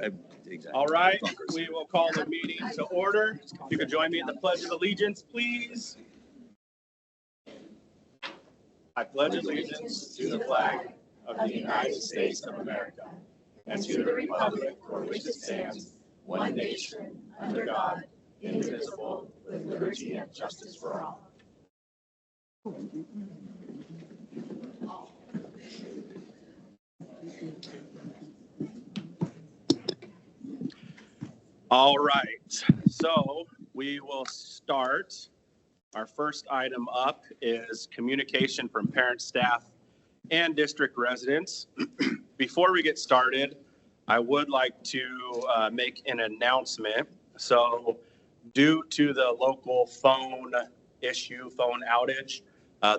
Exactly. All right, we will call the meeting to order. If you could join me in the Pledge of Allegiance, please. I pledge allegiance to the flag of the United States of America and to the republic for which it stands, one nation, under God, indivisible, with liberty and justice for all. All right, so we will start. Our first item up is communication from parents, staff, and district residents. Before we get started, I would like to make an announcement. So due to the local phone outage,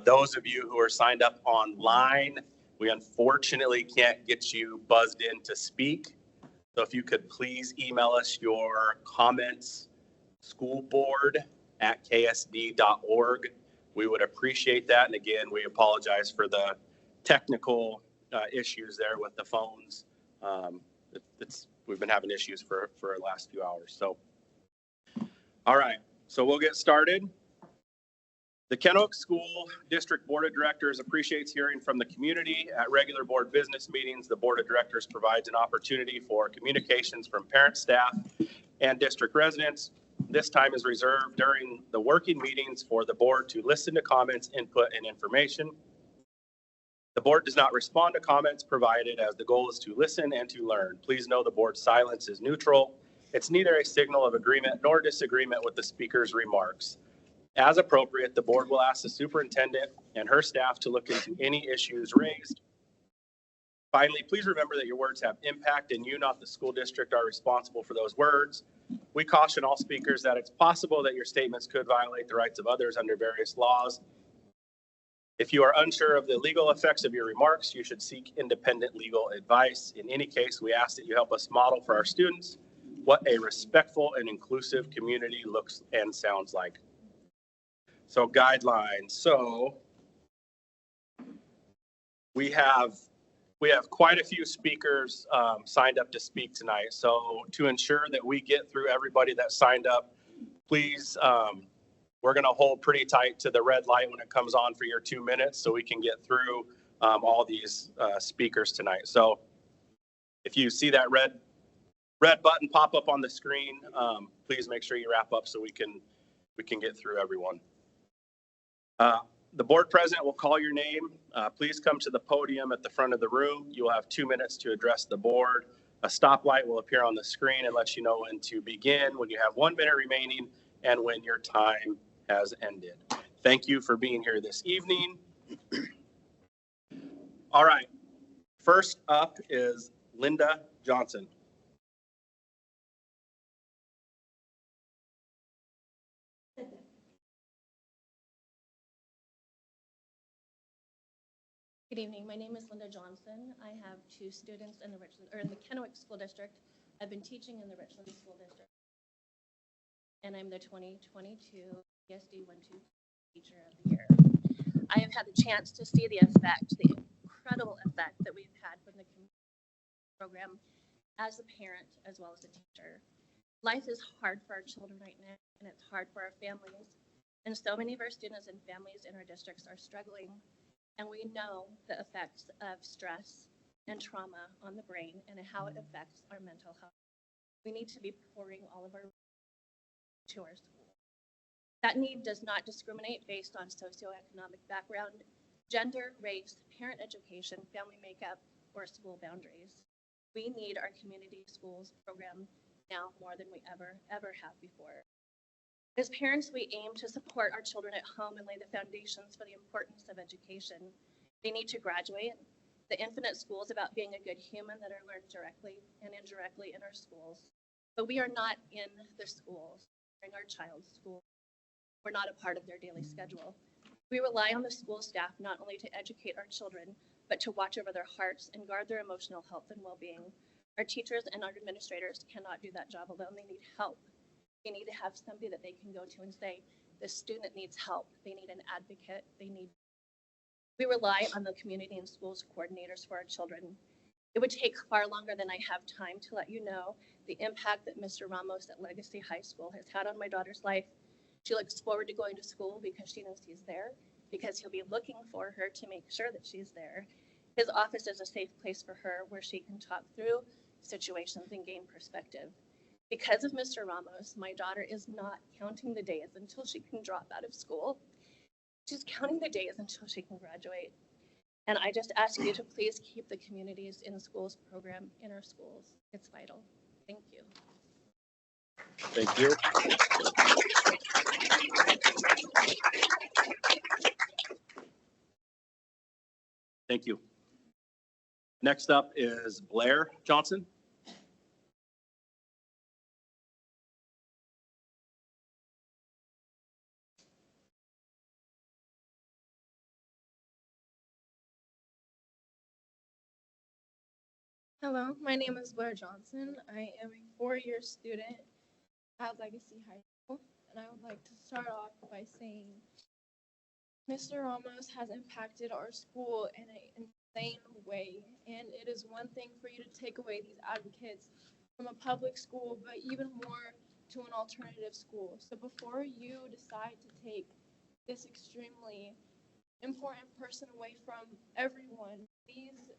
those of you who are signed up online, we unfortunately can't get you buzzed in to speak. So if you could please email us your comments, schoolboard@ksd.org. We would appreciate that. And again, we apologize for the technical issues there with the phones. We've been having issues for the last few hours. So, all right, so we'll get started. The Kennewick School District Board of Directors appreciates hearing from the community. At regular board business meetings, the Board of Directors provides an opportunity for communications from parents, staff, and district residents. This time is reserved during the working meetings for the board to listen to comments, input, and information. The board does not respond to comments provided, as the goal is to listen and to learn. Please know the board's silence is neutral. It's neither a signal of agreement nor disagreement with the speaker's remarks. As appropriate, the board will ask the superintendent and her staff to look into any issues raised. Finally, please remember that your words have impact and you, not the school district, are responsible for those words. We caution all speakers that it's possible that your statements could violate the rights of others under various laws. If you are unsure of the legal effects of your remarks, you should seek independent legal advice. In any case, we ask that you help us model for our students what a respectful and inclusive community looks and sounds like. So guidelines. So we have quite a few speakers signed up to speak tonight. So to ensure that we get through everybody that signed up, please, we're going to hold pretty tight to the red light when it comes on for your 2 minutes so we can get through all these speakers tonight. So if you see that red button pop up on the screen, please make sure you wrap up so we can get through everyone. The board president will call your name. Please come to the podium at the front of the room. You will have 2 minutes to address the board. A stoplight will appear on the screen and let you know when to begin, when you have 1 minute remaining, and when your time has ended. Thank you for being here this evening. All right, first up is Linda Johnson. Good evening. My name is Linda Johnson. I have 2 students in the Kennewick School District. I've been teaching in the Richland School District, and I'm the 2022 ESD 1-2 Teacher of the Year. I have had the chance to see the incredible effect that we've had from the program as a parent as well as a teacher. Life is hard for our children right now, and it's hard for our families. And so many of our students and families in our districts are struggling. And we know the effects of stress and trauma on the brain and how it affects our mental health. We need to be pouring all of our to our school. That need does not discriminate based on socioeconomic background, gender, race, parent education, family makeup, or school boundaries. We need our community schools program now more than we ever have before. As parents, we aim to support our children at home and lay the foundations for the importance of education. They need to graduate. The Infinite School is about being a good human that are learned directly and indirectly in our schools. But we are not in the schools during our child's school. We're not a part of their daily schedule. We rely on the school staff not only to educate our children, but to watch over their hearts and guard their emotional health and well-being. Our teachers and our administrators cannot do that job alone. They need help. They need to have somebody that they can go to and say, this student needs help. They need an advocate. We rely on the community and schools coordinators for our children. It would take far longer than I have time to let you know the impact that Mr. Ramos at Legacy High School has had on my daughter's life. She looks forward to going to school because she knows he's there, because he'll be looking for her to make sure that she's there. His office is a safe place for her where she can talk through situations and gain perspective. Because of Mr. Ramos, my daughter is not counting the days until she can drop out of school. She's counting the days until she can graduate. And I just ask you to please keep the Communities in Schools program in our schools. It's vital. Thank you. Thank you. Thank you. Next up is Blair Johnson. Hello, my name is Blair Johnson. I am a four-year student at Legacy High School, and I would like to start off by saying Mr. Ramos has impacted our school in an insane way, and it is one thing for you to take away these advocates from a public school, but even more to an alternative school. So before you decide to take this extremely important person away from everyone, please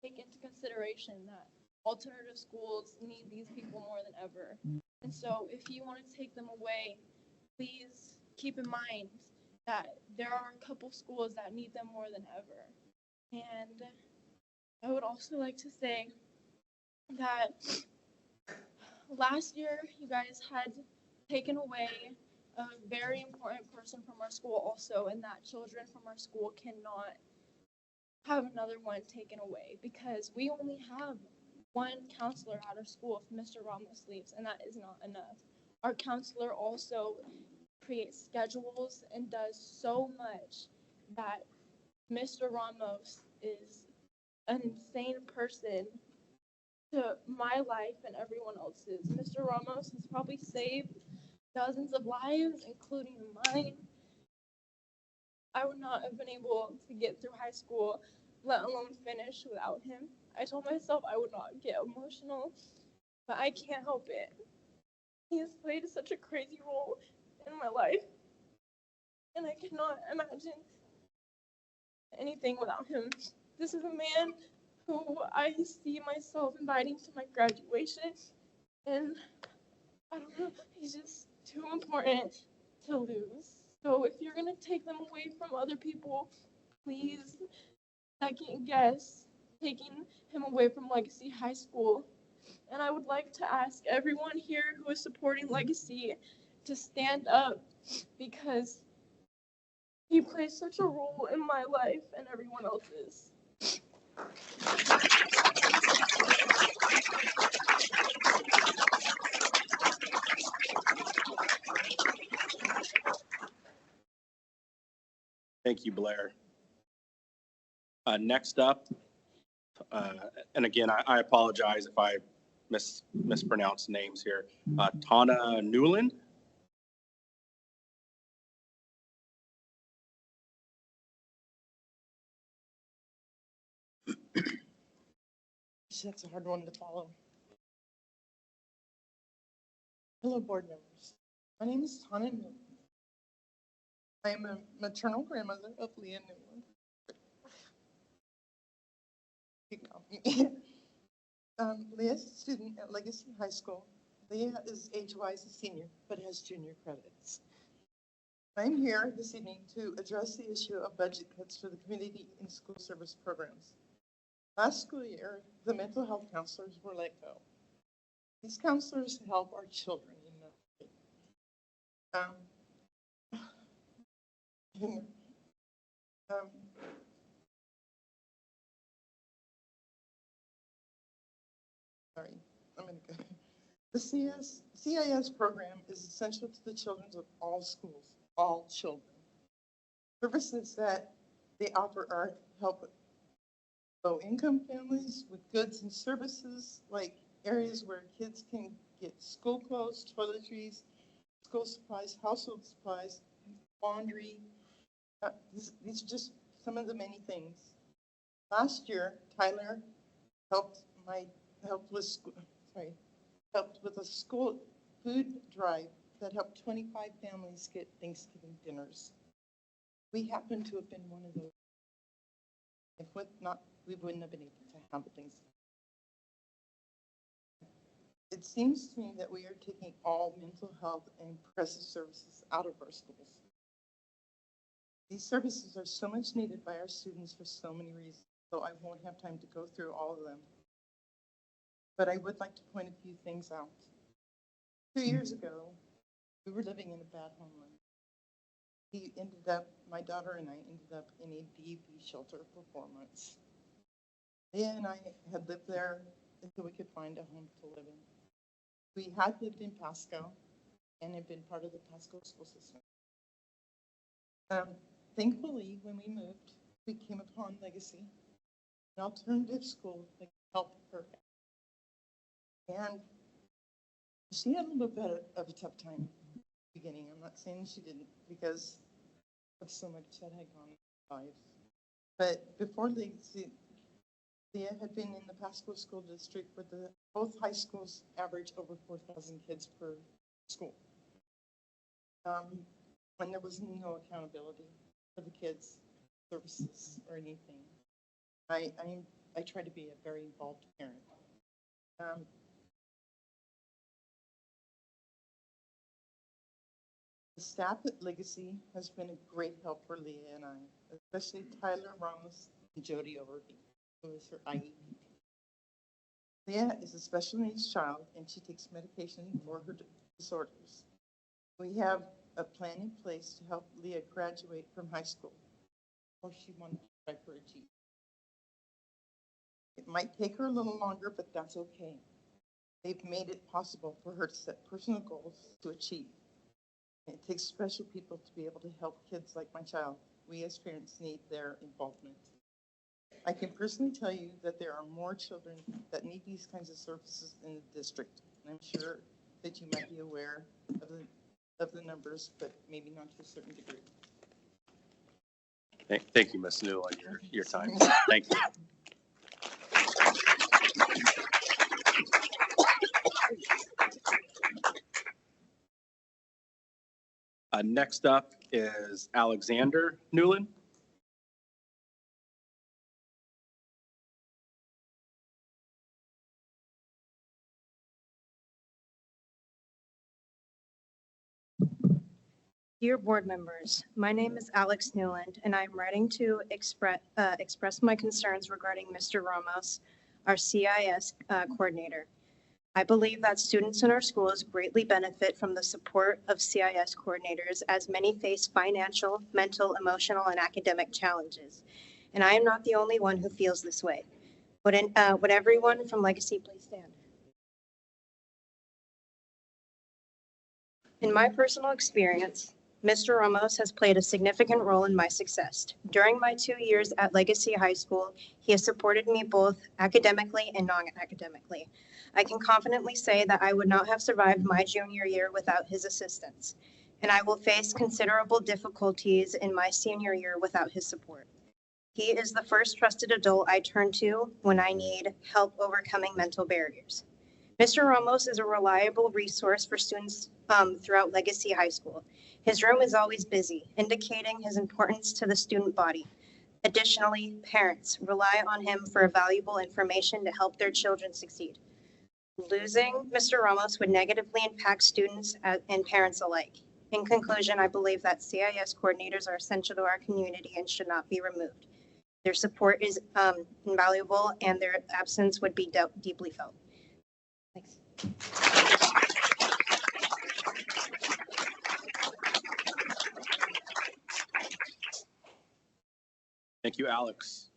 take into consideration that alternative schools need these people more than ever. And so if you want to take them away, please keep in mind that there are a couple schools that need them more than ever. And I would also like to say that last year you guys had taken away a very important person from our school also, and that children from our school cannot have another one taken away because we only have one counselor at our school if Mr. Ramos leaves, and that is not enough. Our counselor also creates schedules and does so much that Mr. Ramos is an insane person to my life and everyone else's. Mr. Ramos has probably saved dozens of lives, including mine. I would not have been able to get through high school, let alone finish, without him. I told myself I would not get emotional, but I can't help it. He has played such a crazy role in my life, and I cannot imagine anything without him. This is a man who I see myself inviting to my graduation, and I don't know, he's just too important to lose. So if you're gonna take them away from other people, please second guess taking him away from Legacy High School. And I would like to ask everyone here who is supporting Legacy to stand up because he plays such a role in my life and everyone else's. Thank you, Blair. Next up, and again, I apologize if I mispronounce names here. Tana Newland. That's a hard one to follow. Hello, board members. My name is Tana Newland. I am a maternal grandmother of Leah Newland. Leah's a student at Legacy High School. Leah is age-wise a senior, but has junior credits. I'm here this evening to address the issue of budget cuts for the Community in School Service programs. Last school year, the mental health counselors were let go. These counselors help our children, sorry, I'm gonna go. The CIS program is essential to the children of all schools, all children. Services that they offer are help low-income families with goods and services, like areas where kids can get school clothes, toiletries, school supplies, household supplies, laundry. These are just some of the many things. Last year, Tyler helped with a school food drive that helped 25 families get Thanksgiving dinners. We happen to have been one of those. If not, we wouldn't have been able to have things. It seems to me that we are taking all mental health and progressive services out of our schools. These services are so much needed by our students for so many reasons, so I won't have time to go through all of them. But I would like to point a few things out. 2 years ago, we were living in a bad homeland. My daughter and I ended up in a DV shelter for 4 months. Leah and I had lived there until we could find a home to live in. We had lived in Pasco and had been part of the Pasco school system. Thankfully, when we moved, we came upon Legacy, an alternative school that helped her. And she had a little bit of a tough time at the beginning. I'm not saying she didn't, because of so much that had gone in her life. But before Legacy, Leah had been in the Pasco School District where both high schools average over 4,000 kids per school. And there was no accountability for the kids' services or anything. I try to be a very involved parent. The staff at Legacy has been a great help for Leah and I, especially Tyler Ramos and Jody Overby, who is her IEP. Leah is a special needs child and she takes medication for her disorders. We have a plan in place to help Leah graduate from high school, or she wanted to try for a GED. It might take her a little longer, but that's okay. They've made it possible for her to set personal goals to achieve. And it takes special people to be able to help kids like my child. We as parents need their involvement. I can personally tell you that there are more children that need these kinds of services in the district. And I'm sure that you might be aware of the numbers, but maybe not to a certain degree. Thank you, Ms. Newell, on your time. Thank you. Next up is Alexander Newland. Dear board members, my name is Alex Newland, and I'm writing to express my concerns regarding Mr. Ramos, our CIS coordinator. I believe that students in our schools greatly benefit from the support of CIS coordinators, as many face financial, mental, emotional, and academic challenges. And I am not the only one who feels this way. Would everyone from Legacy please stand? In my personal experience, Mr. Ramos has played a significant role in my success. During my 2 years at Legacy High School, he has supported me both academically and non-academically. I can confidently say that I would not have survived my junior year without his assistance, and I will face considerable difficulties in my senior year without his support. He is the first trusted adult I turn to when I need help overcoming mental barriers. Mr. Ramos is a reliable resource for students throughout Legacy High School. His room is always busy, indicating his importance to the student body. Additionally, parents rely on him for valuable information to help their children succeed. Losing Mr. Ramos would negatively impact students and parents alike. In conclusion, I believe that CIS coordinators are essential to our community and should not be removed. Their support is invaluable, and their absence would be deeply felt. Thanks. Thank you, Alex.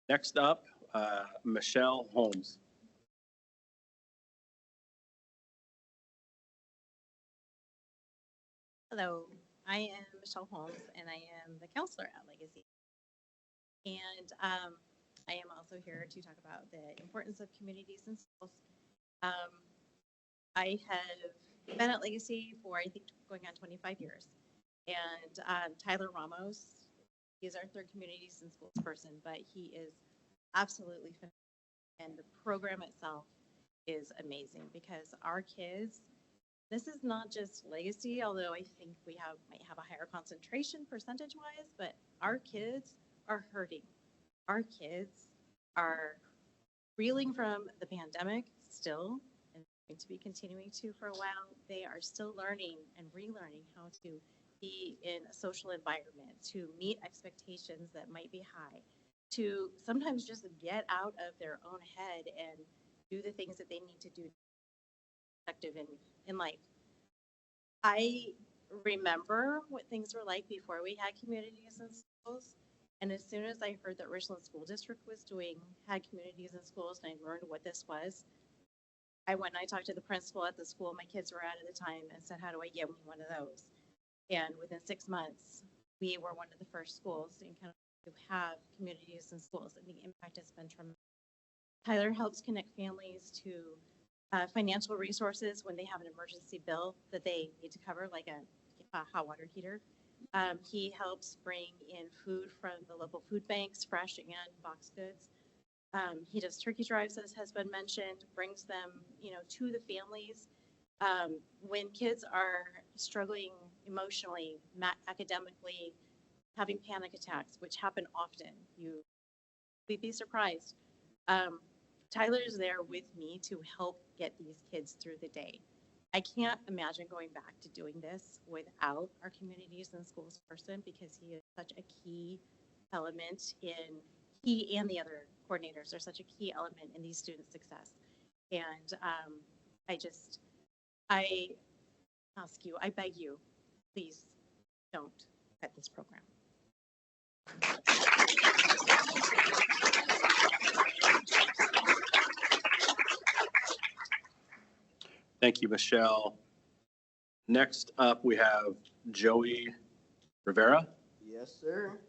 Next up, Michelle Holmes. Hello, I am Michelle Holmes, and I am the counselor at Legacy. And I am also here to talk about the importance of communities and schools. I have been at Legacy for, I think, going on 25 years. And Tyler Ramos, he is our third communities and schools person, but he is absolutely phenomenal. And the program itself is amazing because our kids, this is not just Legacy, although I think we might have a higher concentration percentage-wise, but our kids are hurting. Our kids are reeling from the pandemic still, and going to be continuing to for a while. They are still learning and relearning how to be in a social environment, to meet expectations that might be high, to sometimes just get out of their own head and do the things that they need to do to be effective in life. I remember what things were like before we had communities in schools. And as soon as I heard that Richland School District had communities in schools, and I learned what this was, I went and I talked to the principal at the school my kids were at the time and said, how do I get one of those? And within 6 months, we were one of the first schools in Kennewick to have communities in schools, and the impact has been tremendous. Tyler helps connect families to financial resources when they have an emergency bill that they need to cover, like a hot water heater. He helps bring in food from the local food banks, fresh and box goods. He does turkey drives, as has been mentioned, brings them, to the families. When kids are struggling emotionally, academically, having panic attacks, which happen often, you'd be surprised. Tyler's there with me to help get these kids through the day. I can't imagine going back to doing this without our communities and schools person, because he is such a key element he and the other coordinators are such a key element in these students' success. And I ask you, I beg you, please don't cut this program. Thank you, Michelle. Next up, we have Joey Rivera. Yes, sir.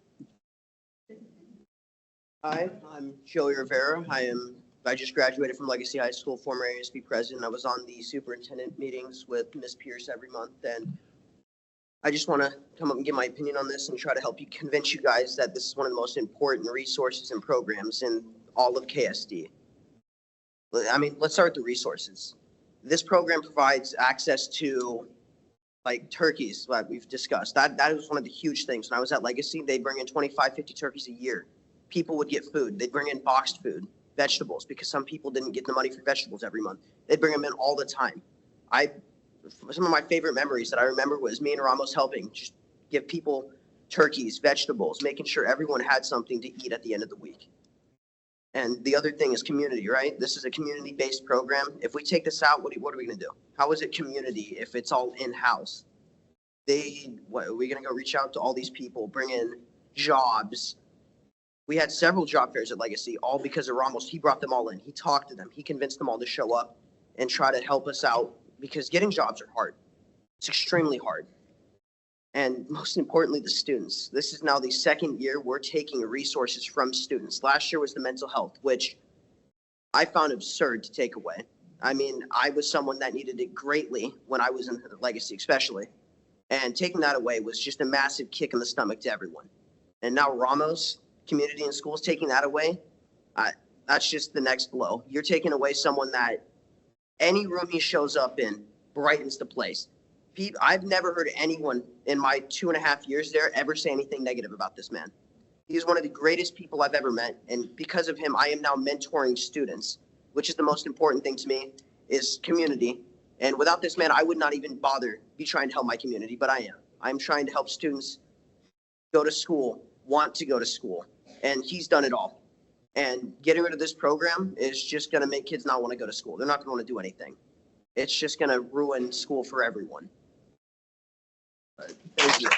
Hi, I'm Joey Rivera. I just graduated from Legacy High School, former ASB president. I was on the superintendent meetings with Ms. Pierce every month, and I just want to come up and give my opinion on this and try to help you convince you guys that this is one of the most important resources and programs in all of KSD. I mean, let's start with the resources. This program provides access to like turkeys, like we've discussed. That was one of the huge things. When I was at Legacy, they bring in 25, 50 turkeys a year. People would get food. They'd bring in boxed food, vegetables, because some people didn't get the money for vegetables every month. They'd bring them in all the time. Some of my favorite memories that I remember was me and Ramos helping just give people turkeys, vegetables, making sure everyone had something to eat at the end of the week. And the other thing is community, right? This is a community-based program. If we take this out, what are we gonna do? How is it community if it's all in-house? Are we gonna go reach out to all these people, bring in jobs? We had several job fairs at Legacy, all because of Ramos. He brought them all in. He talked to them. He convinced them all to show up and try to help us out, because getting jobs are hard. It's extremely hard. And most importantly, the students. This is now the second year we're taking resources from students. Last year was the mental health, which I found absurd to take away. I mean, I was someone that needed it greatly when I was in Legacy, especially. And taking that away was just a massive kick in the stomach to everyone. And now Ramos, community and schools, taking that away, that's just the next blow. You're taking away someone that any room he shows up in brightens the place. I've never heard anyone in my 2.5 years there ever say anything negative about this man. He's one of the greatest people I've ever met. And because of him, I am now mentoring students, which is the most important thing to me, is community. And without this man, I would not even be trying to help my community, but I am. I'm trying to help students go to school, want to go to school. And he's done it all. And getting rid of this program is just going to make kids not want to go to school. They're not going to want to do anything. It's just going to ruin school for everyone. But thank you.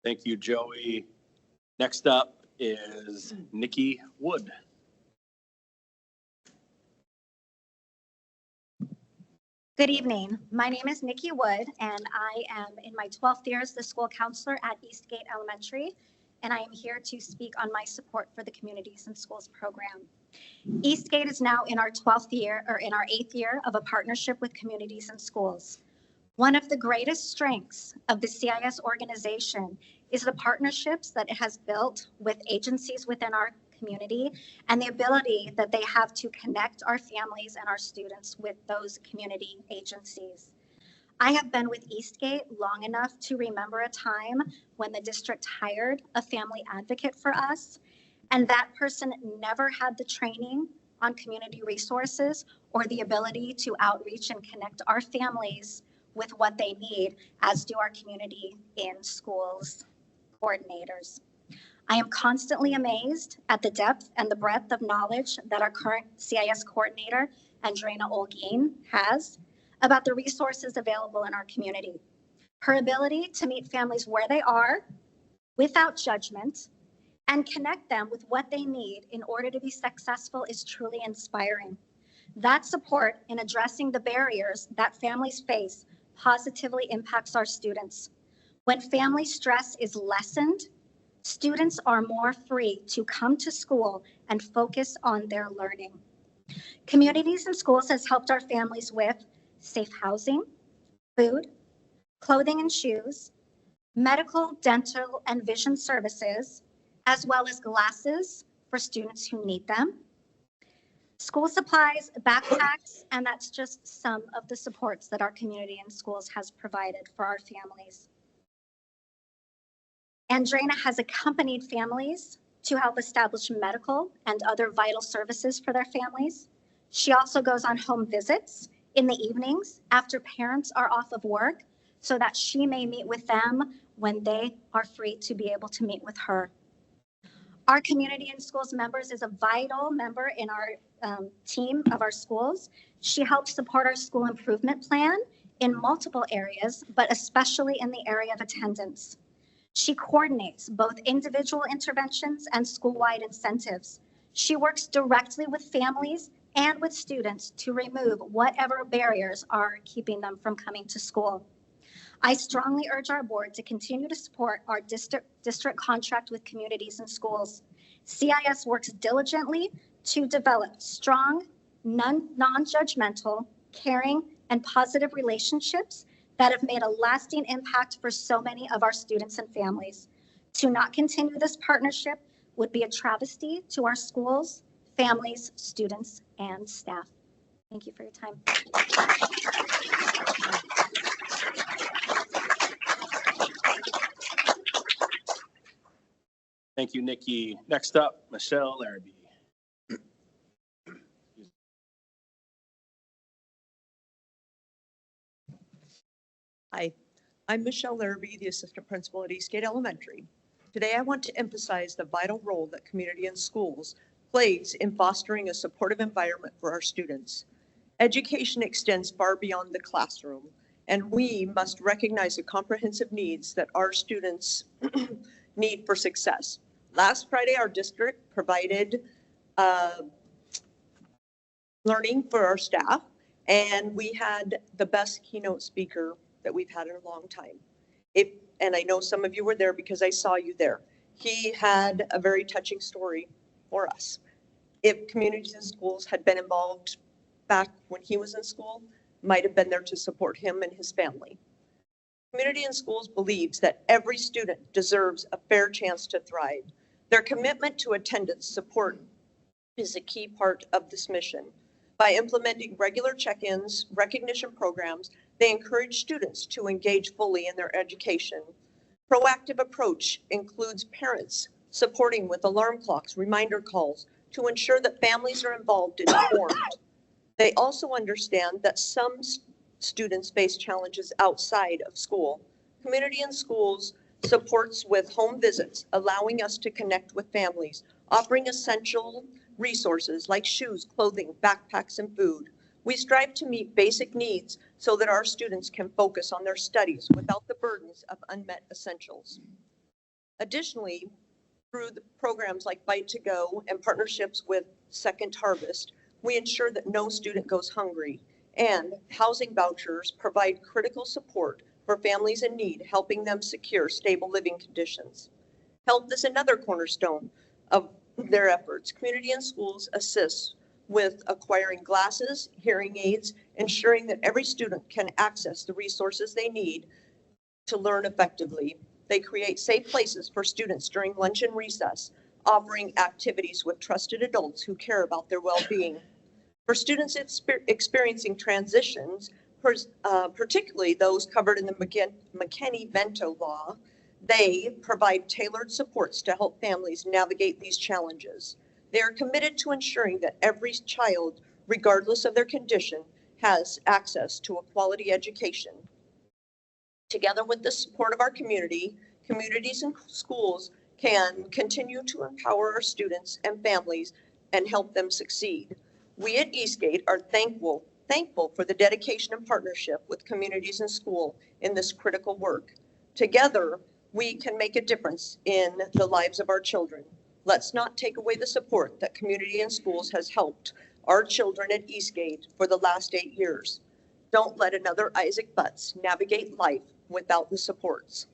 Thank you, Joey. Next up is Nikki Wood. Good evening. My name is Nikki Wood, and I am in my 12th year as the school counselor at Eastgate Elementary, and I am here to speak on my support for the Communities in Schools program. Eastgate is now in our 12th year, or in our 8th year of a partnership with Communities in Schools. One of the greatest strengths of the CIS organization is the partnerships that it has built with agencies within our community and the ability that they have to connect our families and our students with those community agencies. I have been with Eastgate long enough to remember a time when the district hired a family advocate for us, and that person never had the training on community resources or the ability to outreach and connect our families with what they need, as do our community in schools coordinators. I am constantly amazed at the depth and the breadth of knowledge that our current CIS coordinator, Andrena Olguin, has about the resources available in our community. Her ability to meet families where they are without judgment and connect them with what they need in order to be successful is truly inspiring. That support in addressing the barriers that families face positively impacts our students. When family stress is lessened, students are more free to come to school and focus on their learning. Communities and Schools has helped our families with safe housing, food, clothing and shoes, medical, dental, and vision services, as well as glasses for students who need them, school supplies, backpacks, and that's just some of the supports that our Community and Schools has provided for our families. Andrena has accompanied families to help establish medical and other vital services for their families. She also goes on home visits in the evenings after parents are off of work so that she may meet with them when they are free to be able to meet with her. Our Community and Schools members is a vital member in our team of our schools. She helps support our school improvement plan in multiple areas, but especially in the area of attendance. She coordinates both individual interventions and school-wide incentives. She works directly with families and with students to remove whatever barriers are keeping them from coming to school. I strongly urge our board to continue to support our district contract with Communities and Schools. CIS works diligently to develop strong, non-judgmental, caring, and positive relationships that have made a lasting impact for so many of our students and families. To not continue this partnership would be a travesty to our schools, families, students, and staff. Thank you for your time. Thank you, Nikki. Next up, Michelle Larrabee. Hi, I'm Michelle Larrabee, the Assistant Principal at Eastgate Elementary. Today, I want to emphasize the vital role that Community and Schools plays in fostering a supportive environment for our students. Education extends far beyond the classroom, and we must recognize the comprehensive needs that our students need for success. Last Friday, our district provided learning for our staff, and we had the best keynote speaker that we've had in a long time. And I know some of you were there because I saw you there. He had a very touching story for us. If Communities and Schools had been involved back when he was in school, might have been there to support him and his family. Community and Schools believes that every student deserves a fair chance to thrive. Their commitment to attendance support is a key part of this mission. By implementing regular check-ins, recognition programs, they encourage students to engage fully in their education. Proactive approach includes parents supporting with alarm clocks, reminder calls to ensure that families are involved and informed. They also understand that some students face challenges outside of school. Community and Schools supports with home visits, allowing us to connect with families, offering essential resources like shoes, clothing, backpacks, and food. We strive to meet basic needs so that our students can focus on their studies without the burdens of unmet essentials. Additionally, through the programs like Bite to Go and partnerships with Second Harvest, we ensure that no student goes hungry, and housing vouchers provide critical support for families in need, helping them secure stable living conditions. Health is another cornerstone of their efforts. Community and Schools assist with acquiring glasses, hearing aids, ensuring that every student can access the resources they need to learn effectively. They create safe places for students during lunch and recess, offering activities with trusted adults who care about their well-being. For students experiencing transitions, particularly those covered in the McKinney-Vento law, they provide tailored supports to help families navigate these challenges. They are committed to ensuring that every child, regardless of their condition, has access to a quality education. Together with the support of our community, communities and schools can continue to empower our students and families and help them succeed. We at Eastgate are thankful for the dedication and partnership with communities and school in this critical work. Together, we can make a difference in the lives of our children. Let's not take away the support that community and schools has helped our children at Eastgate for the last 8 years. Don't let another Isaac Butts navigate life without the supports.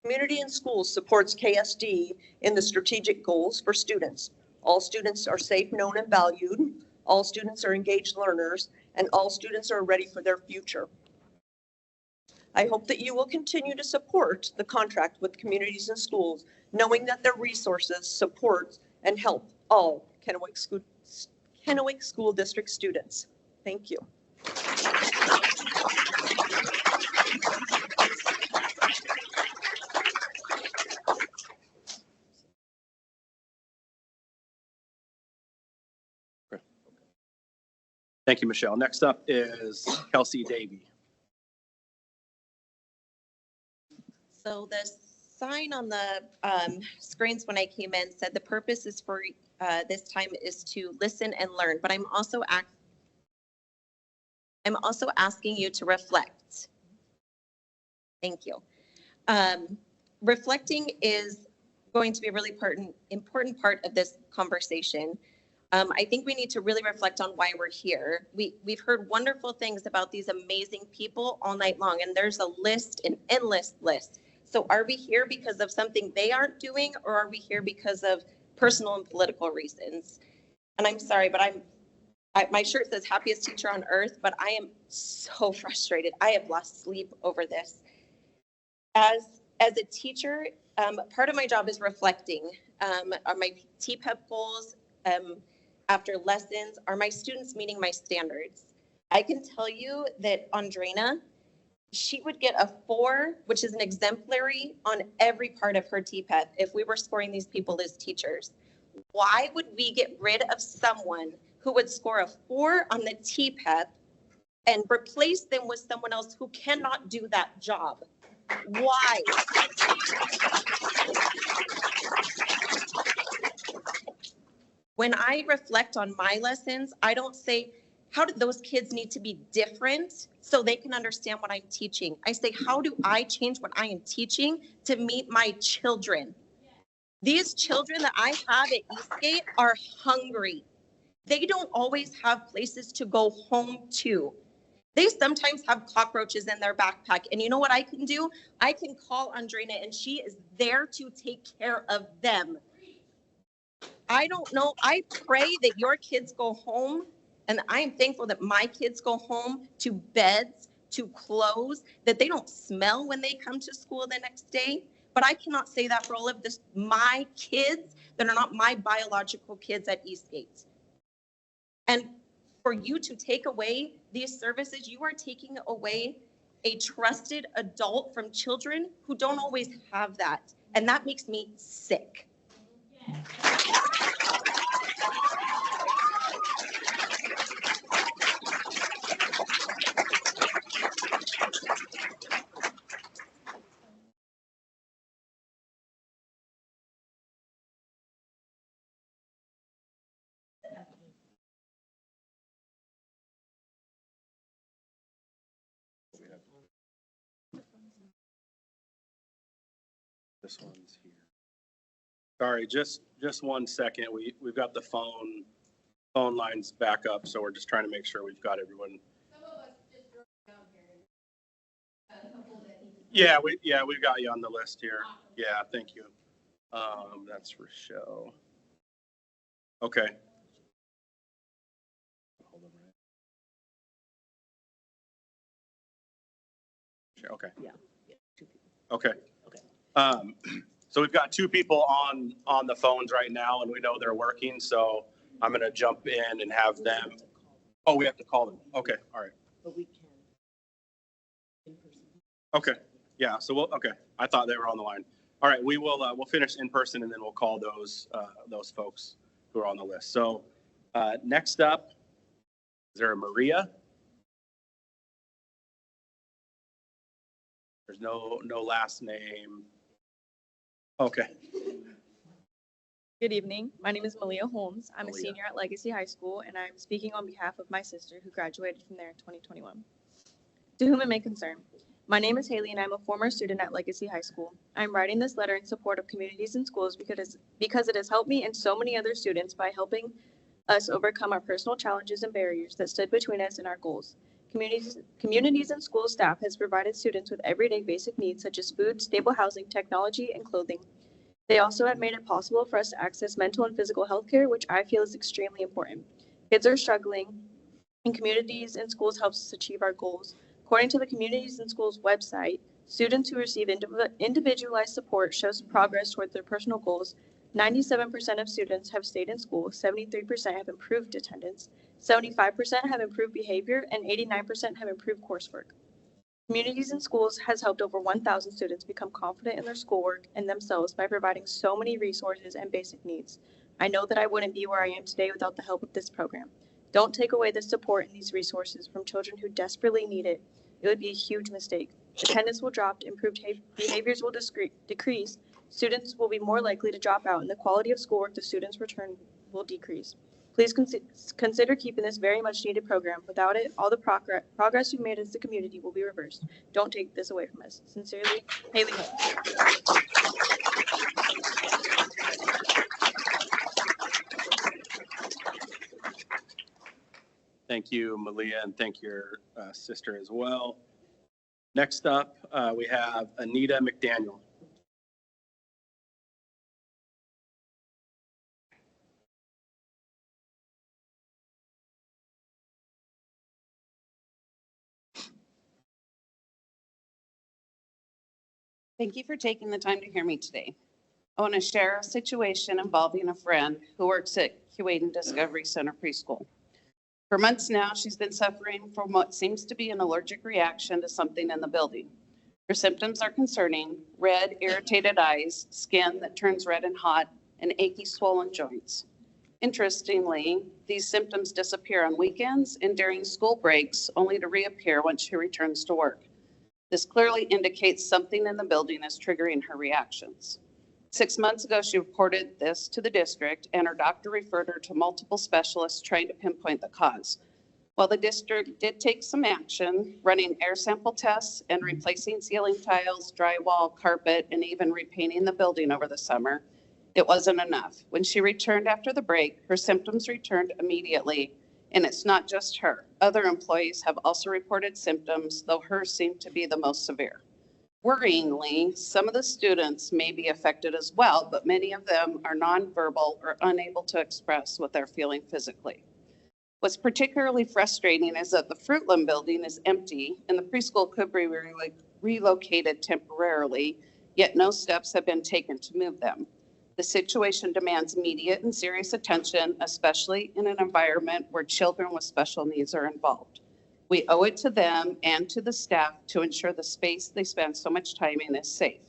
Community and Schools supports KSD in the strategic goals for students. All students are safe, known, and valued. All students are engaged learners, and all students are ready for their future. I hope that you will continue to support the contract with communities and schools, knowing that their resources support and help all Kennewick School District students. Thank you. Thank you, Michelle. Next up is Kelsey Davey. So the sign on the screens when I came in said the purpose is for this time is to listen and learn, but I'm also asking you to reflect. Thank you. Reflecting is going to be a really important part of this conversation. I think we need to really reflect on why we're here. We've heard wonderful things about these amazing people all night long, and there's a list, an endless list. So are we here because of something they aren't doing, or are we here because of personal and political reasons? And I'm sorry, but my shirt says happiest teacher on earth, but I am so frustrated. I have lost sleep over this. As a teacher, part of my job is reflecting on my TPEP goals. After lessons, are my students meeting my standards? I can tell you that Andrena, she would get a 4, which is an exemplary on every part of her TPEP if we were scoring these people as teachers. Why would we get rid of someone who would score a 4 on the TPEP and replace them with someone else who cannot do that job? Why? When I reflect on my lessons, I don't say, how do those kids need to be different so they can understand what I'm teaching? I say, how do I change what I am teaching to meet my children? These children that I have at Eastgate are hungry. They don't always have places to go home to. They sometimes have cockroaches in their backpack. And you know what I can do? I can call Andrena and she is there to take care of them. I don't know. I pray that your kids go home, and I am thankful that my kids go home to beds, to clothes, that they don't smell when they come to school the next day. But I cannot say that for all of my kids that are not my biological kids at Eastgate. And for you to take away these services, you are taking away a trusted adult from children who don't always have that. And that makes me sick. This one's here. Sorry, just 1 second. We've got the phone lines back up, so we're just trying to make sure we've got everyone. Yeah, we've got you on the list here. Yeah, thank you. That's Rochelle. Okay. share? Okay. Yeah. Two people. Okay. Okay. So we've got two people on the phones right now, and we know they're working, so I'm gonna jump in and have them. Oh, we have to call them. Okay, all right. But we can. In person. Okay, yeah, so okay. I thought they were on the line. All right, we'll finish in person, and then we'll call those folks who are on the list. So next up, is there a Maria? There's no last name. Okay. Good evening. My name is Malia Holmes. I'm Malia. a senior at Legacy High School, and I'm speaking on behalf of my sister who graduated from there in 2021. To whom it may concern, my name is Haley, and I'm a former student at Legacy High School. I'm writing this letter in support of communities and schools because it has helped me and so many other students by helping us overcome our personal challenges and barriers that stood between us and our goals. Communities and school staff has provided students with everyday basic needs such as food, stable housing, technology, and clothing. They also have made it possible for us to access mental and physical health care, which I feel is extremely important. Kids are struggling, and communities and schools helps us achieve our goals. According to the Communities and Schools website, students who receive individualized support shows progress toward their personal goals. 97% of students have stayed in school, 73% have improved attendance, 75% have improved behavior, and 89% have improved coursework. Communities and Schools has helped over 1,000 students become confident in their schoolwork and themselves by providing so many resources and basic needs. I know that I wouldn't be where I am today without the help of this program. Don't take away the support and these resources from children who desperately need it. It would be a huge mistake. Attendance will drop, improved behaviors will decrease, students will be more likely to drop out, and the quality of schoolwork the students return will decrease. Please consider keeping this very much needed program. Without it, all the progress we've made as a community will be reversed. Don't take this away from us. Sincerely, Haley Holmes. Thank you, Malia, and thank your sister as well. Next up, we have Anita McDaniel. Thank you for taking the time to hear me today. I want to share a situation involving a friend who works at Keewaydin Discovery Center Preschool. For months now, she's been suffering from what seems to be an allergic reaction to something in the building. Her symptoms are concerning: red, irritated eyes, skin that turns red and hot, and achy, swollen joints. Interestingly, these symptoms disappear on weekends and during school breaks, only to reappear once she returns to work. This clearly indicates something in the building is triggering her reactions. 6 months ago, she reported this to the district, and her doctor referred her to multiple specialists trying to pinpoint the cause. While the district did take some action, running air sample tests and replacing ceiling tiles, drywall, carpet, and even repainting the building over the summer, it wasn't enough. When she returned after the break, her symptoms returned immediately. And it's not just her. Other employees have also reported symptoms, though hers seemed to be the most severe. Worryingly, some of the students may be affected as well, but many of them are nonverbal or unable to express what they're feeling physically. What's particularly frustrating is that the Fruitland building is empty and the preschool could be relocated temporarily, yet no steps have been taken to move them. The situation demands immediate and serious attention, especially in an environment where children with special needs are involved. We owe it to them and to the staff to ensure the space they spend so much time in is safe.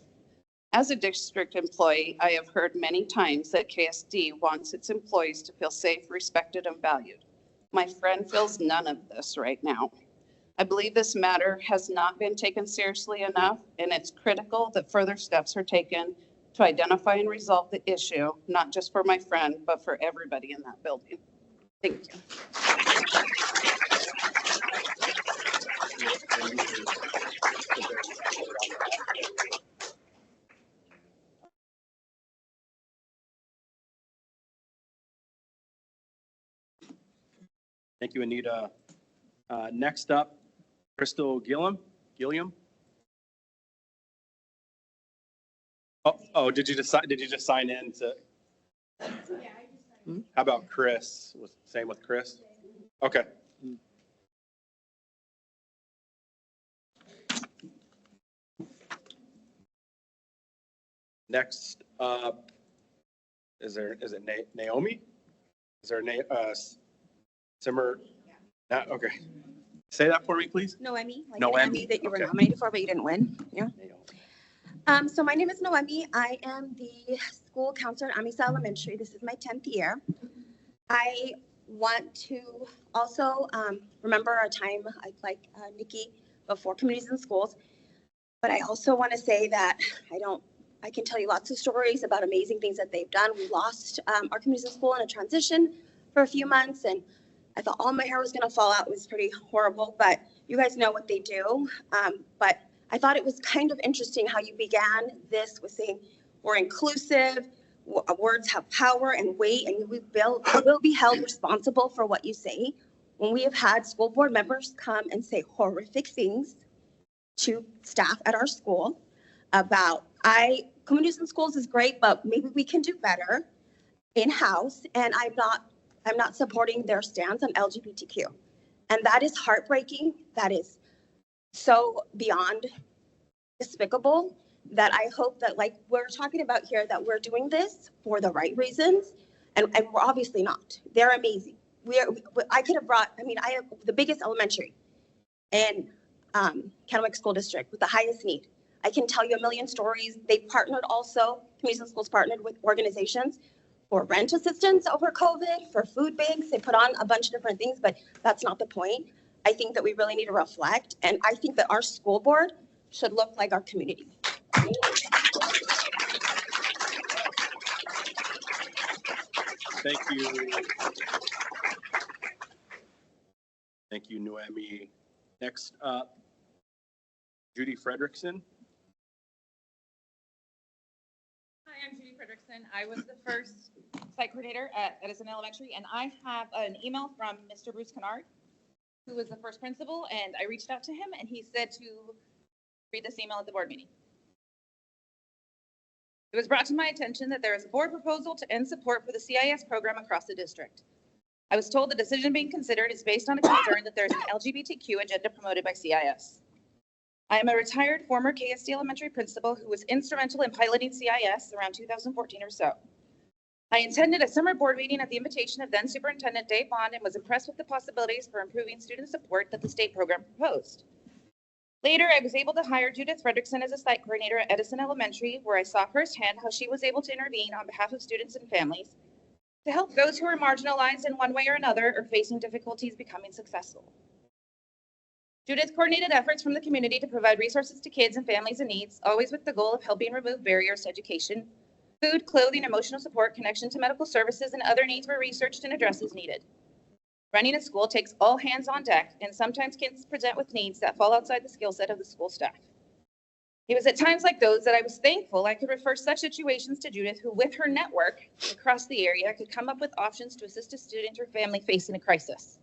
As a district employee, I have heard many times that KSD wants its employees to feel safe, respected, and valued. My friend feels none of this right now. I believe this matter has not been taken seriously enough, and it's critical that further steps are taken to identify and resolve the issue, not just for my friend, but for everybody in that building. Thank you. Thank you, Anita. Next up, Crystal Gilliam. Oh, did you just sign in to? How about Chris? Same with Chris? Okay. Next up, is it Naomi? Is there Simmer? Okay. Say that for me, please. Noemi, like Noemi, an Emmy that you were okay. nominated for, but you didn't win. Yeah. Naomi. So my name is Noemi. I am the school counselor at Amisa Elementary. This is my 10th year. I want to also remember a time like Nikki before Communities in Schools. But I also want to say that I can tell you lots of stories about amazing things that they've done. We lost our Communities in School in a transition for a few months, and I thought all my hair was going to fall out. It was pretty horrible, but you guys know what they do. But I thought it was kind of interesting how you began this with saying we're inclusive, words have power and weight, and you will be held responsible for what you say. When we have had school board members come and say horrific things to staff at our school about, Communities in Schools is great, but maybe we can do better in-house, and I'm not supporting their stance on LGBTQ. And that is heartbreaking. That is so beyond despicable that I hope that, like we're talking about here, that we're doing this for the right reasons. And we're obviously not. They're amazing. I could have brought, I have the biggest elementary in Kennewick School District with the highest need. I can tell you a million stories. They partnered also, Communities in Schools partnered with organizations for rent assistance over COVID, for food banks. They put on a bunch of different things, but that's not the point. I think that we really need to reflect, and I think that our school board should look like our community. Thank you. Thank you, Noemi. Next up, Judy Fredrickson. Hi, I'm Judy Fredrickson. I was the first site coordinator at Edison Elementary, and I have an email from Mr. Bruce Kennard, who was the first principal, and I reached out to him, and he said to read this email at the board meeting. It was brought to my attention that there is a board proposal to end support for the CIS program across the district. I was told the decision being considered is based on a concern that there's an LGBTQ agenda promoted by CIS. I am a retired former KSD Elementary principal who was instrumental in piloting CIS around 2014 or so. I attended a summer board meeting at the invitation of then Superintendent Dave Bond and was impressed with the possibilities for improving student support that the state program proposed. Later, I was able to hire Judith Fredrickson as a site coordinator at Edison Elementary, where I saw firsthand how she was able to intervene on behalf of students and families to help those who are marginalized in one way or another or facing difficulties becoming successful. Judith coordinated efforts from the community to provide resources to kids and families in need, always with the goal of helping remove barriers to education. Food, clothing, emotional support, connection to medical services, and other needs were researched and addressed as needed. Running a school takes all hands on deck, and sometimes kids present with needs that fall outside the skill set of the school staff. It was at times like those that I was thankful I could refer such situations to Judith, who with her network across the area could come up with options to assist a student or family facing a crisis.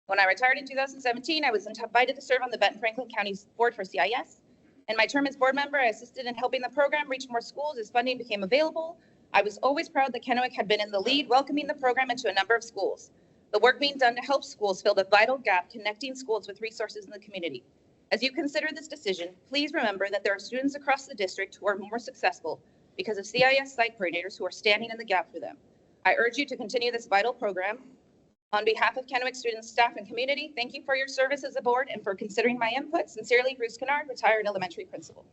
When I retired in 2017, I was invited to serve on the Benton Franklin County's board for CIS. In my term as board member, I assisted in helping the program reach more schools as funding became available. I was always proud that Kennewick had been in the lead, welcoming the program into a number of schools. The work being done to help schools fill the vital gap connecting schools with resources in the community. As you consider this decision, please remember that there are students across the district who are more successful because of CIS site coordinators who are standing in the gap for them. I urge you to continue this vital program. On behalf of Kennewick students, staff, and community, thank you for your service as a board and for considering my input. Sincerely, Bruce Kennard, retired elementary principal.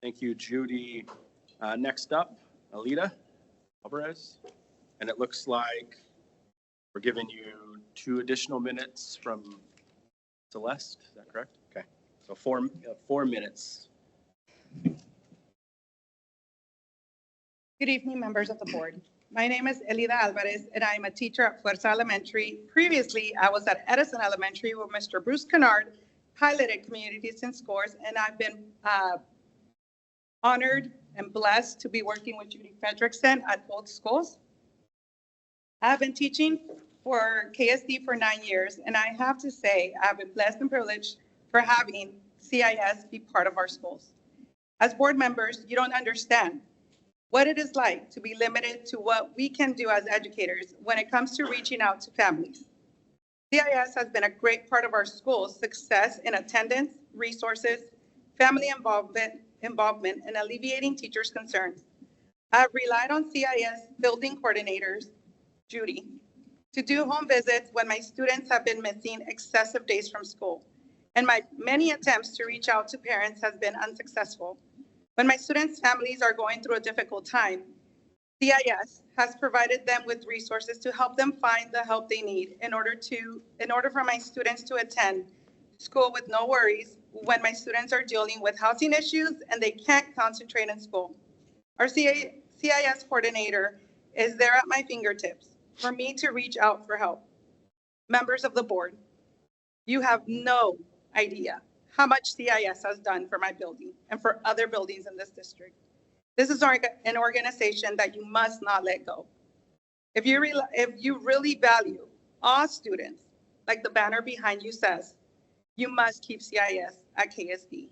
Thank you, Judy. Next up, Alita Alvarez. And it looks like we're giving you 2 additional minutes from Celeste. Is that correct? Okay. So 4 minutes. Good evening, members of the board. My name is Elida Alvarez, and I'm a teacher at Fuerza Elementary. Previously, I was at Edison Elementary where Mr. Bruce Kennard piloted Communities in Schools, and I've been honored and blessed to be working with Judy Fredrickson at both schools. I've been teaching for KSD for 9 years, and I have to say I've been blessed and privileged for having CIS be part of our schools. As board members, you don't understand what it is like to be limited to what we can do as educators when it comes to reaching out to families. CIS has been a great part of our school's success in attendance, resources, family involvement, and alleviating teachers' concerns. I've relied on CIS building coordinators, Judy, to do home visits when my students have been missing excessive days from school. And my many attempts to reach out to parents has been unsuccessful. When my students' families are going through a difficult time, CIS has provided them with resources to help them find the help they need in order for my students to attend school with no worries when my students are dealing with housing issues and they can't concentrate in school. Our CIS coordinator is there at my fingertips for me to reach out for help. Members of the board, you have no idea how much CIS has done for my building and for other buildings in this district. This is an organization that you must not let go. If you really value all students, like the banner behind you says, you must keep CIS at KSD.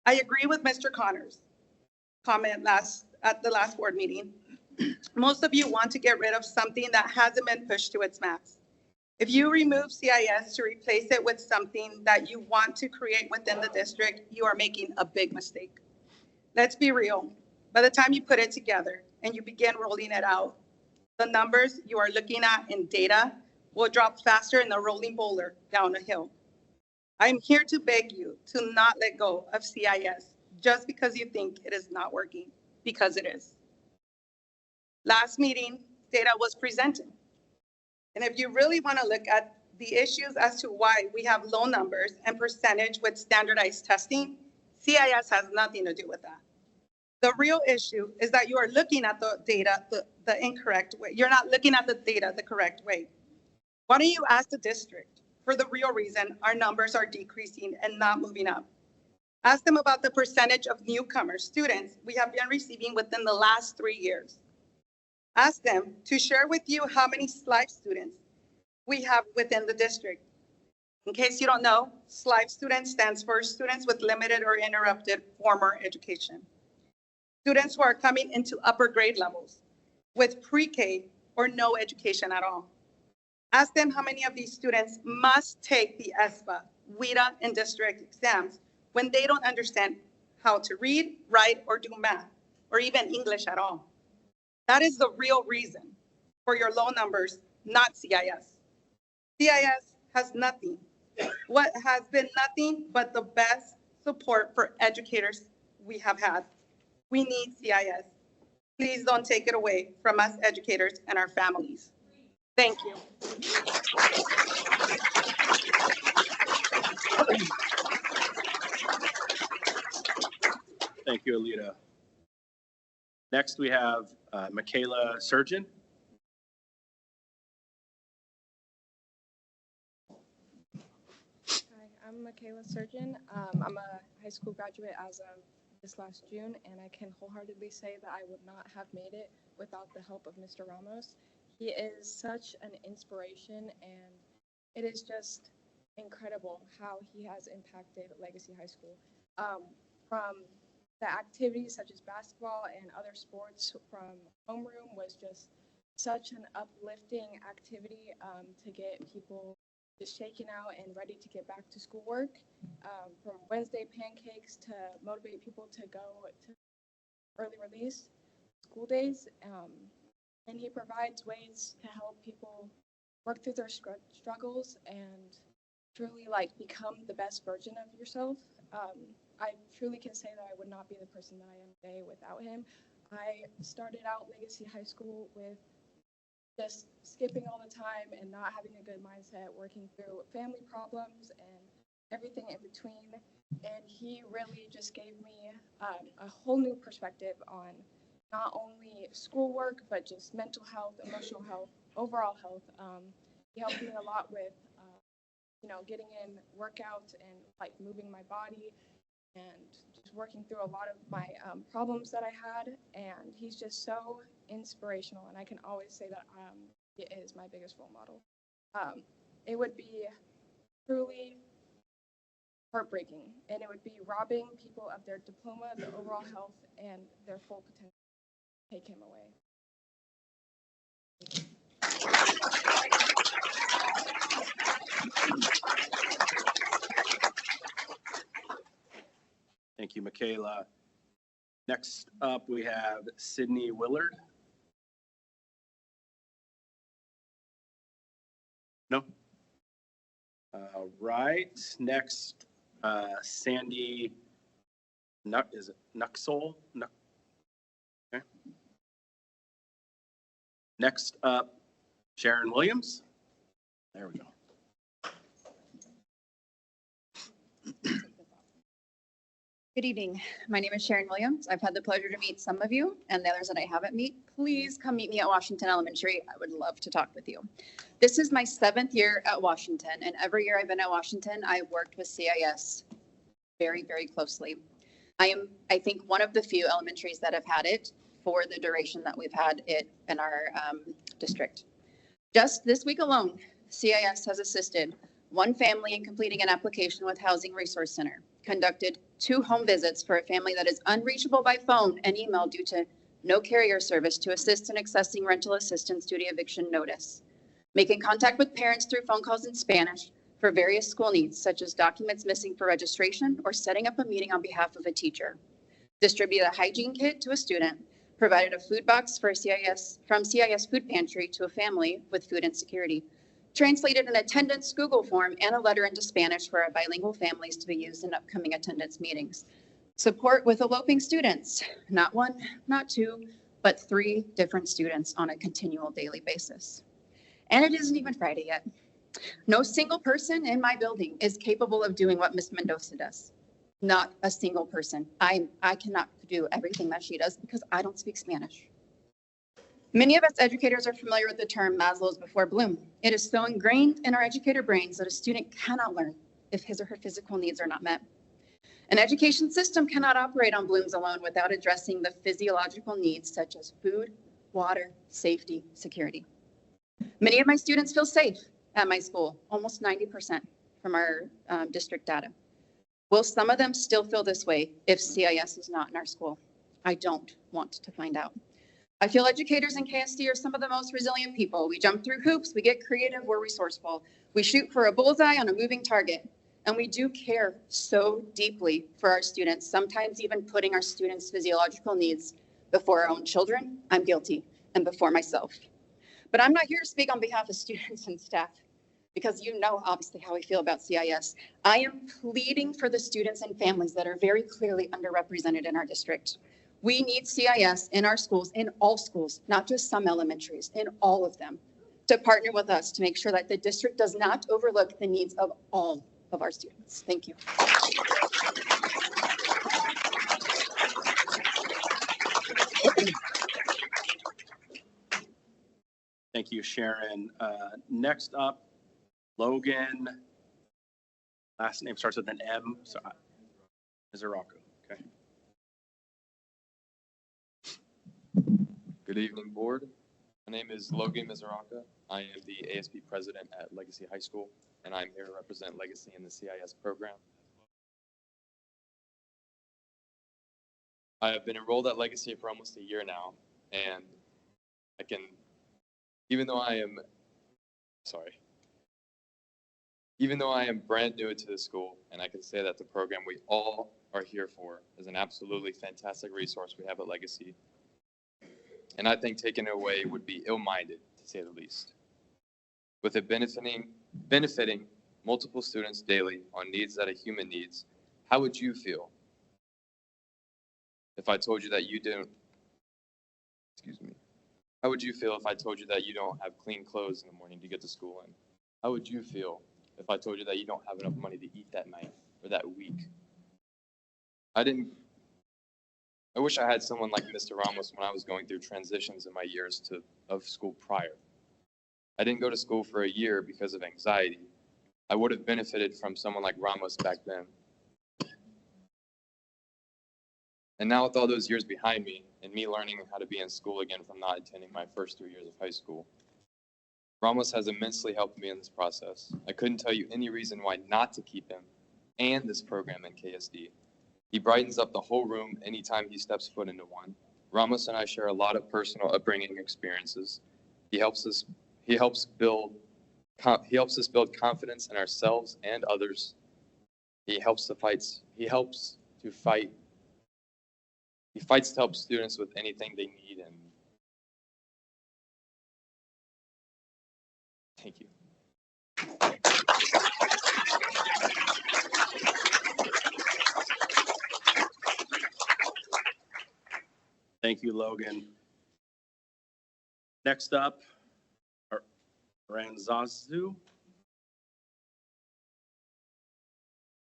I agree with Mr. Connors' comment at the last board meeting. Most of you want to get rid of something that hasn't been pushed to its max. If you remove CIS to replace it with something that you want to create within the district, you are making a big mistake. Let's be real. By the time you put it together and you begin rolling it out, the numbers you are looking at in data will drop faster than a rolling boulder down a hill. I'm here to beg you to not let go of CIS just because you think it is not working, because it is. Last meeting, data was presented. And if you really want to look at the issues as to why we have low numbers and percentage with standardized testing, CIS has nothing to do with that. The real issue is that you are looking at the data the incorrect way. You're not looking at the data the correct way. Why don't you ask the district for the real reason our numbers are decreasing and not moving up? Ask them about the percentage of newcomer students we have been receiving within the last 3 years. Ask them to share with you how many SLIFE students we have within the district. In case you don't know, SLIFE student stands for Students with Limited or Interrupted Formal Education. Students who are coming into upper grade levels with pre-K or no education at all. Ask them how many of these students must take the ESPA, WIDA, and district exams when they don't understand how to read, write, or do math, or even English at all. That is the real reason for your low numbers, not CIS. CIS has nothing. What has been nothing but the best support for educators we have had. We need CIS. Please don't take it away from us educators and our families. Thank you. Thank you, Alita. Next, we have Michaela Surgeon. Hi, I'm Michaela Surgeon. I'm a high school graduate as of this last June, and I can wholeheartedly say that I would not have made it without the help of Mr. Ramos. He is such an inspiration, and it is just incredible how he has impacted Legacy High School. From the activities such as basketball and other sports from homeroom was just such an uplifting activity to get people just shaken out and ready to get back to schoolwork. From Wednesday pancakes to motivate people to go to early release school days. And he provides ways to help people work through their struggles and truly become the best version of yourself. I truly can say that I would not be the person that I am today without him. I started out Legacy High School with just skipping all the time and not having a good mindset, working through family problems and everything in between. And he really just gave me a whole new perspective on not only schoolwork, but just mental health, emotional health, overall health. He helped me a lot with, getting in workouts and moving my body and just working through a lot of my problems that I had. And he's just so inspirational, and I can always say that he is my biggest role model. It would be truly heartbreaking, and it would be robbing people of their diploma, their overall health, and their full potential. Take him away. Thank you, Michaela. Next up, we have Sydney Willard. No? Right. Next, Sandy, is it Nuxol? Okay. Next up, Sharon Williams. There we go. Good evening. My name is Sharon Williams. I've had the pleasure to meet some of you, and the others that I haven't met, please come meet me at Washington Elementary. I would love to talk with you. This is my 7th year at Washington, and every year I've been at Washington, I've worked with CIS very, very closely. I am, I think, one of the few elementaries that have had it for the duration that we've had it in our district. Just this week alone, CIS has assisted one family in completing an application with Housing Resource Center, conducted 2 home visits for a family that is unreachable by phone and email due to no carrier service to assist in accessing rental assistance due to eviction notice, making contact with parents through phone calls in Spanish for various school needs, such as documents missing for registration or setting up a meeting on behalf of a teacher, distributed a hygiene kit to a student, provided a food box for CIS from CIS Food Pantry to a family with food insecurity, translated an attendance Google form and a letter into Spanish for our bilingual families to be used in upcoming attendance meetings. Support with eloping students, not 1, not 2, but 3 different students on a continual daily basis. And it isn't even Friday yet. No single person in my building is capable of doing what Ms. Mendoza does. Not a single person. I cannot do everything that she does because I don't speak Spanish. Many of us educators are familiar with the term Maslow's before Bloom. It is so ingrained in our educator brains that a student cannot learn if his or her physical needs are not met. An education system cannot operate on Bloom's alone without addressing the physiological needs such as food, water, safety, security. Many of my students feel safe at my school, almost 90% from our district data. Will some of them still feel this way if CIS is not in our school? I don't want to find out. I feel educators in KSD are some of the most resilient people. We jump through hoops, we get creative, we're resourceful. We shoot for a bullseye on a moving target. And we do care so deeply for our students, sometimes even putting our students' physiological needs before our own children. I'm guilty, and before myself. But I'm not here to speak on behalf of students and staff, because you know obviously how I feel about CIS. I am pleading for the students and families that are very clearly underrepresented in our district. We need CIS in our schools, in all schools, not just some elementaries, in all of them, to partner with us to make sure that the district does not overlook the needs of all of our students. Thank you. Thank you, Sharon. Next up, Logan. Last name starts with an M. So, Mizraco. Okay. Good evening, board. My name is Logan Mizraca. I am the ASP president at Legacy High School, and I'm here to represent Legacy in the CIS program. I have been enrolled at Legacy for almost a year now, and even though I am brand new to the school, and I can say that the program we all are here for is an absolutely fantastic resource we have at Legacy. And I think taking it away would be ill-minded, to say the least. With it benefiting multiple students daily on needs that a human needs, how would you feel if I told you that you didn't, how would you feel if I told you that you don't have clean clothes in the morning to get to school in? How would you feel if I told you that you don't have enough money to eat that night or that week? I wish I had someone like Mr. Ramos when I was going through transitions in my years of school prior. I didn't go to school for a year because of anxiety. I would have benefited from someone like Ramos back then. And now with all those years behind me and me learning how to be in school again from not attending my first 3 years of high school, Ramos has immensely helped me in this process. I couldn't tell you any reason why not to keep him and this program in KSD. He brightens up the whole room anytime he steps foot into one. Ramos and I share a lot of personal upbringing experiences. He helps us build confidence in ourselves and others. He helps to fight. He fights to help students with anything they need, and thank you. Thank you, Logan. Next up, Ranzazu.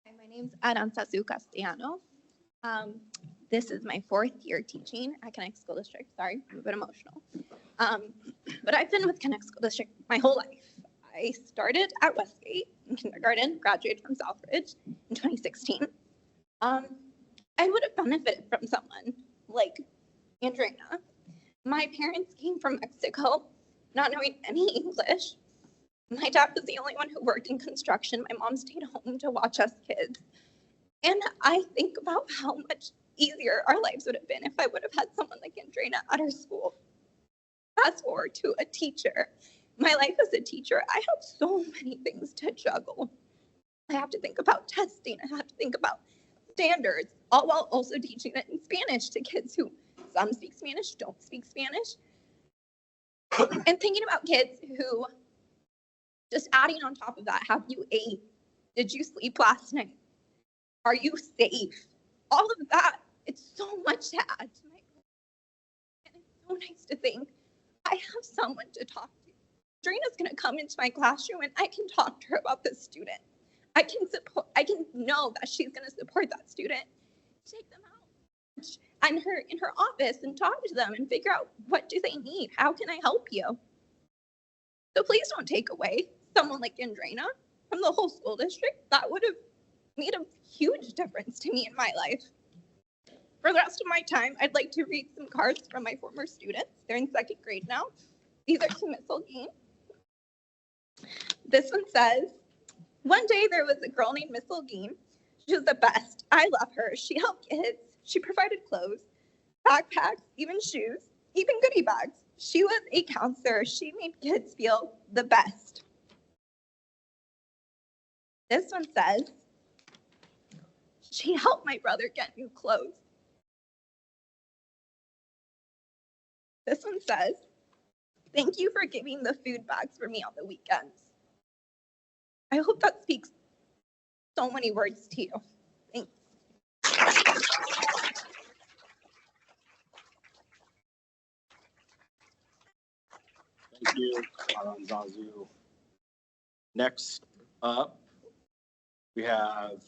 Hi, my name's Aranzazu Castellano. This is my 4th year teaching at Connect School District. Sorry, I'm a bit emotional. But I've been with Connect School District my whole life. I started at Westgate in kindergarten, graduated from Southridge in 2016. I would have benefited from someone like Andrina. My parents came from Mexico, not knowing any English. My dad was the only one who worked in construction. My mom stayed home to watch us kids. And I think about how much easier our lives would have been if I would have had someone like Andrina at our school. Fast forward to a teacher. My life as a teacher, I have so many things to juggle. I have to think about testing. I have to think about standards, all while also teaching it in Spanish to kids who some speak Spanish, don't speak Spanish. And thinking about kids who, just adding on top of that, have you ate? Did you sleep last night? Are you safe? All of that, it's so much to add to my life. And it's so nice to think I have someone to talk to. Drina's gonna come into my classroom and I can talk to her about this student. I can know that she's gonna support that student. Take them out and in her office and talk to them and figure out what do they need? How can I help you? So please don't take away someone like Andrina from the whole school district. That would have made a huge difference to me in my life. For the rest of my time, I'd like to read some cards from my former students. They're in 2nd grade now. These are to Miss Olguin. This one says, one day there was a girl named Miss Olguin. She was the best. I love her. She helped kids. She provided clothes, backpacks, even shoes, even goodie bags. She was a counselor. She made kids feel the best. This one says, she helped my brother get new clothes. This one says, thank you for giving the food bags for me on the weekends. I hope that speaks so many words to you. Thanks. Thank you, Aranzazu. Next up, we have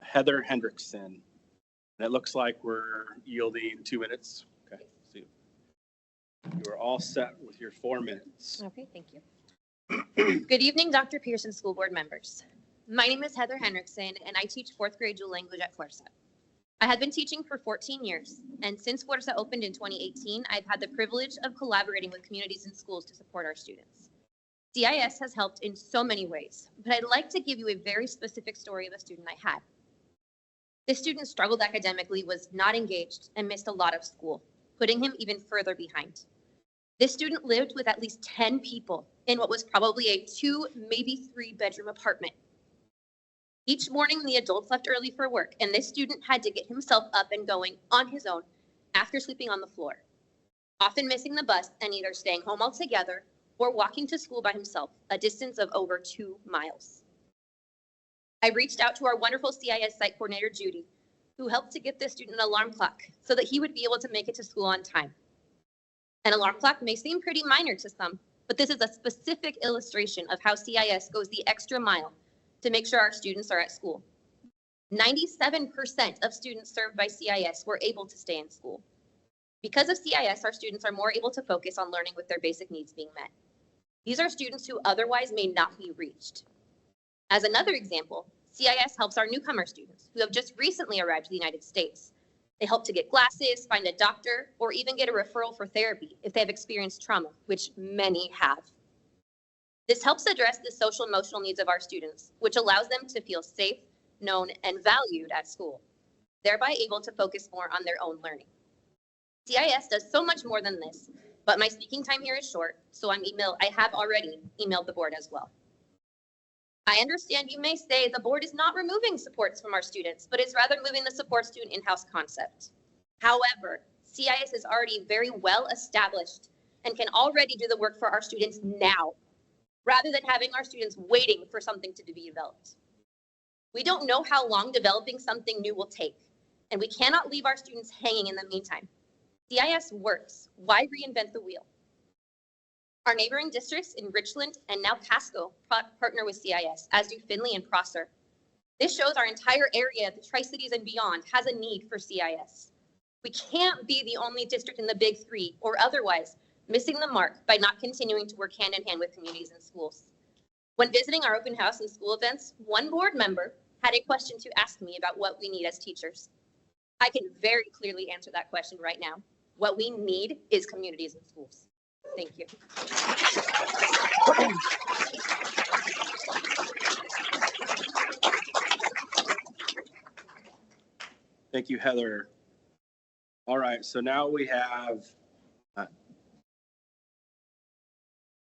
Heather Hendrickson. And it looks like we're yielding 2 minutes. Okay, so you are all set with your 4 minutes. Okay, thank you. Good evening, Dr. Pearson School Board members. My name is Heather Hendrickson, and I teach 4th grade dual language at Fuerza. I have been teaching for 14 years, and since Fuerza opened in 2018, I've had the privilege of collaborating with communities and schools to support our students. CIS has helped in so many ways, but I'd like to give you a very specific story of a student I had. This student struggled academically, was not engaged, and missed a lot of school, putting him even further behind. This student lived with at least 10 people in what was probably a 2, maybe 3-bedroom apartment. Each morning, the adults left early for work, and this student had to get himself up and going on his own after sleeping on the floor, often missing the bus and either staying home altogether or walking to school by himself, a distance of over 2 miles. I reached out to our wonderful CIS site coordinator, Judy, who helped to get this student an alarm clock so that he would be able to make it to school on time. An alarm clock may seem pretty minor to some, but this is a specific illustration of how CIS goes the extra mile to make sure our students are at school. 97% of students served by CIS were able to stay in school. Because of CIS, our students are more able to focus on learning with their basic needs being met. These are students who otherwise may not be reached. As another example, CIS helps our newcomer students who have just recently arrived to the United States. They help to get glasses, find a doctor, or even get a referral for therapy if they have experienced trauma, which many have. This helps address the social and emotional needs of our students, which allows them to feel safe, known, and valued at school, thereby able to focus more on their own learning. CIS does so much more than this, but my speaking time here is short, so I have already emailed the board as well. I understand you may say the board is not removing supports from our students, but is rather moving the support student in-house concept. However, CIS is already very well established and can already do the work for our students now, rather than having our students waiting for something to be developed. We don't know how long developing something new will take, and we cannot leave our students hanging in the meantime. CIS works. Why reinvent the wheel? Our neighboring districts in Richland and now Pasco partner with CIS, as do Findlay and Prosser. This shows our entire area, the Tri-Cities and beyond, has a need for CIS. We can't be the only district in the Big Three or otherwise missing the mark by not continuing to work hand in hand with communities and schools. When visiting our open house and school events, one board member had a question to ask me about what we need as teachers. I can very clearly answer that question right now. What we need is communities and schools. Thank you. Thank you, Heather. All right, so now we have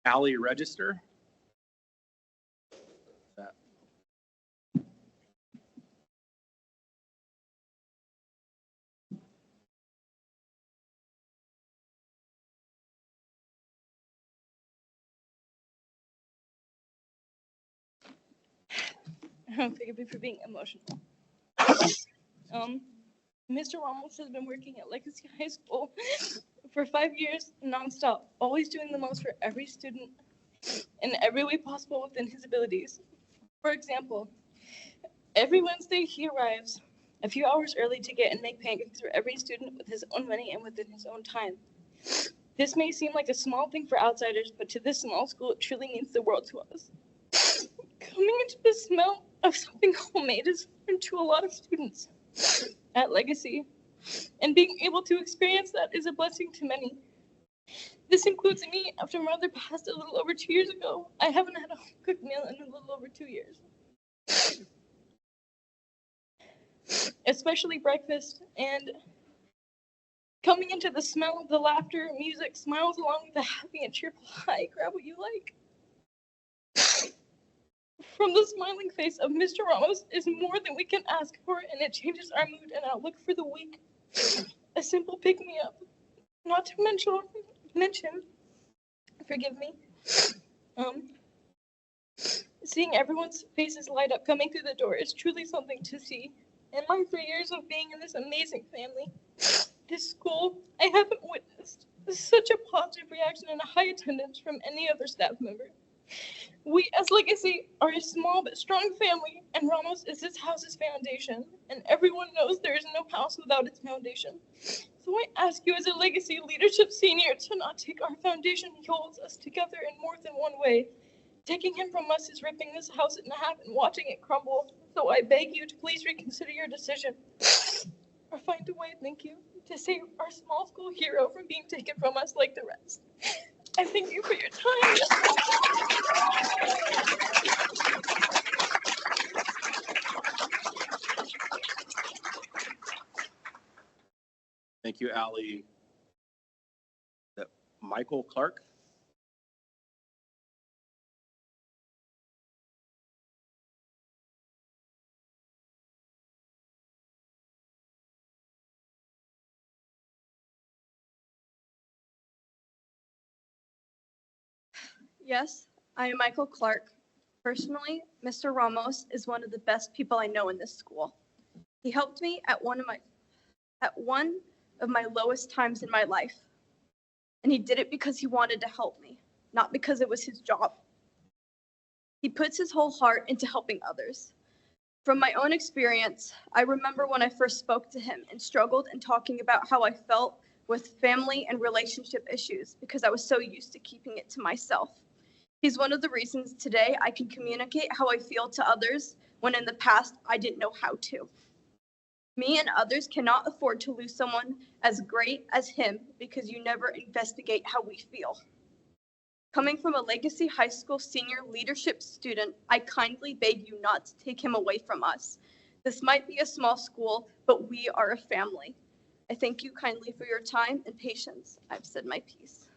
Allie Register. Forgive me for being emotional. Mr. Ramos has been working at Legacy High School for 5 years nonstop, always doing the most for every student in every way possible within his abilities. For example, every Wednesday he arrives a few hours early to get and make pancakes for every student with his own money and within his own time. This may seem like a small thing for outsiders, but to this small school, it truly means the world to us. Coming into the smell of something homemade is foreign to a lot of students at Legacy, and being able to experience that is a blessing to many. This includes me. After my mother passed a little over 2 years ago, I haven't had a home-cooked meal in a little over 2 years. Especially breakfast, and coming into the smell of the laughter, music, smiles along with the happy and cheerful hi, grab what you like. From the smiling face of Mr. Ramos is more than we can ask for, and it changes our mood and outlook for the week. A simple pick-me-up. Not to mention, forgive me, seeing everyone's faces light up coming through the door is truly something to see. In my 3 years of being in this amazing family, this school, I haven't witnessed such a positive reaction and a high attendance from any other staff member. We as Legacy are a small but strong family, and Ramos is this house's foundation, and everyone knows there is no house without its foundation. So I ask you as a Legacy leadership senior to not take our foundation. He holds us together in more than one way. Taking him from us is ripping this house in half and watching it crumble. So I beg you to please reconsider your decision, or find a way, thank you, to save our small school hero from being taken from us like the rest. I thank you for your time. Thank you, Allie. Michael Clark. Yes, I am Michael Clark. Personally, Mr. Ramos is one of the best people I know in this school. He helped me at one of my lowest times in my life. And he did it because he wanted to help me, not because it was his job. He puts his whole heart into helping others. From my own experience, I remember when I first spoke to him and struggled in talking about how I felt with family and relationship issues because I was so used to keeping it to myself. He's one of the reasons today I can communicate how I feel to others when in the past I didn't know how to. Me and others cannot afford to lose someone as great as him because you never investigate how we feel. Coming from a Legacy High School senior leadership student, I kindly beg you not to take him away from us. This might be a small school, but we are a family. I thank you kindly for your time and patience. I've said my piece.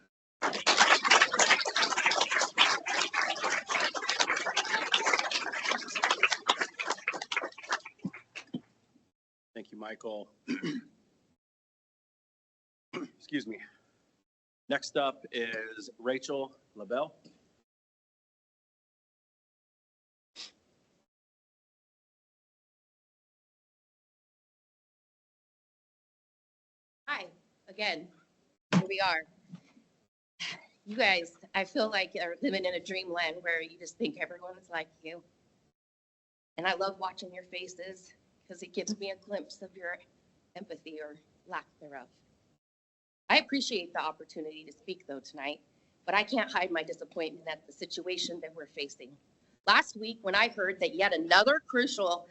Michael. Excuse me. Next up is Rachel LaBelle. Hi, again, here we are. You guys, I feel like you're living in a dreamland where you just think everyone's like you. And I love watching your faces because it gives me a glimpse of your empathy or lack thereof. I appreciate the opportunity to speak though tonight, but I can't hide my disappointment at the situation that we're facing. Last week, when I heard that yet another crucial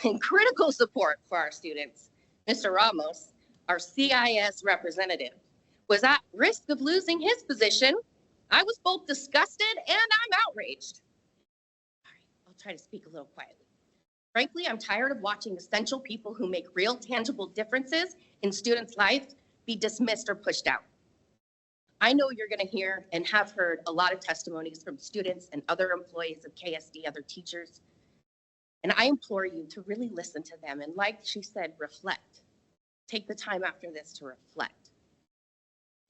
and critical support for our students, Mr. Ramos, our CIS representative, was at risk of losing his position, I was both disgusted and I'm outraged. All right, I'll try to speak a little quietly. Frankly, I'm tired of watching essential people who make real tangible differences in students' lives be dismissed or pushed out. I know you're gonna hear and have heard a lot of testimonies from students and other employees of KSD, other teachers, and I implore you to really listen to them and, like she said, reflect. Take the time after this to reflect.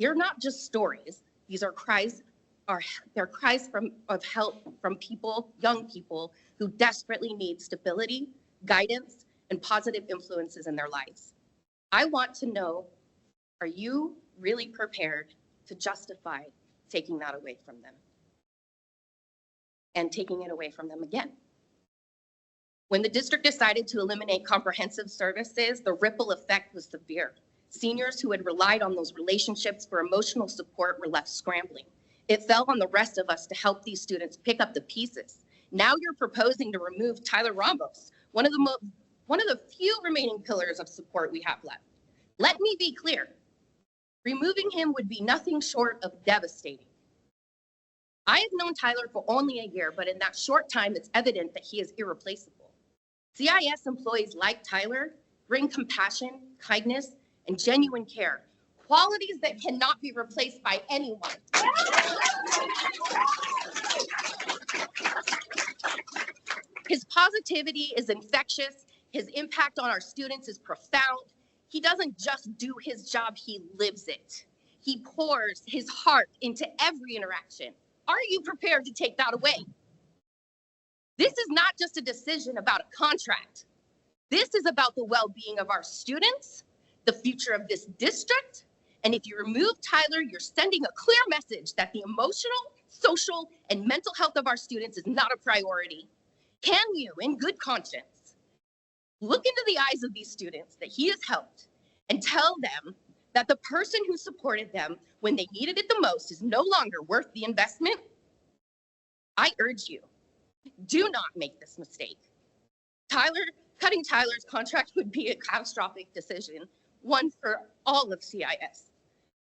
They're not just stories. These are cries, they're cries of help from people, young people, who desperately need stability, guidance, and positive influences in their lives. I want to know, are you really prepared to justify taking that away from them? And taking it away from them again? When the district decided to eliminate comprehensive services, the ripple effect was severe. Seniors who had relied on those relationships for emotional support were left scrambling. It fell on the rest of us to help these students pick up the pieces. Now you're proposing to remove Tyler Ramos, one of the few remaining pillars of support we have left. Let me be clear. Removing him would be nothing short of devastating. I have known Tyler for only a year, but in that short time, it's evident that he is irreplaceable. CIS employees like Tyler bring compassion, kindness, and genuine care, qualities that cannot be replaced by anyone. His positivity is infectious. His impact on our students is profound. He doesn't just do his job, he lives it. He pours his heart into every interaction. Are you prepared to take that away? This is not just a decision about a contract. This is about the well-being of our students, the future of this district, and if you remove Tyler, you're sending a clear message that the emotional, social, and mental health of our students is not a priority. Can you, in good conscience, look into the eyes of these students that he has helped and tell them that the person who supported them when they needed it the most is no longer worth the investment? I urge you, do not make this mistake. Cutting Tyler's contract would be a catastrophic decision, one for all of CIS.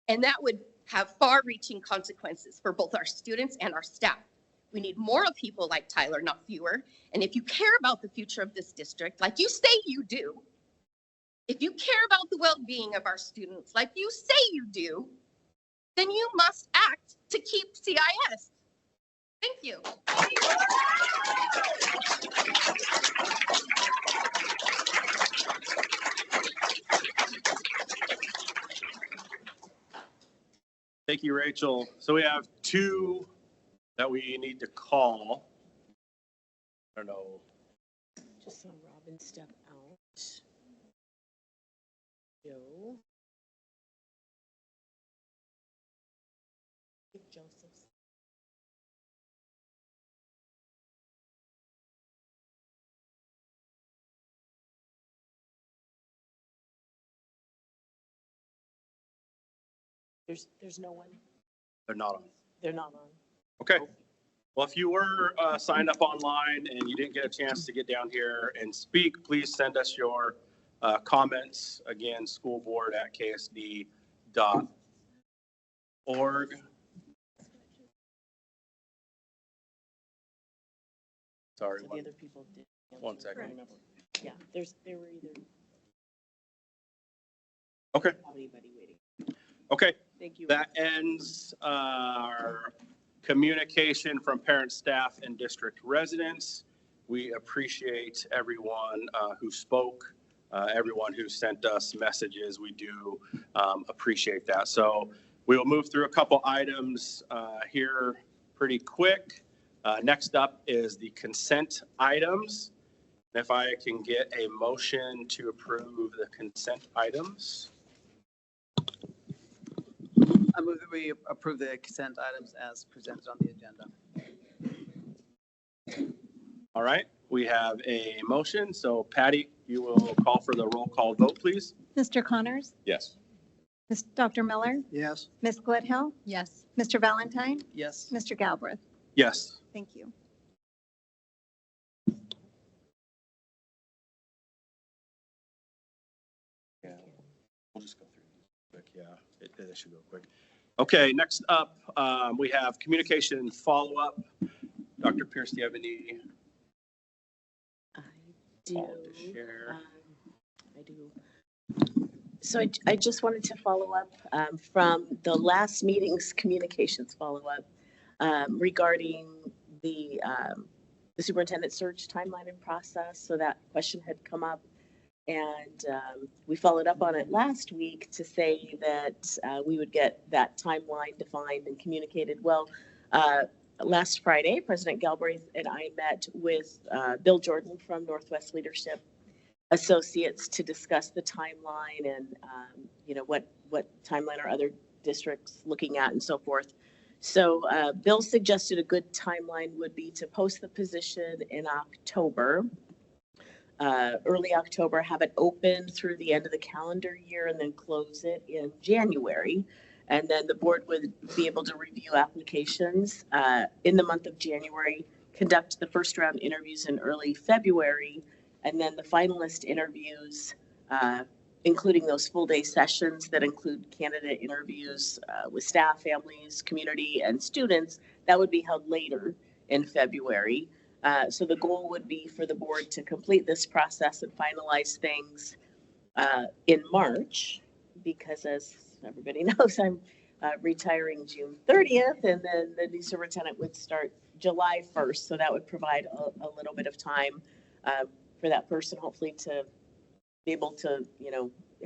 And that would have far-reaching consequences for both our students and our staff. We need more of people like Tyler, not fewer. And if you care about the future of this district, like you say you do, if you care about the well-being of our students, like you say you do, then you must act to keep CIS. Thank you. Thank you, Rachel. So we have two that we need to call. I don't know. Just saw Robin step out. Joe. Joseph. There's no one. They're not on. They're not on. Okay. Well, if you were signed up online and you didn't get a chance to get down here and speak, please send us your comments. Again, schoolboard@ksd.org. Sorry. So the other people did. 1 second. Yeah, they were either. Okay. Anybody waiting. Okay. Thank you. That ends our communication from parents, staff, and district residents. We appreciate everyone who spoke everyone who sent us messages. We do appreciate that. So we will move through a couple items here pretty quick. Next up is the consent items. If I can get a motion to approve the consent items. I move that we approve the consent items as presented on the agenda. All right, we have a motion. So Patty, you will call for the roll call vote, please. Mr. Connors, Yes. Dr. Miller, Yes. Ms. Gledhill, Yes. Mr. Valentine, Yes. Mr. Galbraith. Yes. Thank you. Yeah, we'll just go through these quick. Yeah, it should go quick. Okay, next up, we have communication follow-up. Dr. Pierce, do you have any? I do. To share? I do. So I just wanted to follow up from the last meeting's communications follow-up regarding the superintendent search timeline and process. So that question had come up, and we followed up on it last week to say that we would get that timeline defined and communicated. Well, last Friday, President Galbraith and I met with Bill Jordan from Northwest Leadership Associates to discuss the timeline and what timeline are other districts looking at and so forth. So Bill suggested a good timeline would be to post the position in October, early October, have it open through the end of the calendar year, and then close it in January. And then the board would be able to review applications in the month of January, conduct the first round interviews in early February, and then the finalist interviews, including those full day sessions that include candidate interviews with staff, families, community, and students, that would be held later in February. So the goal would be for the board to complete this process and finalize things in March, because as everybody knows, I'm retiring June 30th, and then the new superintendent would start July 1st. So that would provide a little bit of time for that person, hopefully, to be able to,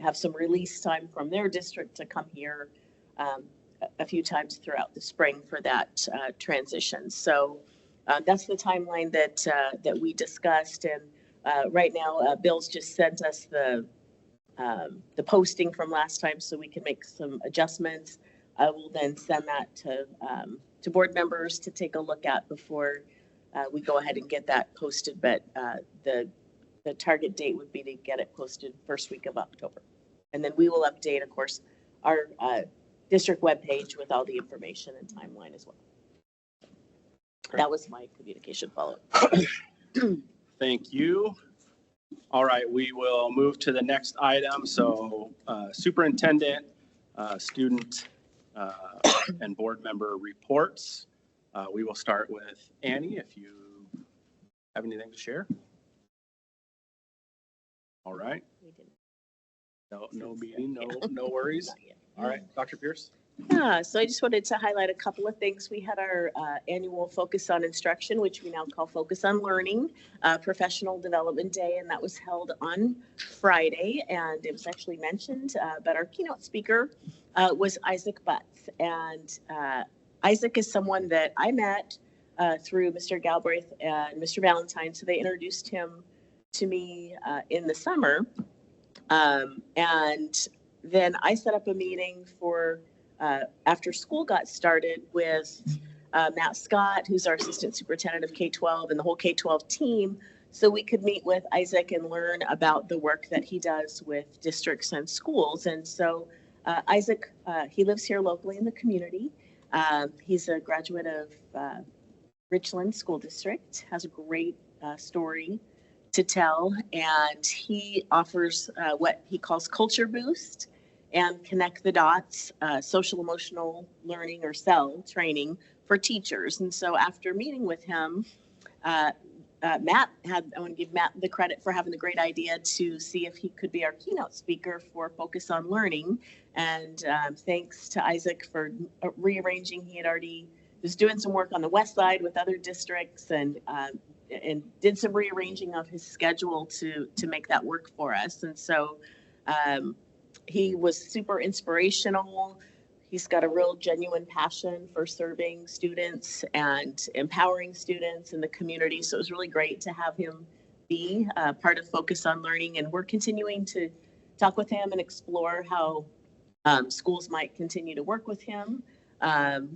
have some release time from their district to come here a few times throughout the spring for that transition. So that's the timeline that we discussed. And right now, Bill's just sent us the posting from last time so we can make some adjustments. I will then send that to board members to take a look at before we go ahead and get that posted. But the target date would be to get it posted first week of October. And then we will update, of course, our district webpage with all the information and timeline as well. That was my communication follow-up. Thank you. All right, we will move to the next item. So superintendent, student, and board member reports. We will start with Annie, if you have anything to share. All right. No meeting, no worries. All right, Dr. Pierce. Yeah, so I just wanted to highlight a couple of things. We had our annual Focus on Instruction, which we now call Focus on Learning, Professional Development Day, and that was held on Friday, and it was actually mentioned, but our keynote speaker was Isaac Butts. And Isaac is someone that I met through Mr. Galbraith and Mr. Valentine, so they introduced him to me in the summer. And then I set up a meeting for after school got started with Matt Scott, who's our assistant superintendent of K-12, and the whole K-12 team, so we could meet with Isaac and learn about the work that he does with districts and schools. And so Isaac, he lives here locally in the community. He's a graduate of Richland School District, has a great story to tell, and he offers what he calls Culture Boost and Connect the Dots, social emotional learning or CEL training for teachers. And so after meeting with him, I want to give Matt the credit for having the great idea to see if he could be our keynote speaker for Focus on Learning. And thanks to Isaac for rearranging. He had already was doing some work on the west side with other districts and and did some rearranging of his schedule to make that work for us. And so he was super inspirational. He's got a real genuine passion for serving students and empowering students in the community. So it was really great to have him be part of Focus on Learning. And we're continuing to talk with him and explore how schools might continue to work with him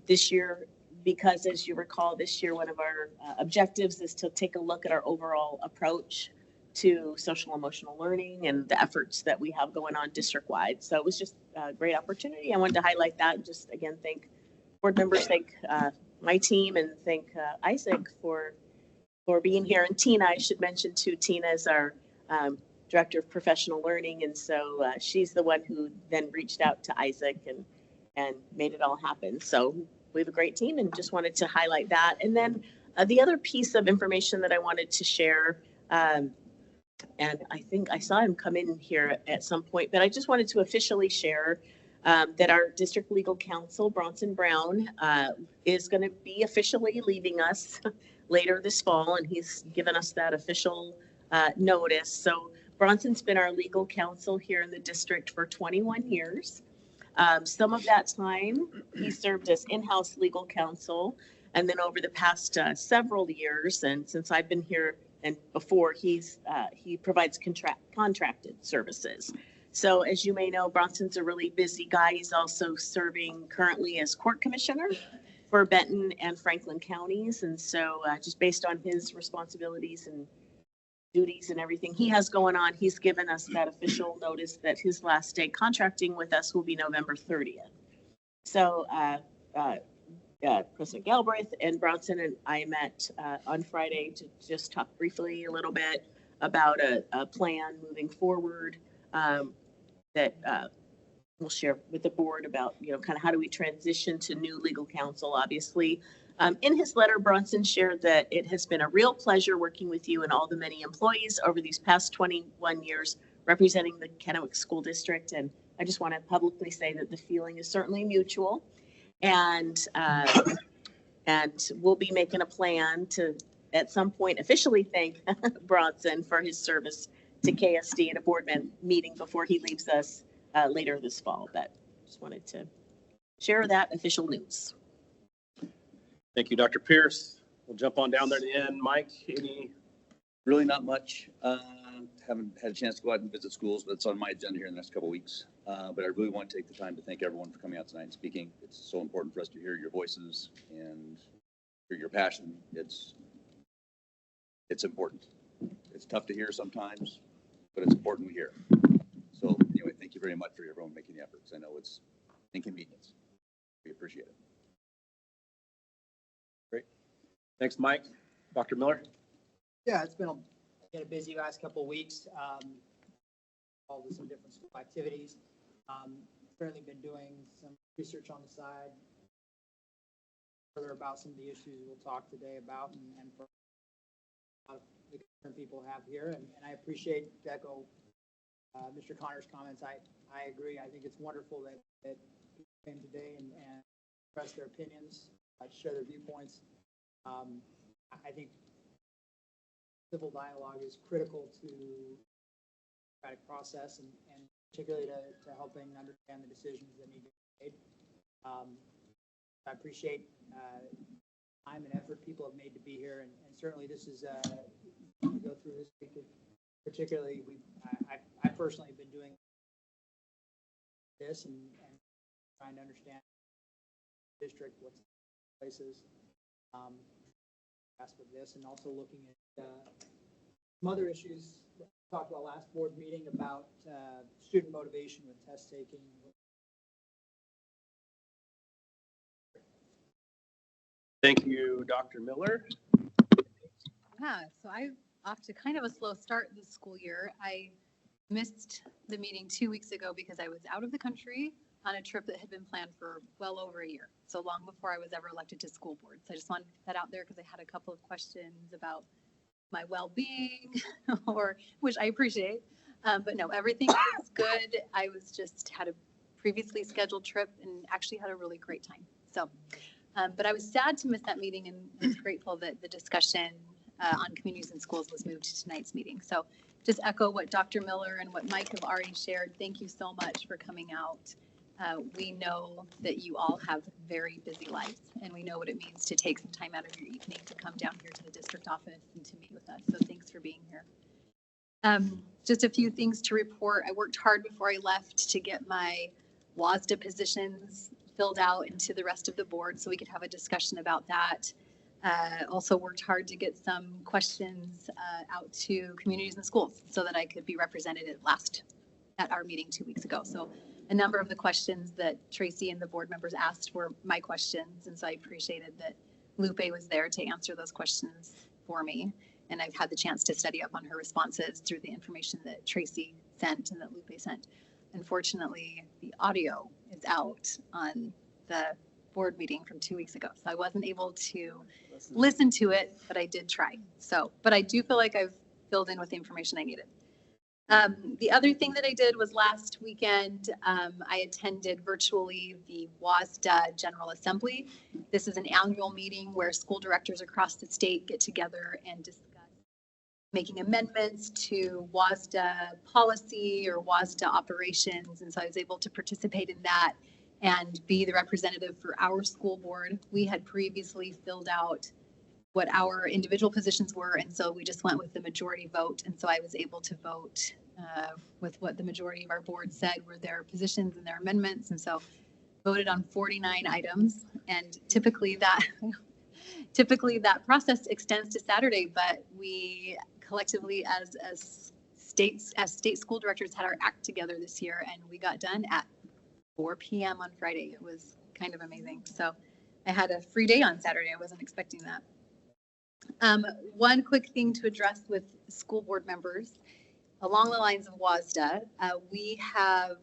this year. Because as you recall, this year, one of our objectives is to take a look at our overall approach to social emotional learning and the efforts that we have going on district-wide. So it was just a great opportunity. I wanted to highlight that and just, again, thank board members, thank my team, and thank Isaac for being here. And Tina, I should mention too, Tina is our Director of Professional Learning. And so she's the one who then reached out to Isaac and made it all happen. So we have a great team and just wanted to highlight that. And then the other piece of information that I wanted to share, and I think I saw him come in here at some point, but I just wanted to officially share that our district legal counsel, Bronson Brown, is going to be officially leaving us later this fall, and he's given us that official notice. So Bronson's been our legal counsel here in the district for 21 years. Some of that time, he served as in-house legal counsel, and then over the past several years, and since I've been here and before, he provides contracted services. So as you may know, Bronson's a really busy guy. He's also serving currently as court commissioner for Benton and Franklin counties, and so just based on his responsibilities and duties and everything he has going on, he's given us that official notice that his last day contracting with us will be November 30th. So President Galbraith and Bronson and I met on Friday to just talk briefly a little bit about a plan moving forward that we'll share with the board about, kind of how do we transition to new legal counsel, obviously. In his letter, Bronson shared that it has been a real pleasure working with you and all the many employees over these past 21 years representing the Kennewick School District. And I just want to publicly say that the feeling is certainly mutual. And we'll be making a plan to, at some point, officially thank Bronson for his service to KSD at a board meeting before he leaves us later this fall. But just wanted to share that official news. Thank you, Dr. Pierce. We'll jump on down there to the end. Mike, any? Really not much. Haven't had a chance to go out and visit schools, but it's on my agenda here in the next couple of weeks. But I really want to take the time to thank everyone for coming out tonight and speaking. It's so important for us to hear your voices and hear your passion. It's important. It's tough to hear sometimes, but it's important to hear. So anyway, thank you very much for everyone making the efforts. I know it's inconvenience. We appreciate it. Great. Thanks, Mike. Dr. Miller? Yeah, it's been a busy last couple of weeks. All with some different school activities. Currently been doing some research on the side further about some of the issues we'll talk today about and for the concern people have here. And I appreciate to echo Mr. Connor's comments. I agree. I think it's wonderful that people came today and express their opinions, share their viewpoints. I think civil dialogue is critical to the democratic process and particularly to helping understand the decisions that need to be made. I appreciate time and effort people have made to be here, and certainly this is we go through this week. Particularly, I personally have been doing this and trying to understand the district, what's the places, with this, and also looking at some other issues we talked about last board meeting about student motivation with test taking. Thank you, Dr. Miller. Yeah, so I'm off to kind of a slow start this school year. I missed the meeting 2 weeks ago because I was out of the country on a trip that had been planned for well over a year, so long before I was ever elected to school board. So I just wanted to put that out there because I had a couple of questions about my well-being, which I appreciate. But no, everything is good. I was just had a previously scheduled trip and actually had a really great time. So, but I was sad to miss that meeting and was grateful that the discussion on communities and schools was moved to tonight's meeting. So just echo what Dr. Miller and what Mike have already shared. Thank you so much for coming out. We know that you all have very busy lives, and we know what it means to take some time out of your evening to come down here to the district office and to meet with us. So thanks for being here. Just a few things to report. I worked hard before I left to get my WASDA positions filled out into the rest of the board so we could have a discussion about that. Also worked hard to get some questions out to communities and schools so that I could be represented at our meeting 2 weeks ago. So a number of the questions that Tracy and the board members asked were my questions, and so I appreciated that Lupe was there to answer those questions for me. And I've had the chance to study up on her responses through the information that Tracy sent and that Lupe sent. Unfortunately, the audio is out on the board meeting from 2 weeks ago, so I wasn't able to listen to it, but I did try. So, but I do feel like I've filled in with the information I needed. The other thing that I did was last weekend, I attended virtually the WASDA General Assembly. This is an annual meeting where school directors across the state get together and discuss making amendments to WASDA policy or WASDA operations. And so I was able to participate in that and be the representative for our school board. We had previously filled out what our individual positions were, and so we just went with the majority vote. And so I was able to vote with what the majority of our board said were their positions and their amendments, and so voted on 49 items. And typically that process extends to Saturday, but we collectively as state school directors had our act together this year, and we got done at 4 p.m. on Friday. It was kind of amazing. So I had a free day on Saturday. I wasn't expecting that. One quick thing to address with school board members, along the lines of WASDA, we have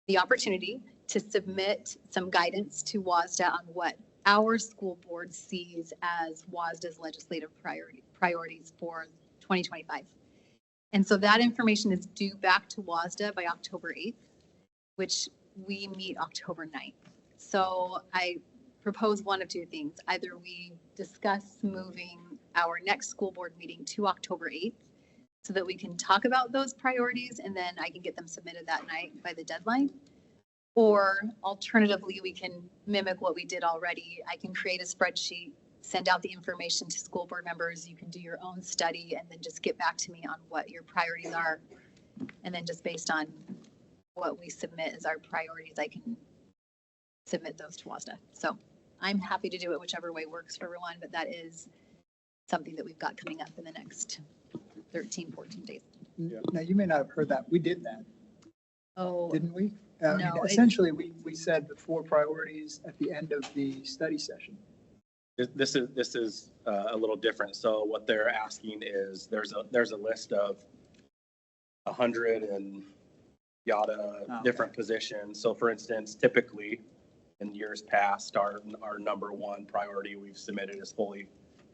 the opportunity to submit some guidance to WASDA on what our school board sees as WASDA's legislative priorities for 2025. And so that information is due back to WASDA by October 8th, which we meet October 9th. So I propose one of two things. Either we discuss moving our next school board meeting to October 8th so that we can talk about those priorities and then I can get them submitted that night by the deadline. Or alternatively, we can mimic what we did already. I can create a spreadsheet, send out the information to school board members. You can do your own study and then just get back to me on what your priorities are. And then just based on what we submit as our priorities, I can submit those to WASDA. So I'm happy to do it whichever way works for everyone, but that is something that we've got coming up in the next 13, 14 days. Yeah. Now, you may not have heard that. We did that. Oh. Didn't we? No, essentially, we said the 4 priorities at the end of the study session. This is a little different. So what they're asking is there's a list of 100 and yada different positions. So for instance, typically in years past, our number 1 priority we've submitted is fully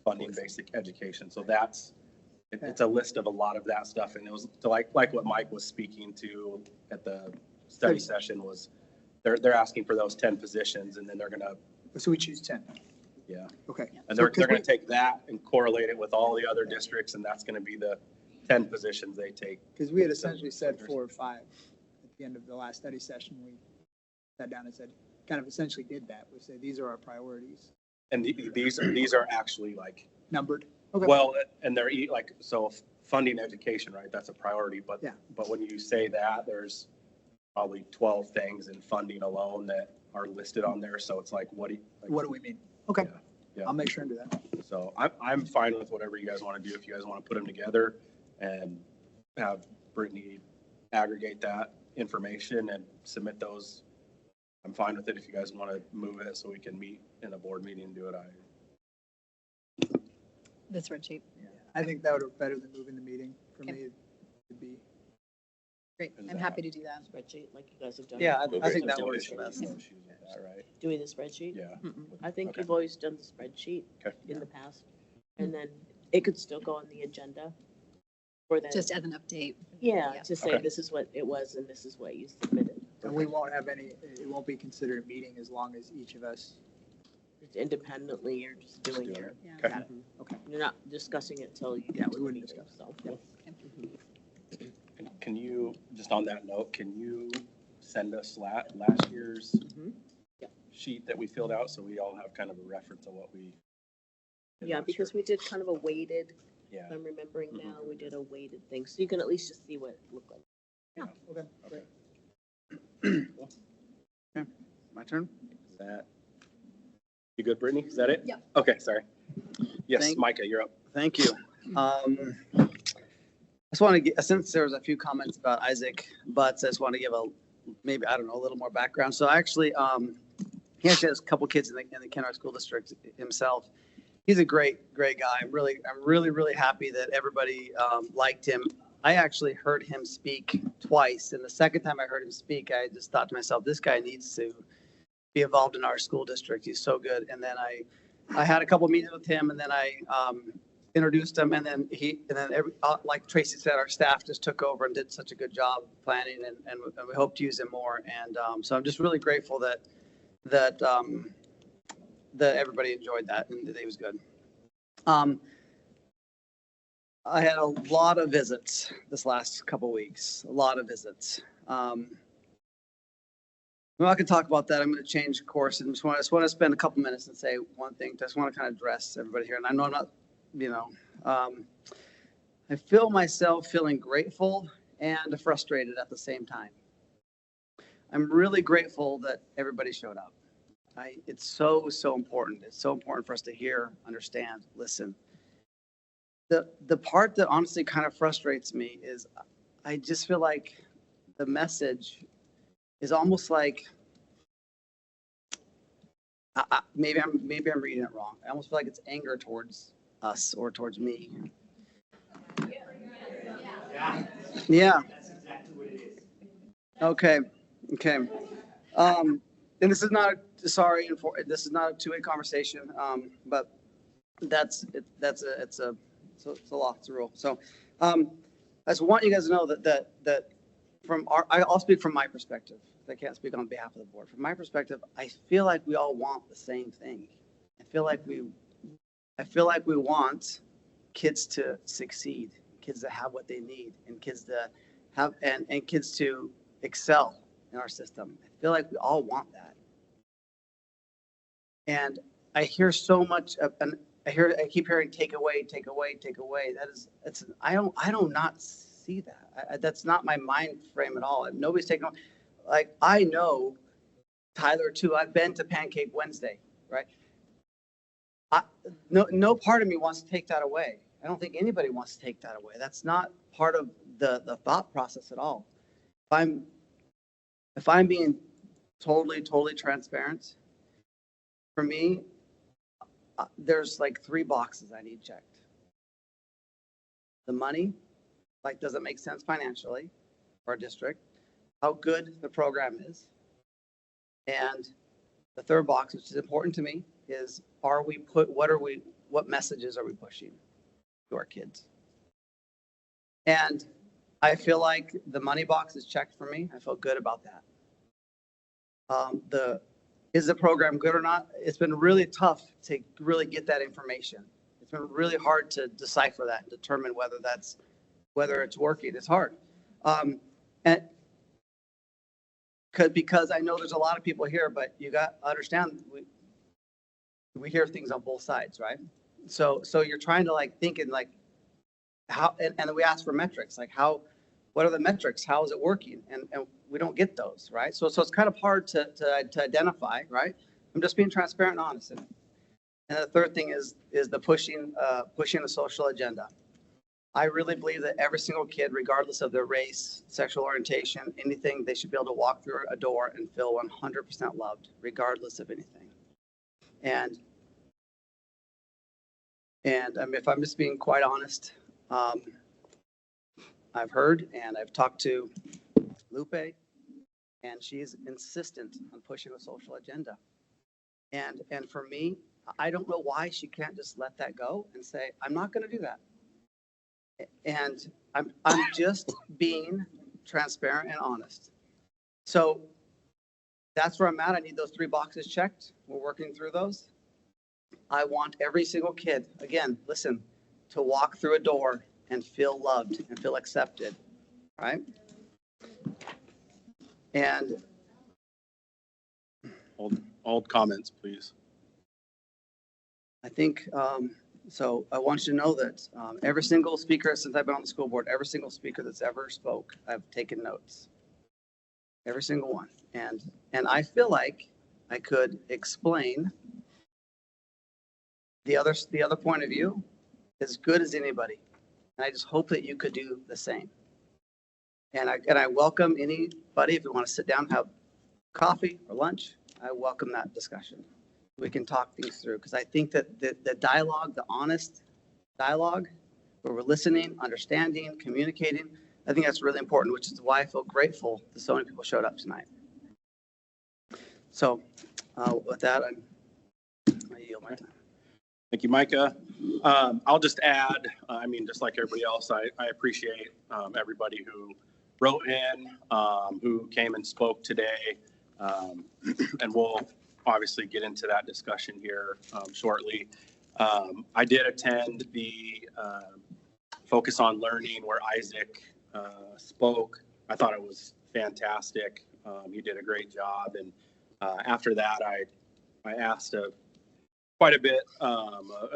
funding basic education. So it's a list of a lot of that stuff. And it was like what Mike was speaking to at the study session was they're asking for those 10 positions and then they're going to. So we choose 10. Yeah. Okay. And they're going to take that and correlate it with all the other districts, and that's going to be the 10 positions they take. Because we had essentially said 4 or 5 at the end of the last study session. We sat down and said, kind of essentially did that. We said, these are our priorities. And these are actually like numbered. Okay. Well, and they're like, so funding education, right? That's a priority. But yeah. But when you say that, there's probably 12 things in funding alone that are listed on there. So it's like, what do we mean? Okay. Yeah. I'll make sure and do that. So I'm fine with whatever you guys want to do. If you guys want to put them together and have Brittany aggregate that information and submit those, I'm fine with it. If you guys want to move it so we can meet in a board meeting and do it, the spreadsheet. Yeah. I think that would work better than moving the meeting for me. It would be great. I'm happy to do that. Spreadsheet like you guys have done. Yeah, I think that works best. All right. Doing the spreadsheet? Yeah. I think Okay. you've always done the spreadsheet in the past. And then it could still go on the agenda for that. Just as an update. Yeah, to say this is what it was and this is what you submitted. And we won't have it won't be considered a meeting as long as each of us Independently, you're just doing your. Okay. Got it. Okay. You're not discussing it till you. Yeah, we wouldn't discuss, so. Yeah. Can you, just on that note, can you send us last year's sheet that we filled out so we all have kind of a reference of what we. Yeah, because we did kind of a weighted, Yeah. if I'm remembering now, we did a weighted thing, so you can at least just see what it looked like. Yeah, okay. Okay, my turn? Is that, you good, Brittany? Is that it? Yeah. Okay, sorry. Yes, Thank- Micah, you're up. Thank you. I just want to get, since there was a few comments about Isaac Butts, I just want to give maybe, I don't know, a little more background. So actually, he actually has a couple kids in the Kennewick School District himself. He's a great guy. I'm really happy that everybody liked him. I actually heard him speak twice, and the second time I heard him speak, I just thought to myself, this guy needs to be involved in our school district. He's so good. And then I had a couple meetings with him, and then I introduced him, and then like Tracy said, our staff just took over and did such a good job planning, and we hope to use him more. And so I'm just really grateful that everybody enjoyed that and that he was good. I had a lot of visits this last couple weeks, a lot of visits. I'm not going to talk about that. I'm going to change course and just want to spend a couple minutes and say one thing. Just want to kind of address everybody here. And I know I'm not, I feel myself feeling grateful and frustrated at the same time. I'm really grateful that everybody showed up. It's so important. It's so important for us to hear, understand, listen. The part that honestly kind of frustrates me is I just feel like the message is almost like, maybe I'm reading it wrong. I almost feel like it's anger towards us or towards me. Yeah. That's exactly what it is. Okay. And this is not this is not a two-way conversation, but it's a law, it's a rule. So I just want you guys to know that I'll speak from my perspective. I can't speak on behalf of the board. From my perspective, I feel like we all want the same thing. I feel like we want kids to succeed, kids to have what they need, and kids to have and kids to excel in our system. I feel like we all want that. And I hear so much I keep hearing take away. I don't not see that. That's not my mind frame at all. Nobody's taking away. Like, I know Tyler too. I've been to Pancake Wednesday, right? No part of me wants to take that away. I don't think anybody wants to take that away. That's not part of the thought process at all. If I'm being totally transparent, for me, there's like 3 boxes I need checked. The money, like, does it make sense financially for our district? How good the program is. And the third box, which is important to me, is what messages are we pushing to our kids? And I feel like the money box is checked for me. I feel good about that. Is the program good or not? It's been really tough to really get that information. It's been really hard to decipher that and determine whether it's working. It's hard. Because I know there's a lot of people here, but you got to understand, we hear things on both sides, right? So you're trying to think in how, and we ask for metrics, what are the metrics? How is it working? And we don't get those, right? So it's kind of hard to identify, right? I'm just being transparent and honest. And the third thing is the pushing the social agenda. I really believe that every single kid, regardless of their race, sexual orientation, anything, they should be able to walk through a door and feel 100% loved, regardless of anything. And if I'm just being quite honest, I've heard and I've talked to Lupe, and she's insistent on pushing a social agenda. And for me, I don't know why she can't just let that go and say, I'm not going to do that. And I'm just being transparent and honest. So that's where I'm at. I need those 3 boxes checked. We're working through those. I want every single kid, again, listen, to walk through a door and feel loved and feel accepted, right? And Old comments, please. I think, so I want you to know that every single speaker since I've been on the school board, every single speaker that's ever spoke, I've taken notes. Every single one. And I feel like I could explain the other point of view as good as anybody. And I just hope that you could do the same. And I welcome anybody, if you want to sit down, have coffee or lunch, I welcome that discussion. We can talk things through, because I think that the dialogue, the honest dialogue, where we're listening, understanding, communicating, I think that's really important, which is why I feel grateful that so many people showed up tonight. So with that, I yield my time. Thank you, Micah. I'll just add, I mean, just like everybody else, I appreciate everybody who wrote in, who came and spoke today. And we'll obviously get into that discussion here shortly. I did attend the Focus on Learning where Isaac spoke. I thought it was fantastic. He did a great job. And after that, I asked quite a bit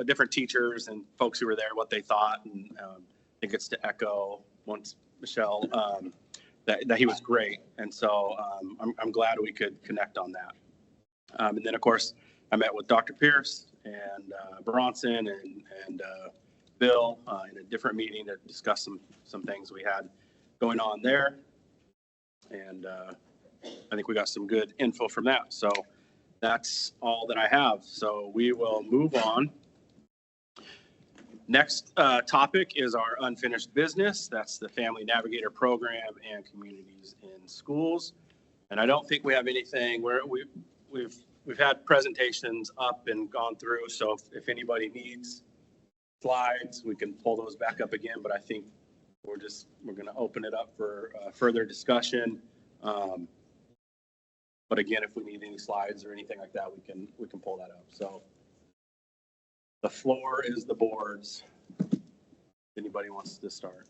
different teachers and folks who were there what they thought. And I think it's to echo once Michelle, that he was great. And so I'm glad we could connect on that. And then, of course, I met with Dr. Pierce and Bronson and Bill in a different meeting to discuss some things we had going on there. And I think we got some good info from that. So that's all that I have. So we will move on. Next topic is our unfinished business. That's the Family Navigator Program and Communities in Schools. And I don't think we have anything where we've had presentations up and gone through. So if anybody needs slides, we can pull those back up again. But I think we're going to open it up for further discussion. But again, if we need any slides or anything like that, we can pull that up. So the floor is the board's. If anybody wants to start.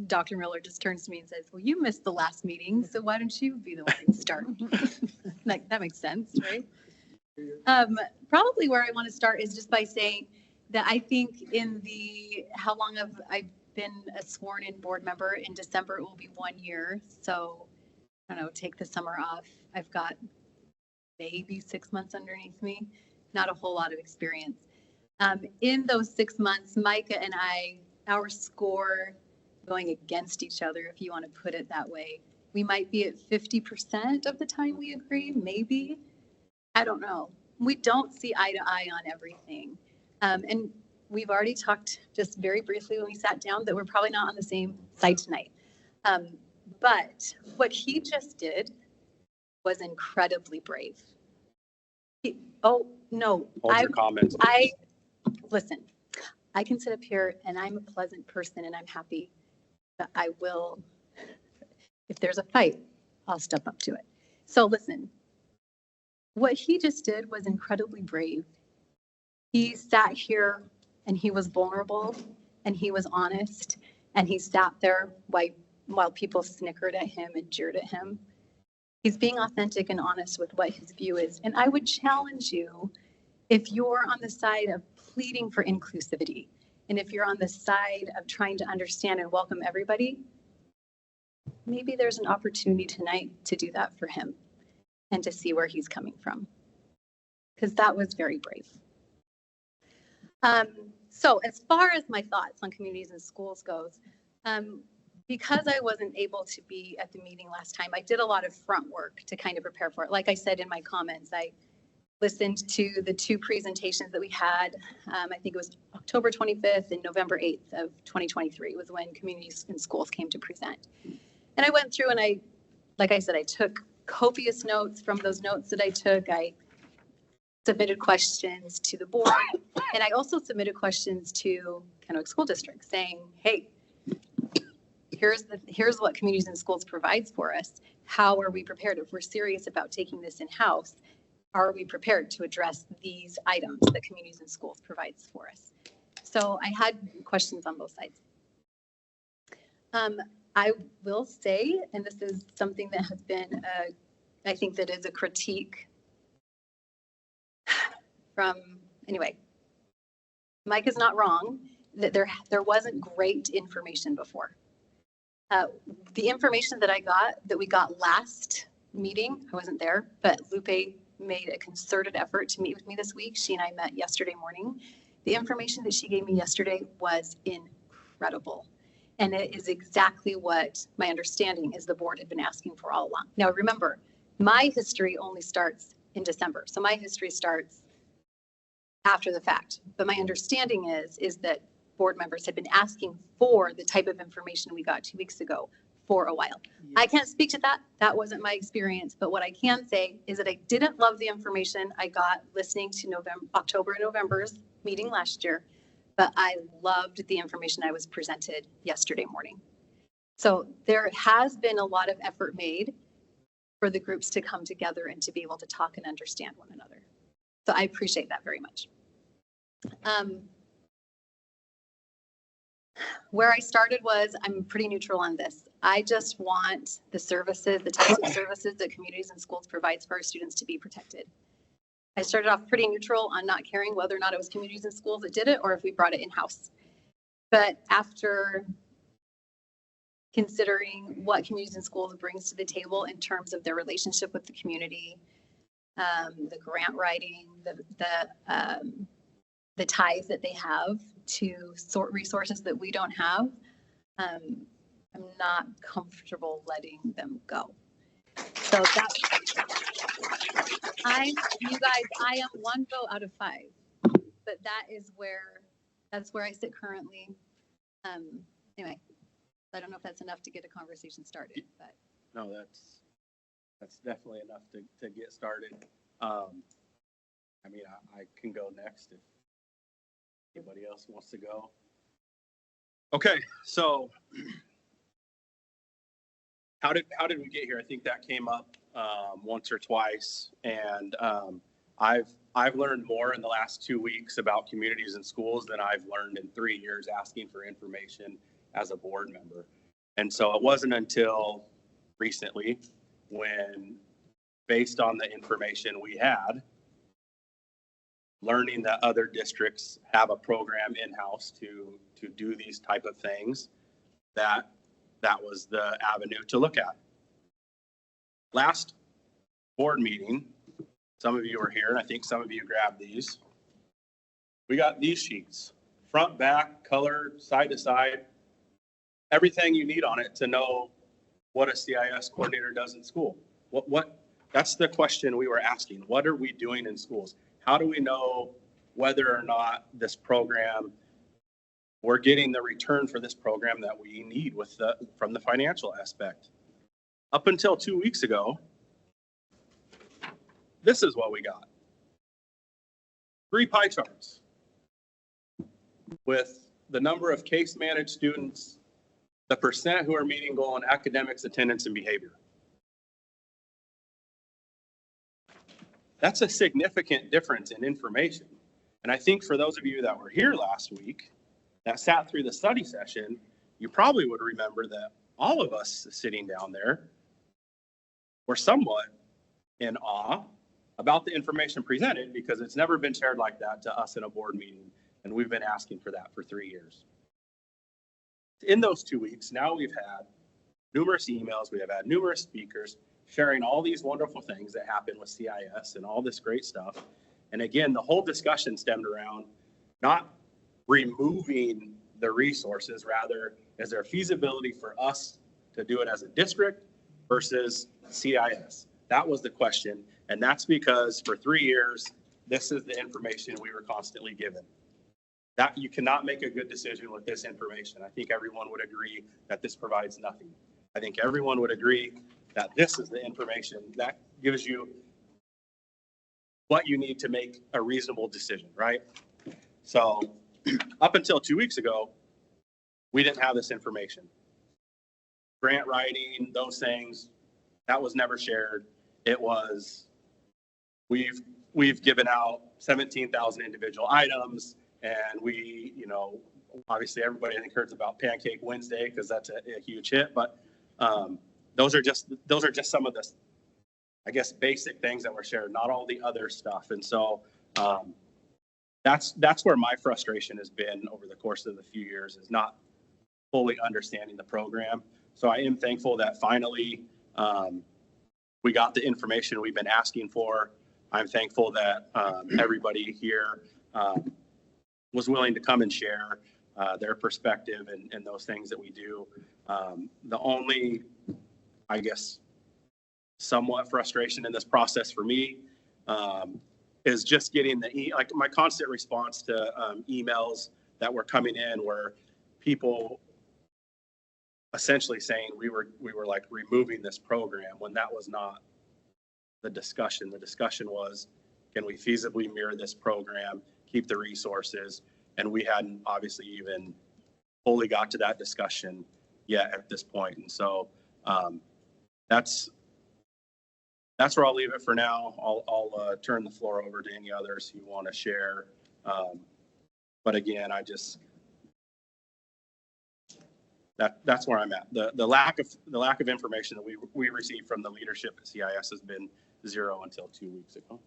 Dr. Miller just turns to me and says, well, you missed the last meeting, so why don't you be the one to start? Like, that makes sense, right? Probably where I want to start is just by saying that I think how long have I been a sworn in board member? In December, it will be 1 year. So I don't know, take the summer off. I've got maybe 6 months underneath me, not a whole lot of experience. In those 6 months, Micah and I, our score going against each other, if you want to put it that way, we might be at 50% of the time we agree, maybe. I don't know. We don't see eye to eye on everything. And we've already talked just very briefly when we sat down that we're probably not on the same side tonight. But what he just did was incredibly brave. Hold your comments. Listen, I can sit up here and I'm a pleasant person and I'm happy, but I will, if there's a fight, I'll step up to it. So listen, what he just did was incredibly brave. He sat here and he was vulnerable and he was honest and he sat there while people snickered at him and jeered at him. He's being authentic and honest with what his view is. And I would challenge you, if you're on the side of pleading for inclusivity, and if you're on the side of trying to understand and welcome everybody, maybe there's an opportunity tonight to do that for him and to see where he's coming from. Because that was very brave. So as far as my thoughts on communities and schools goes, because I wasn't able to be at the meeting last time, I did a lot of front work to kind of prepare for it. Like I said in my comments, I listened to the two presentations that we had. I think it was October 25th and November 8th of 2023 was when communities and schools came to present. And I went through and like I said, I took copious notes from those notes that I took. I submitted questions to the board, and I also submitted questions to Kennewick School District saying, hey, here's what Communities and Schools provides for us. how are we prepared? If we're serious about taking this in-house, are we prepared to address these items that Communities in Schools provides for us? So I had questions on both sides. I will say, and this is something that has been, I think that is a critique from, anyway, Mike is not wrong that there wasn't great information before. The information that we got last meeting, I wasn't there, but Lupe made a concerted effort to meet with me this week. She and I met yesterday morning. The information that she gave me yesterday was incredible. And it is exactly what my understanding is the board had been asking for all along. Now, remember, my history only starts in December. So my history starts after the fact. But my understanding is that board members had been asking for the type of information we got 2 weeks ago for a while. I can't speak to that. That wasn't my experience. But what I can say is that I didn't love the information I got listening to October and November's meeting last year, but I loved the information I was presented yesterday morning. So there has been a lot of effort made for the groups to come together and to be able to talk and understand one another. So I appreciate that very much. Where I started was, I'm pretty neutral on this. I just want the services, the types of services that Communities in Schools provides for our students to be protected. I started off pretty neutral on not caring whether or not it was Communities in Schools that did it or if we brought it in-house. But after considering what Communities in Schools brings to the table in terms of their relationship with the community, the grant writing, the ties that they have to sort resources that we don't have, I'm not comfortable letting them go. So that's, you guys, I am 1 vote out of 5, but that's where I sit currently. Anyway, I don't know if that's enough to get a conversation started, but. No, that's definitely enough to get started. I mean, I can go next if anybody else wants to go. Okay, so how did we get here? I think that came up once or twice, and I've learned more in the last 2 weeks about Communities in Schools than I've learned in 3 years asking for information as a board member. And so it wasn't until recently when, based on the information we had, learning that other districts have a program in-house to do these type of things, that was the avenue to look at. Last board meeting, some of you were here, and I think some of you grabbed these. We got these sheets, front, back, color, side to side, everything you need on it to know what a CIS coordinator does in school. That's the question we were asking. What are we doing in schools? How do we know whether or not this program, we're getting the return for this program that we need from the financial aspect? Up until 2 weeks ago, this is what we got. 3 pie charts with the number of case managed students, the percent who are meeting goal in academics, attendance, and behavior. That's a significant difference in information. And I think for those of you that were here last week, that sat through the study session, you probably would remember that all of us sitting down there were somewhat in awe about the information presented, because it's never been shared like that to us in a board meeting. And we've been asking for that for 3 years. In those 2 weeks, now we've had numerous emails, we have had numerous speakers sharing all these wonderful things that happen with CIS and all this great stuff. And again, the whole discussion stemmed around not removing the resources, rather, is there feasibility for us to do it as a district versus CIS? That was the question. And that's because for 3 years, this is the information we were constantly given. That you cannot make a good decision with this information. I think everyone would agree that this provides nothing. I think everyone would agree that this is the information that gives you what you need to make a reasonable decision, right? So up until 2 weeks ago, we didn't have this information. Grant writing, those things, That was never shared. It was, we've given out 17,000 individual items, and we, you know, obviously everybody I think heard about Pancake Wednesday because that's a huge hit, but those are just some of the, I guess, basic things that were shared, not all the other stuff. And so that's where my frustration has been over the course of the few years, is not fully understanding the program. So I am thankful that finally we got the information we've been asking for. I'm thankful that everybody here was willing to come and share their perspective and those things that we do. The only, I guess, somewhat frustration in this process for me is just getting like my constant response to emails that were coming in where people essentially saying we were like removing this program when that was not the discussion. The discussion was, can we feasibly mirror this program, keep the resources? And we hadn't obviously even fully got to that discussion yet at this point. And so that's where I'll leave it for now. I'll turn the floor over to any others who want to share. But again, that's where I'm at. The lack of information that we received from the leadership at CIS has been zero until 2 weeks ago.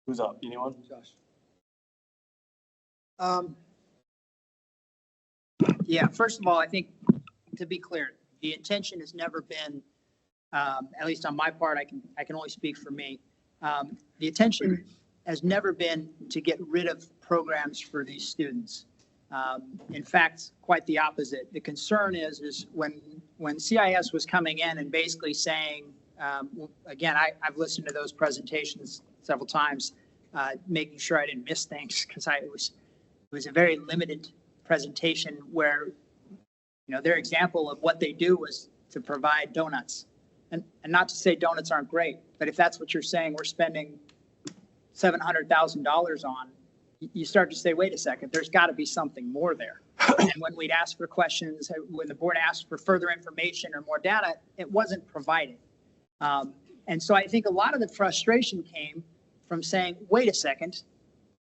Who's up? Anyone? Josh. Yeah, first of all, I think, to be clear, the intention has never been, at least on my part, I can only speak for me. The intention has never been to get rid of programs for these students. In fact, quite the opposite. The concern is when CIS was coming in and basically saying, again, I've listened to those presentations several times, making sure I didn't miss things, because it was a very limited presentation where, you know, their example of what they do was to provide donuts. And not to say donuts aren't great, but if that's what you're saying, we're spending $700,000 on, you start to say, wait a second, there's got to be something more there. And when we'd ask for questions, when the board asked for further information or more data, it wasn't provided. And so I think a lot of the frustration came from saying, wait a second,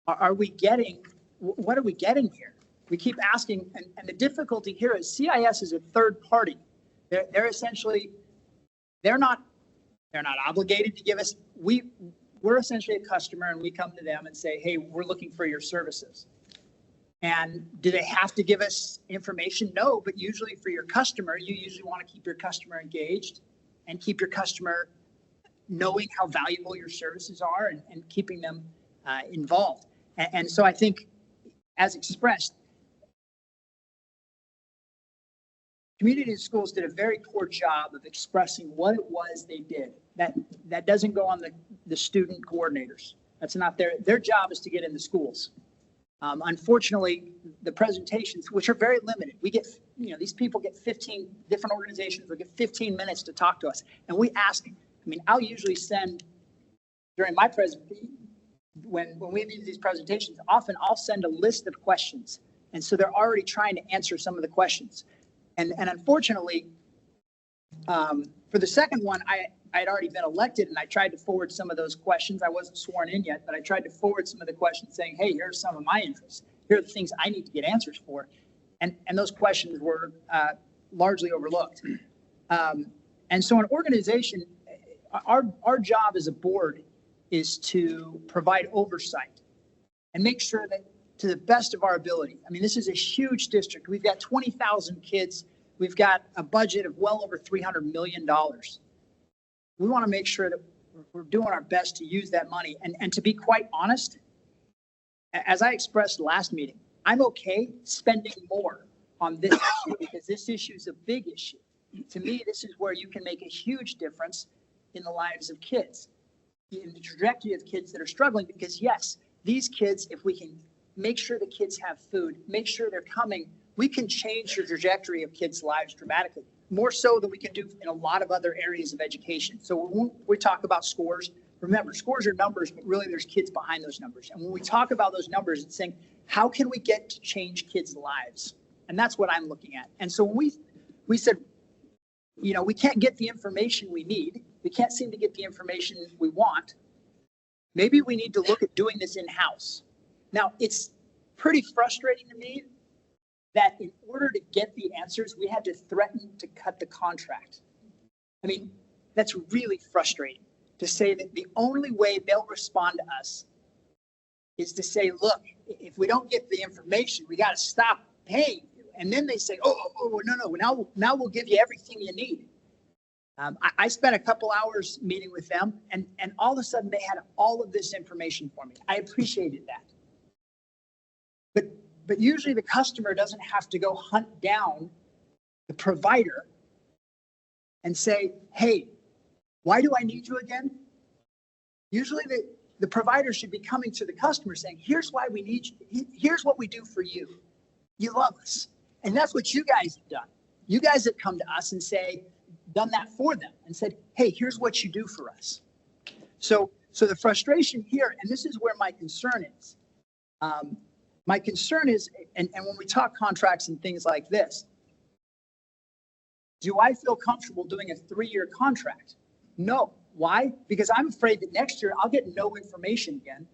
are we getting, what are we getting here? We keep asking, and the difficulty here is CIS is a third party. They're essentially, they're not obligated to give us, we're essentially a customer, and we come to them and say, hey, we're looking for your services. And do they have to give us information? No, but usually for your customer, you usually want to keep your customer engaged and keep your customer knowing how valuable your services are and keeping them involved. And so I think, as expressed, Community Schools did a very poor job of expressing what it was they did. That doesn't go on the student coordinators. That's not their job is to get in the schools. Unfortunately, the presentations, which are very limited, we get, you know, these people get 15 different organizations, will get 15 minutes to talk to us. And we ask, I mean, I'll usually send during my when we do these presentations, often I'll send a list of questions. And so they're already trying to answer some of the questions. And unfortunately, for the second one, I had already been elected, and I tried to forward some of those questions. I wasn't sworn in yet, but I tried to forward some of the questions saying, hey, here's some of my interests. Here are the things I need to get answers for. And those questions were largely overlooked. And so an organization, our job as a board is to provide oversight and make sure that to the best of our ability. I mean, this is a huge district. We've got 20,000 kids. We've got a budget of well over $300 million. We want to make sure that we're doing our best to use that money. And to be quite honest, as I expressed last meeting, I'm okay spending more on this issue because this issue is a big issue. To me, this is where you can make a huge difference in the lives of kids, in the trajectory of kids that are struggling, because yes, these kids, if we can make sure the kids have food, make sure they're coming, we can change the trajectory of kids' lives dramatically, more so than we can do in a lot of other areas of education. So when we talk about scores, remember, scores are numbers, but really there's kids behind those numbers. And when we talk about those numbers, it's saying, how can we get to change kids' lives? And that's what I'm looking at. And so when we said, you know, we can't get the information we need. We can't seem to get the information we want. Maybe we need to look at doing this in-house. Now, it's pretty frustrating to me that in order to get the answers, we had to threaten to cut the contract. I mean, that's really frustrating to say that the only way they'll respond to us is to say, look, if we don't get the information, we got to stop paying you. And then they say, no, now we'll give you everything you need. I spent a couple hours meeting with them, and all of a sudden they had all of this information for me. I appreciated that. But usually the customer doesn't have to go hunt down the provider and say, hey, why do I need you again? Usually the provider should be coming to the customer saying, here's why we need you. Here's what we do for you. You love us. And that's what you guys have done. You guys have come to us and done that for them and said, hey, here's what you do for us. So the frustration here, and this is where my concern is. My concern is, and when we talk contracts and things like this, do I feel comfortable doing a 3-year contract? No. Why? Because I'm afraid that next year I'll get no information again.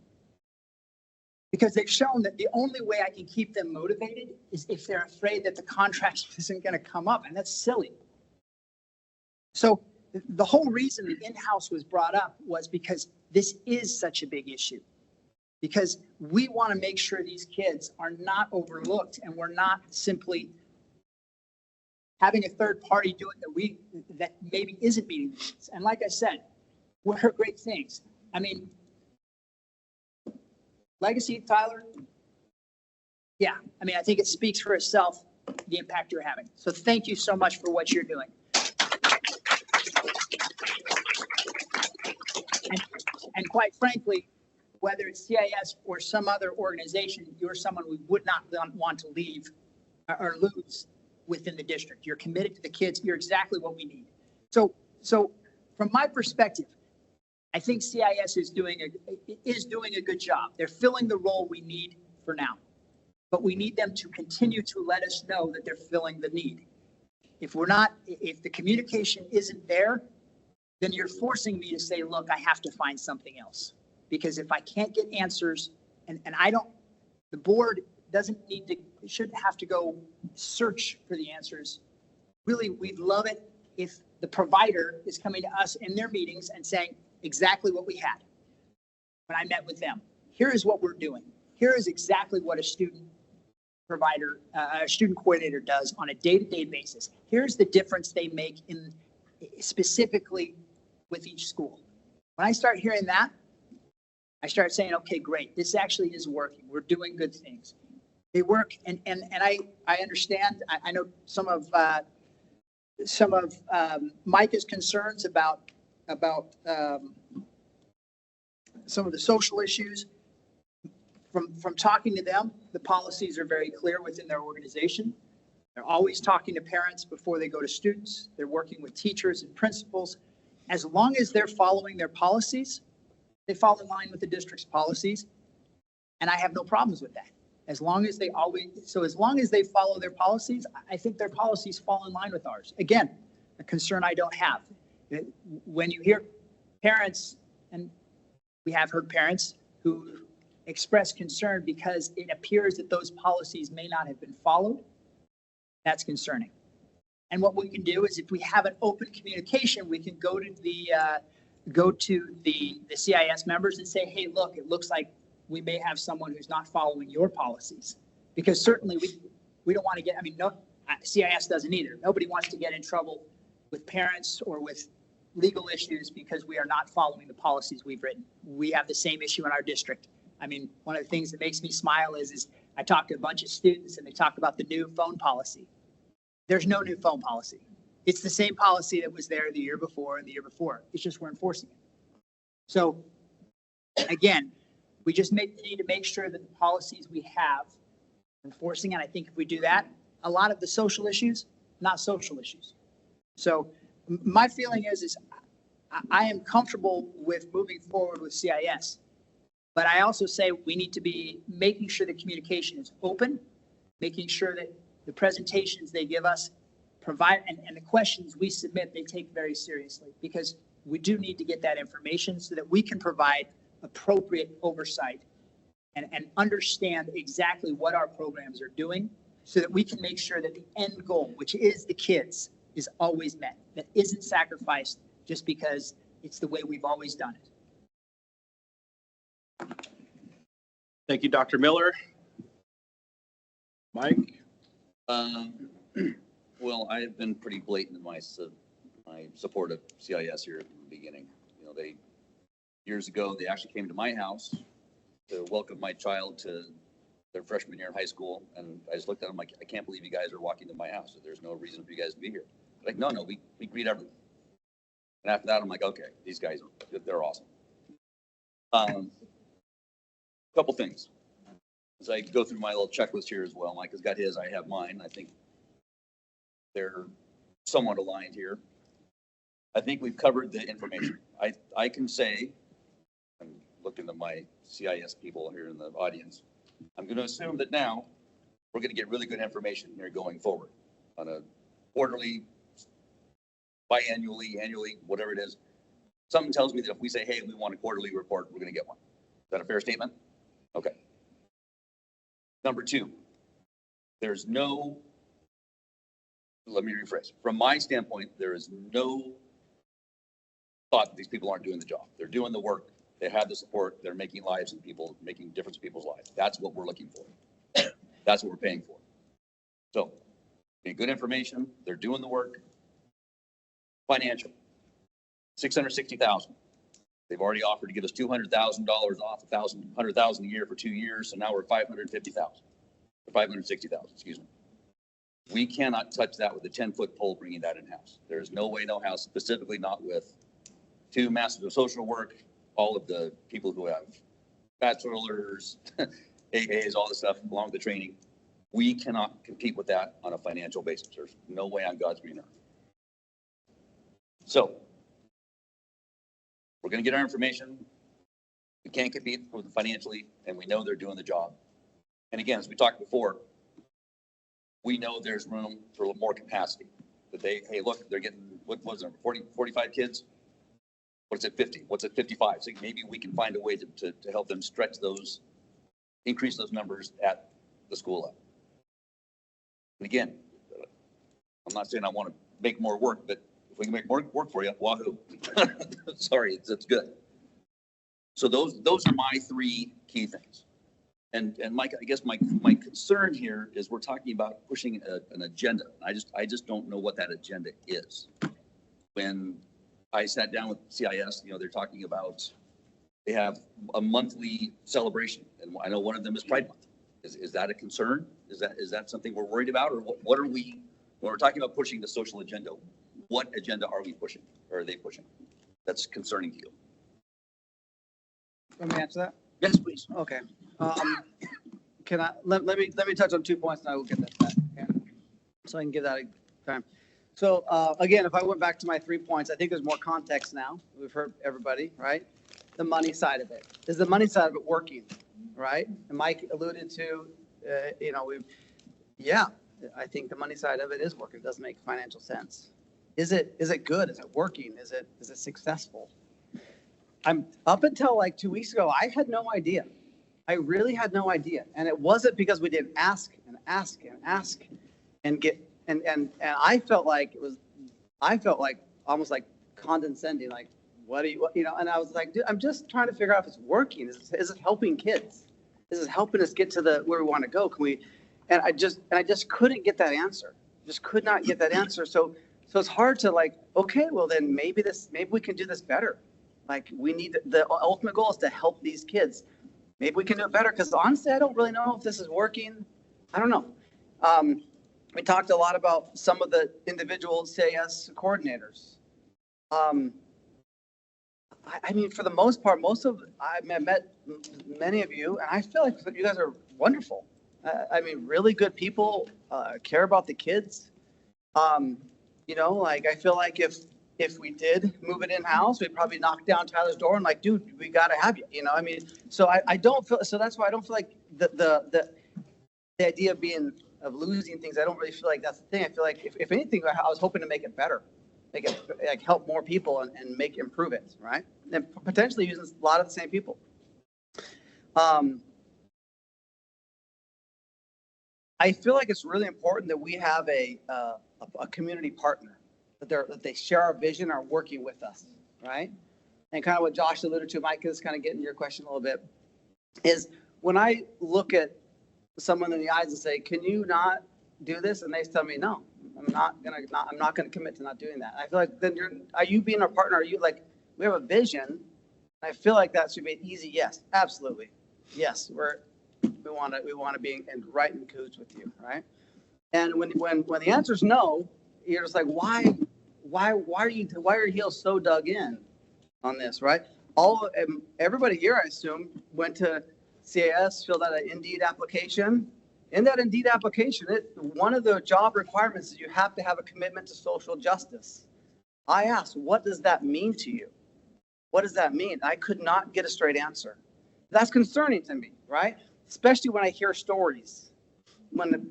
Because they've shown that the only way I can keep them motivated is if they're afraid that the contract isn't going to come up, and that's silly. So the whole reason the in-house was brought up was because this is such a big issue. Because we want to make sure these kids are not overlooked, and we're not simply having a third party do it that maybe isn't meeting the needs. And like I said, we heard great things. I mean, Legacy, Tyler, yeah, I mean, I think it speaks for itself, the impact you're having. So thank you so much for what you're doing. And quite frankly, whether it's CIS or some other organization, you're someone we would not want to leave or lose within the district. You're committed to the kids. You're exactly what we need. So from my perspective, I think CIS is doing a good job. They're filling the role we need for now, but we need them to continue to let us know that they're filling the need. If the communication isn't there, then you're forcing me to say, look, I have to find something else. Because if I can't get answers, and the board shouldn't have to go search for the answers. Really, we'd love it if the provider is coming to us in their meetings and saying exactly what we had when I met with them. Here is what we're doing. Here is exactly what a student coordinator does on a day-to-day basis. Here's the difference they make specifically with each school. When I start hearing that, I start saying, okay, great. This actually is working. We're doing good things. They work, and I understand. I know some of Micah's concerns about some of the social issues. From talking to them, the policies are very clear within their organization. They're always talking to parents before they go to students. They're working with teachers and principals. As long as they're following their policies, they fall in line with the district's policies, and I have no problems with that. As long as they follow their policies, I think their policies fall in line with ours. Again, a concern I don't have. When you hear parents, and we have heard parents who express concern because it appears that those policies may not have been followed, that's concerning. And what we can do is, if we have an open communication, we can go to the CIS members and say, hey, look, it looks like we may have someone who's not following your policies. Because certainly we don't want to CIS doesn't either. Nobody wants to get in trouble with parents or with legal issues because we are not following the policies we've written. We have the same issue in our district. I mean, one of the things that makes me smile is I talked to a bunch of students and they talk about the new phone policy. There's no new phone policy. It's the same policy that was there the year before and the year before. It's just we're enforcing it. So again, we just need to make sure that the policies we have are enforcing it. I think if we do that, a lot of the social issues, not social issues. So my feeling is I am comfortable with moving forward with CIS, but I also say we need to be making sure the communication is open, making sure that the presentations they give us provide, and the questions we submit, they take very seriously, because we do need to get that information so that we can provide appropriate oversight and understand exactly what our programs are doing, so that we can make sure that the end goal, which is the kids, is always met, that isn't sacrificed just because it's the way we've always done it. Thank you, Dr. Miller. Mike? Well, I've been pretty blatant in my support of CIS here at the beginning. You know, years ago, they actually came to my house to welcome my child to their freshman year in high school. And I just looked at them like, I can't believe you guys are walking to my house. There's no reason for you guys to be here. Like, no, we greet everyone. And after that, I'm like, okay, these guys, they're awesome. Couple things. As I go through my little checklist here as well, Mike has got his, I have mine. I think they're somewhat aligned here. I think we've covered the information. I can say, I'm looking at my CIS people here in the audience, I'm going to assume that now we're going to get really good information here going forward on a quarterly, biannually, annually, whatever it is. Something tells me that if we say, hey, we want a quarterly report, we're going to get one. Is that a fair statement? Okay. Number two, there's no, let me rephrase. From my standpoint, there is no thought that these people aren't doing the job. They're doing the work. They have the support. They're making lives in people, making difference in people's lives. That's what we're looking for. That's what we're paying for. So, good information. They're doing the work. Financial, $660,000. They've already offered to give us $200,000 off, $100,000 a year for 2 years. So now we're $550,000, or $560,000, excuse me. We cannot touch that with a 10-foot pole bringing that in-house. There's no way, no how, specifically not with 2 masters of social work, all of the people who have bachelors, AAs, all this stuff along with the training. We cannot compete with that on a financial basis. There's no way on God's green earth. So we're going to get our information. We can't compete with them financially, and we know they're doing the job. And again, as we talked before, we know there's room for a little more capacity. That they, hey, look, they're getting, what was it, 40, 45 kids? What's it, 50? What's it, 55? So maybe we can find a way to help them stretch those, increase those numbers at the school level. And again, I'm not saying I want to make more work, but if we can make more work for you, wahoo. Sorry, it's good. So those are my 3 key things. And Mike, I guess my concern here is we're talking about pushing an agenda. I just don't know what that agenda is. When I sat down with CIS, you know, they're talking about, they have a monthly celebration, and I know one of them is Pride Month. Is that a concern? Is that something we're worried about, or what are we, when we're talking about pushing the social agenda, what agenda are we pushing, or are they pushing? That's concerning to you. Let me answer that. Yes, please. Okay. Can I let me touch on 2 points and I will get that back. Okay. So I can give that a time. So again, if I went back to my 3 points, I think there's more context now. We've heard everybody, right? The money side of it. Is the money side of it working, right? And Mike alluded to, you know, I think the money side of it is working. It doesn't make financial sense. Is it good? Is it working? Is it successful? I'm up until like 2 weeks ago, I had no idea. I really had no idea. And it wasn't because we didn't ask and ask and ask and get, and I felt like almost like condescending, like, what are you know, and I was like, dude, I'm just trying to figure out if it's working. Is it helping kids? Is it helping us get to where we want to go? Can we, and I just couldn't get that answer. Just could not get that answer. So it's hard to like, okay, well then maybe we can do this better. Like we need, the ultimate goal is to help these kids. Maybe we can do it better, because honestly, I don't really know if this is working. I don't know. We talked a lot about some of the individual CIS coordinators. I mean, for the most part, I've met many of you, and I feel like you guys are wonderful. I mean, really good people, care about the kids. You know, like I feel like if we did move it in-house, we'd probably knock down Tyler's door and like, dude, we got to have you, you know, I mean, so I don't feel, so that's why I don't feel like the idea of being of losing things. I don't really feel like that's the thing. I feel like if anything, I was hoping to make it better, make it like help more people and improve it, right? And potentially using a lot of the same people. I feel like it's really important that we have a community partner, that they share our vision, are working with us, right? And kind of what Josh alluded to, Mike, is kind of getting to your question a little bit, is when I look at someone in the eyes and say, can you not do this? And they tell me, no, I'm not gonna commit to not doing that. I feel like then are you being a partner? Are you like, we have a vision. I feel like that should be an easy yes, absolutely. Yes, we want to be right in cahoots with you, right? And when the answer is no, you're just like, why are your heels so dug in on this, right? Everybody here, I assume, went to CAS, filled out an Indeed application. In that Indeed application, one of the job requirements is you have to have a commitment to social justice. I asked, what does that mean to you? What does that mean? I could not get a straight answer. That's concerning to me, right? Especially when I hear stories. When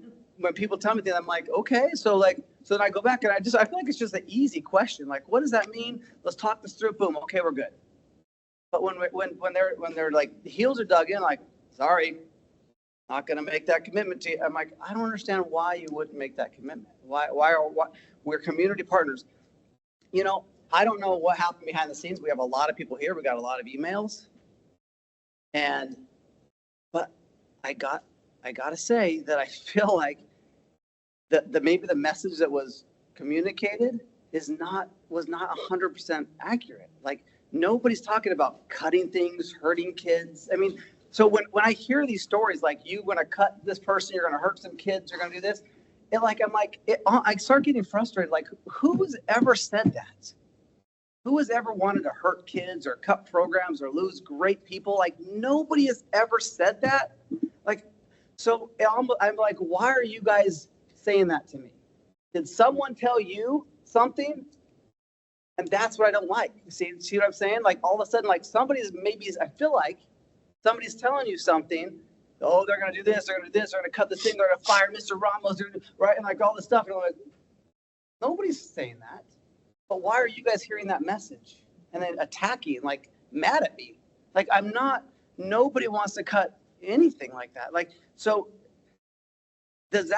people tell me that, I'm like, okay, so then I go back and I feel like it's just an easy question. Like, what does that mean? Let's talk this through. Boom. Okay, we're good. But when they're like, the heels are dug in, like, sorry, not going to make that commitment to you. I'm like, I don't understand why you wouldn't make that commitment. Why we're community partners. You know, I don't know what happened behind the scenes. We have a lot of people here. We got a lot of emails. But I got to say that I feel like maybe the message that was communicated was not 100% accurate. Like, nobody's talking about cutting things, hurting kids. I mean, so when I hear these stories, like, you're going to cut this person, you're going to hurt some kids, you're going to do this, I start getting frustrated. Like, who's ever said that? Who has ever wanted to hurt kids or cut programs or lose great people? Like, nobody has ever said that. Like, so I'm like, why are you guys saying that to me? Did someone tell you something? And that's what I don't like. See what I'm saying? Like, all of a sudden, like, I feel like somebody's telling you something. Oh, they're going to do this, they're going to do this, they're going to cut this thing, they're going to fire Mr. Ramos, right? And like all this stuff. And I'm like, nobody's saying that. But why are you guys hearing that message and then attacking, like, mad at me? Like, nobody wants to cut anything like that. Like, so this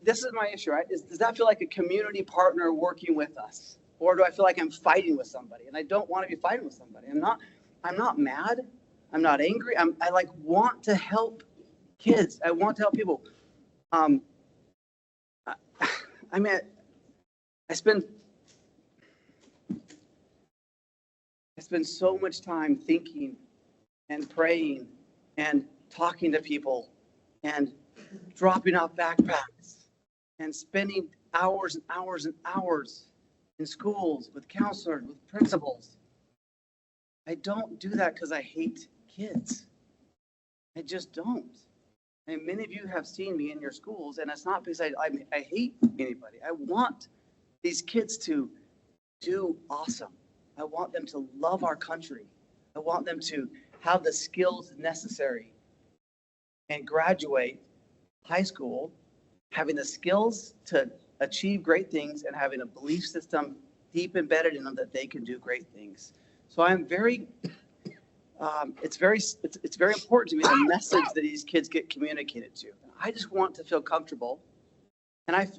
is my issue, right? Does that feel like a community partner working with us? Or do I feel like I'm fighting with somebody? And I don't want to be fighting with somebody. I'm not mad. I'm not angry. I want to help kids. I want to help people. I spend so much time thinking and praying and talking to people and dropping off backpacks and spending hours and hours and hours in schools with counselors, with principals. I don't do that because I hate kids. I just don't. And many of you have seen me in your schools, and it's not because I hate anybody. I want these kids to do awesome. I want them to love our country. I want them to have the skills necessary and graduate high school having the skills to achieve great things and having a belief system deep embedded in them that they can do great things. So I'm it's very important to me, the message that these kids get communicated to. I just want to feel comfortable. And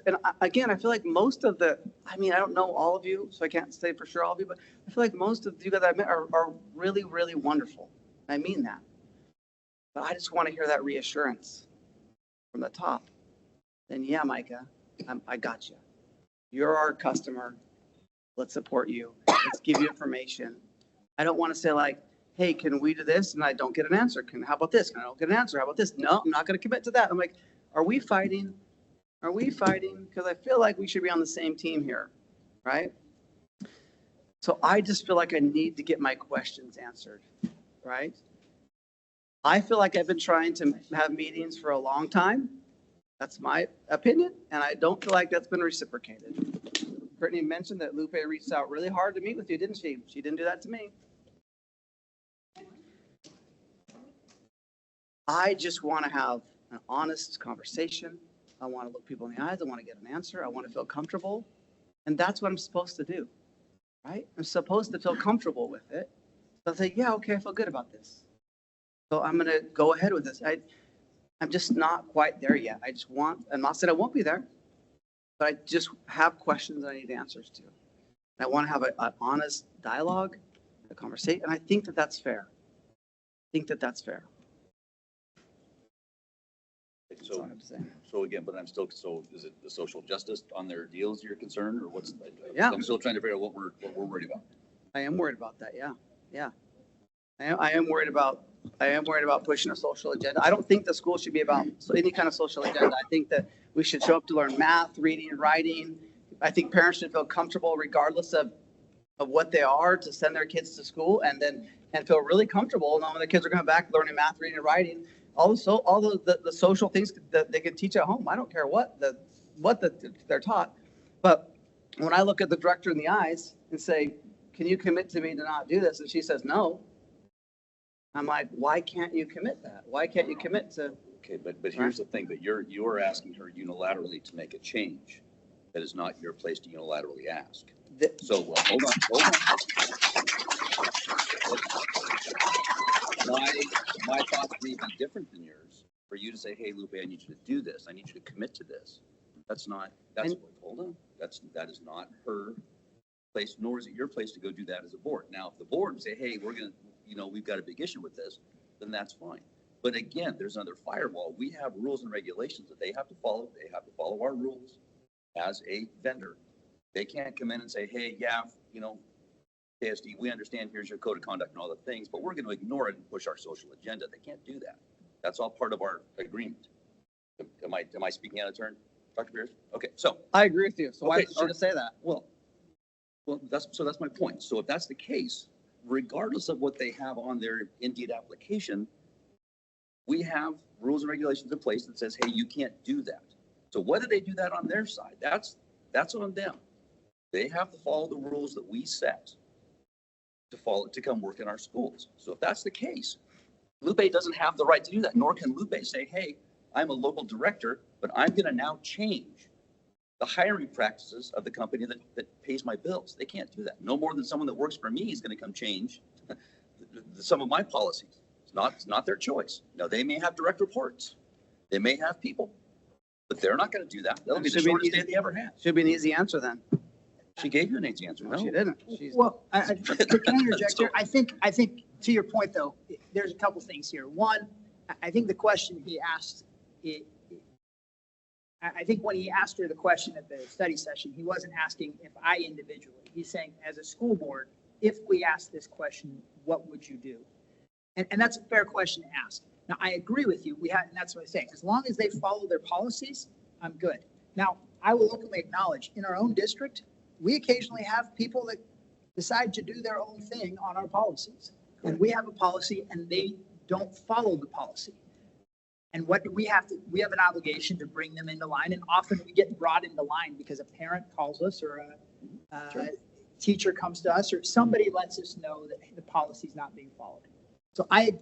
again, I feel like most of I don't know all of you, so I can't say for sure all of you, but I feel like most of you guys I met are really, really wonderful. I mean that. But I just want to hear that reassurance from the top. Then yeah, Micah, I got you. You're our customer. Let's support you. Let's give you information. I don't want to say like, hey, can we do this? And I don't get an answer. How about this? And I don't get an answer. How about this? No, I'm not going to commit to that. I'm like, are we fighting? Are we fighting? Because I feel like we should be on the same team here, right? So I just feel like I need to get my questions answered, right? I feel like I've been trying to have meetings for a long time. That's my opinion, and I don't feel like that's been reciprocated. Brittany mentioned that Lupe reached out really hard to meet with you, didn't she? She didn't do that to me. I just want to have an honest conversation. I want to look people in the eyes. I want to get an answer. I want to feel comfortable. And that's what I'm supposed to do, right? I'm supposed to feel comfortable with it. So I say, yeah, okay, I feel good about this. So I'm going to go ahead with this. I'm just not quite there yet. I'm not saying I won't be there, but I just have questions I need answers to. I want to have an honest dialogue, a conversation, and I think that that's fair. That's all I have to say. So again, but so is it the social justice on their deals you're concerned, or what's? Yeah. I'm still trying to figure out what we're worried about. I am worried about that. Yeah. I am worried about pushing a social agenda. I don't think the school should be about any kind of social agenda. I think that we should show up to learn math, reading, and writing. I think parents should feel comfortable regardless of what they are to send their kids to school and feel really comfortable knowing the kids are going back learning math, reading, and writing. Also, all the social things that they can teach at home. I don't care what they're taught. But when I look at the director in the eyes and say, can you commit to me to not do this? And she says, no. I'm like, why can't you commit that? Why can't you commit to? Okay, but here's the thing, that you're asking her unilaterally to make a change. That is not your place to unilaterally ask. So, hold on. My thoughts may be different than yours. For you to say, hey, Lupe, I need you to do this. I need you to commit to this. Hold on. That is not her place, nor is it your place to go do that as a board. Now, if the board would say, hey, we've got a big issue with this, then that's fine. But again, there's another firewall. We have rules and regulations that they have to follow. They have to follow our rules as a vendor. They can't come in and say, hey, yeah, KSD, we understand here's your code of conduct and all the things, but we're going to ignore it and push our social agenda. They can't do that. That's all part of our agreement. Am I speaking out of turn, Dr. Pierce? Okay, so. I agree with you. So why did you say that? Well, that's my point. So if that's the case, regardless of what they have on their Indeed application, we have rules and regulations in place that says, hey, you can't do that. So whether they do that on their side, that's on them. They have to follow the rules that we set to come work in our schools. So if that's the case, Lupe doesn't have the right to do that, nor can Lupe say, hey, I'm a local director, but I'm going to now change the hiring practices of the company that pays my bills. They can't do that. No more than someone that works for me is going to come change some of my policies. It's not their choice. Now, they may have direct reports. They may have people, but they're not going to do that. That'll be the shortest day they ever had. Should be an easy answer then. She gave you an easy answer. No, she didn't. Well, can I interject here? I think to your point though, there's a couple things here. One, I think the question he asked, I think when he asked her the question at the study session, he wasn't asking if I individually, he's saying as a school board, if we ask this question, what would you do? And that's a fair question to ask. Now, I agree with you. And that's what I'm saying. As long as they follow their policies, I'm good. Now, I will openly acknowledge in our own district, we occasionally have people that decide to do their own thing on our policies. And we have a policy and they don't follow the policy. And what do we have to, we have an obligation to bring them into line. And often we get brought into line because a parent calls us or a teacher comes to us or somebody lets us know that the policy is not being followed. So I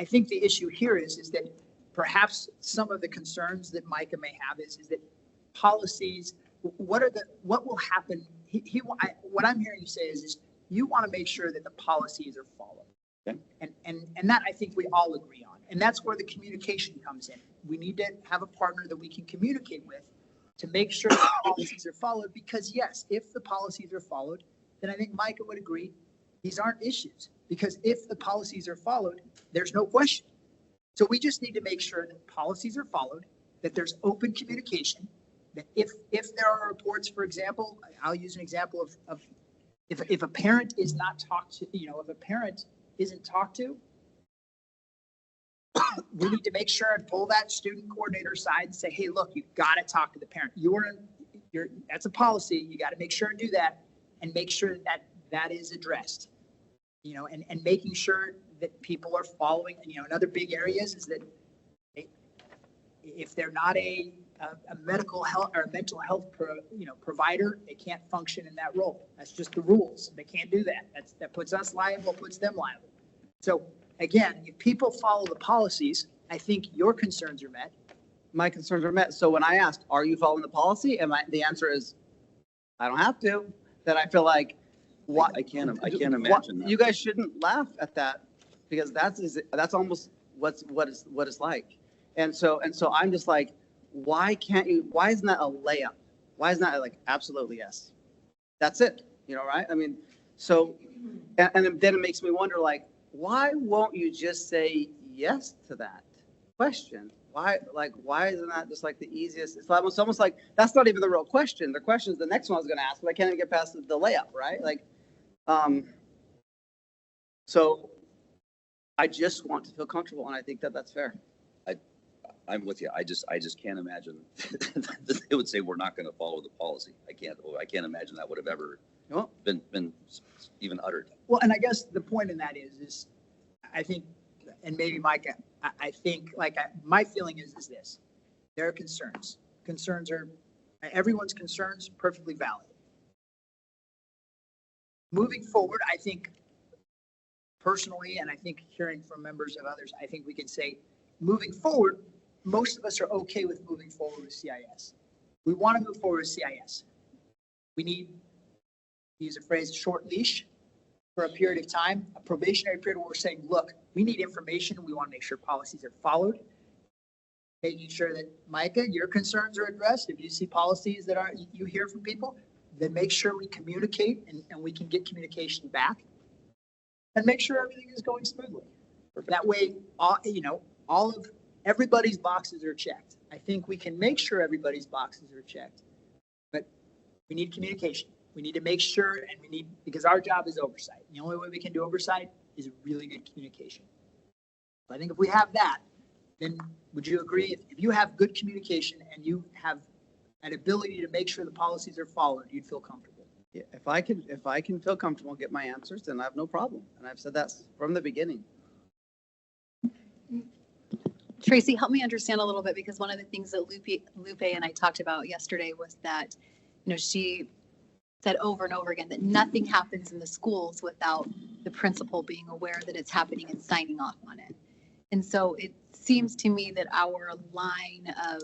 think the issue here is that perhaps some of the concerns that Micah may have is that policies, what will happen? What I'm hearing you say is you want to make sure that the policies are followed. Okay. And that I think we all agree on. And that's where the communication comes in. We need to have a partner that we can communicate with to make sure that policies are followed, because yes, if the policies are followed, then I think Micah would agree these aren't issues, because if the policies are followed, there's no question. So we just need to make sure that policies are followed, that there's open communication, that if there are reports, for example, I'll use an example of if a parent is not talked to, if a parent isn't talked to, we need to make sure and pull that student coordinator aside and say, hey, look, you've got to talk to the parent. That's a policy. You got to make sure and do that and make sure that is addressed, and making sure that people are following. Another big area is that if they're not a medical health or a mental health provider, they can't function in that role. That's just the rules. They can't do that. That puts us liable, puts them liable. So again, if people follow the policies, I think your concerns are met. my concerns are met. So when I asked, are you following the policy? The answer is, I don't have to. Then I feel like, what? I can't imagine that. You guys shouldn't laugh at that because that's almost what it's like. And so I'm just like, why isn't that a layup? Why isn't that like, absolutely yes? That's it, right? I mean, so, and then it makes me wonder, like, why won't you just say yes to that question? Why isn't that just like the easiest? It's almost like that's not even the real question. The question is the next one I was going to ask, but I can't even get past the layup, right? Like, so I just want to feel comfortable, and I think that that's fair. I'm with you. I just can't imagine that they would say we're not going to follow the policy. I can't imagine that would have ever been even uttered. Well, and I guess the point in that is I think, and maybe Micah, I think my feeling is this: there are concerns. Concerns are everyone's concerns perfectly valid. Moving forward, I think personally, and I think hearing from members of others, I think we can say, moving forward, most of us are okay with moving forward with CIS. We want to move forward with CIS. We need, to use a phrase, short leash for a period of time, a probationary period where we're saying, look, we need information. We want to make sure policies are followed. Making sure that, Micah, your concerns are addressed. If you see policies that you hear from people, then make sure we communicate and we can get communication back. And make sure everything is going smoothly. That way, everybody's boxes are checked. I think we can make sure everybody's boxes are checked, but we need communication. We need to make sure, and because our job is oversight. The only way we can do oversight is really good communication. So I think if we have that, then would you agree? If you have good communication and you have an ability to make sure the policies are followed, you'd feel comfortable. Yeah, if I can feel comfortable and get my answers, then I have no problem. And I've said that from the beginning. Tracy, help me understand a little bit, because one of the things that Lupe and I talked about yesterday was that, she said over and over again that nothing happens in the schools without the principal being aware that it's happening and signing off on it. And so it seems to me that our line of,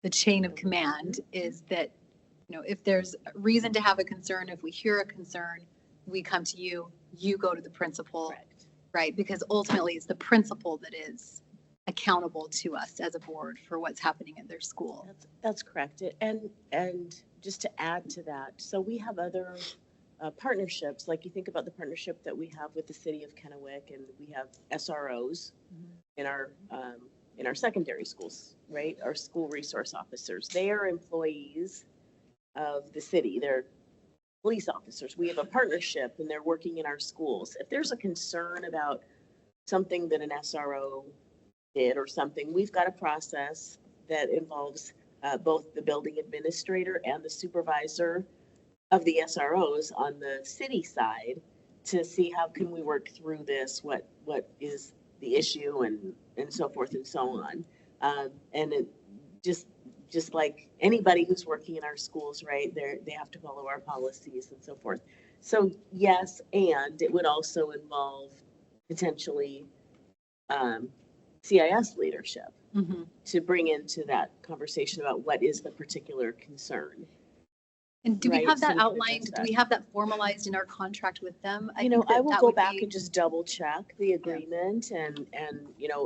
the chain of command is that, if there's a reason to have a concern, if we hear a concern, we come to you, you go to the principal. Correct. Right? Because ultimately it's the principal that is accountable to us as a board for what's happening at their school. That's correct. And just to add to that, so we have other partnerships, like you think about the partnership that we have with the city of Kennewick, and we have SROs in our secondary schools, right? Our school resource officers. They are employees of the city. They're police officers. We have a partnership and they're working in our schools. If there's a concern about something that an SRO did or something, we've got a process that involves both the building administrator and the supervisor of the SROs on the city side to see how can we work through this, what is the issue and so forth and so on. And it just like anybody who's working in our schools, right, they have to follow our policies and so forth. So yes, and it would also involve potentially CIS leadership to bring into that conversation about what is the particular concern. And do we have that outlined? Do we have that formalized in our contract with them? I will go back and just double check the agreement and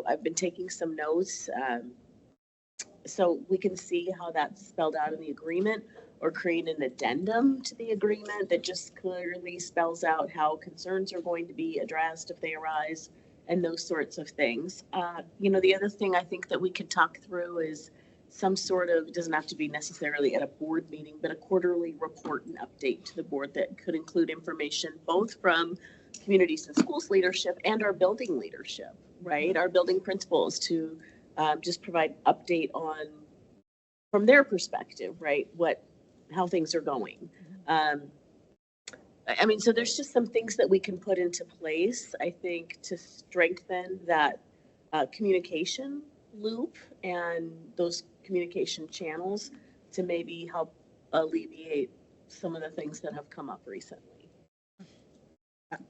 I've been taking some notes. So we can see how that's spelled out in the agreement, or create an addendum to the agreement that just clearly spells out how concerns are going to be addressed if they arise and those sorts of things. The other thing I think that we could talk through is some sort of, it doesn't have to be necessarily at a board meeting, but a quarterly report and update to the board that could include information both from communities and schools leadership and our building leadership, right? Our building principals to just provide update on, from their perspective, right? How things are going. So there's just some things that we can put into place, I think, to strengthen that communication loop and those communication channels to maybe help alleviate some of the things that have come up recently.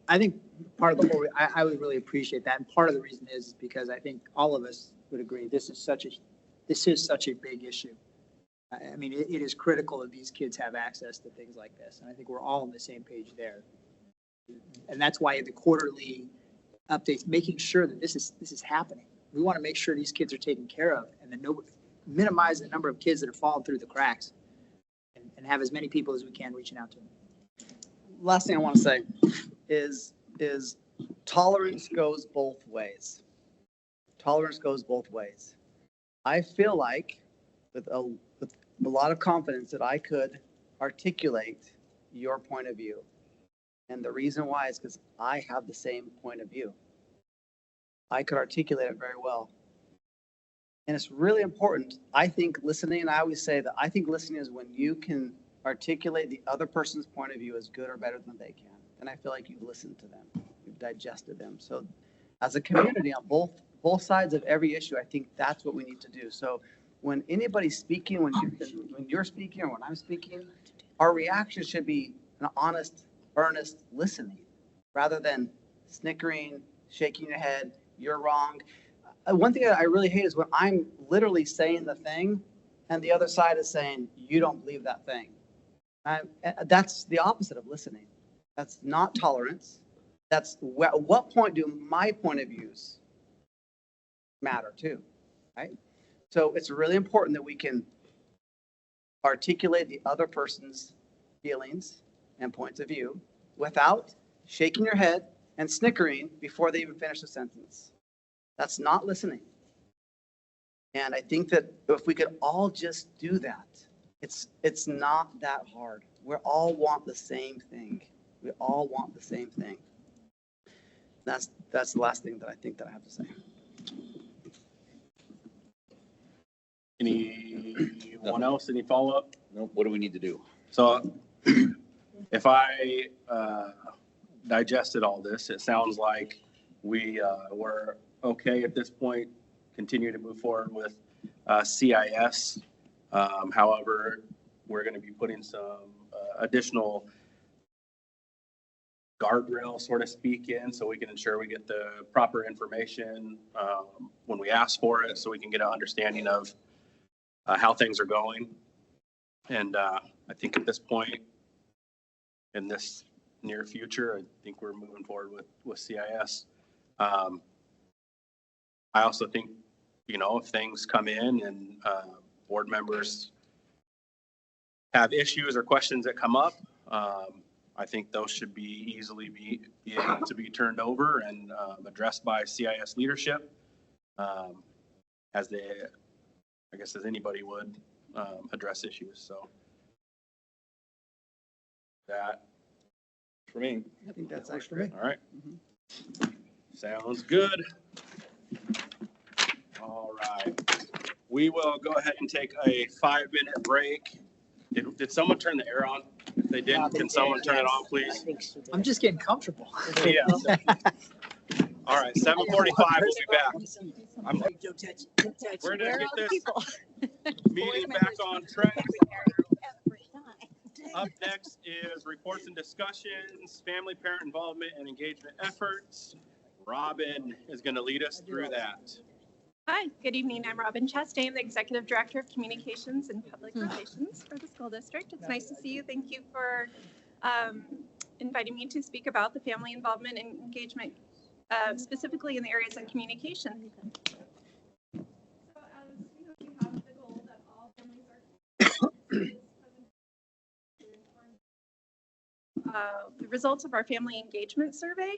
I think part of the whole, I would really appreciate that. And part of the reason is because I think all of us would agree, this is such a big issue. I mean, it is critical that these kids have access to things like this. And I think we're all on the same page there. And that's why the quarterly updates, making sure that this is happening. We want to make sure these kids are taken care of and then minimize the number of kids that are falling through the cracks and have as many people as we can reaching out to them. Last thing I want to say is tolerance goes both ways. Tolerance goes both ways. I feel like with a lot of confidence that I could articulate your point of view. And the reason why is because I have the same point of view. I could articulate it very well. And it's really important. I think listening, and I always say that I think listening is when you can articulate the other person's point of view as good or better than they can. And I feel like you've listened to them, you've digested them. So as a community on both sides of every issue, I think that's what we need to do. So when anybody's speaking, when you're speaking or when I'm speaking, our reaction should be an honest, earnest listening rather than snickering, shaking your head, you're wrong. One thing that I really hate is when I'm literally saying the thing and the other side is saying, you don't believe that thing. That's the opposite of listening. That's not tolerance. That's at what point do my point of views matter too, right? So it's really important that we can articulate the other person's feelings and points of view without shaking your head and snickering before they even finish a sentence. That's not listening. And I think that if we could all just do that, it's not that hard. We all want the same thing. We all want the same thing. That's the last thing that I think that I have to say. Anyone else? Any follow-up? No, what do we need to do? So if I digested all this, it sounds like we're okay at this point, continue to move forward with CIS. However, we're going to be putting some additional guardrail, so to speak, in so we can ensure we get the proper information when we ask for it, so we can get an understanding of how things are going. And I think at this point, in this near future, I think we're moving forward with CIS. I also think, if things come in and board members have issues or questions that come up, I think those should be easily be able to be turned over and addressed by CIS leadership, as anybody would address issues. So that for me. I think that's actually all right. Sounds good. All right. We will go ahead and take a 5-minute break. Did someone turn the air on? If they didn't, can someone turn it on, please? I'm just getting comfortable. Yeah. All right, 7:45, we'll be back. We're gonna get this meeting back on track. Up next is reports and discussions, family parent involvement and engagement efforts. Robin is gonna lead us through that. Hi, good evening. I'm Robin Chastain, I'm the Executive Director of Communications and Public Relations for the school district. It's nice to see you. Thank you for inviting me to speak about the family involvement and engagement, specifically in the areas of communication. So as you have the goal that all families are the results of our family engagement survey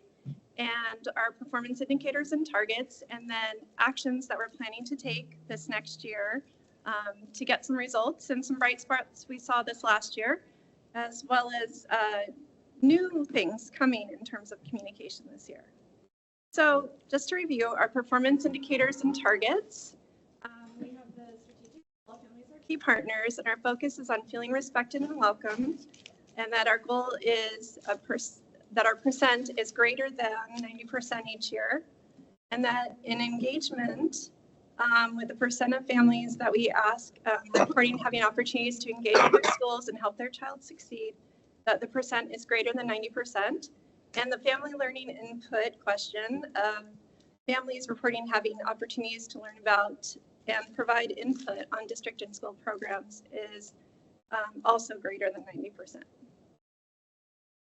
and our performance indicators and targets, and then actions that we're planning to take this next year to get some results and some bright spots we saw this last year, as well as new things coming in terms of communication this year. So just to review our performance indicators and targets, we have the strategic goal, families are key partners, and our focus is on feeling respected and welcomed, and that our goal is that our percent is greater than 90% each year, and that in engagement, with the percent of families that we ask reporting having opportunities to engage with their schools and help their child succeed, that the percent is greater than 90%, And the family learning input question of families reporting having opportunities to learn about and provide input on district and school programs is also greater than 90%.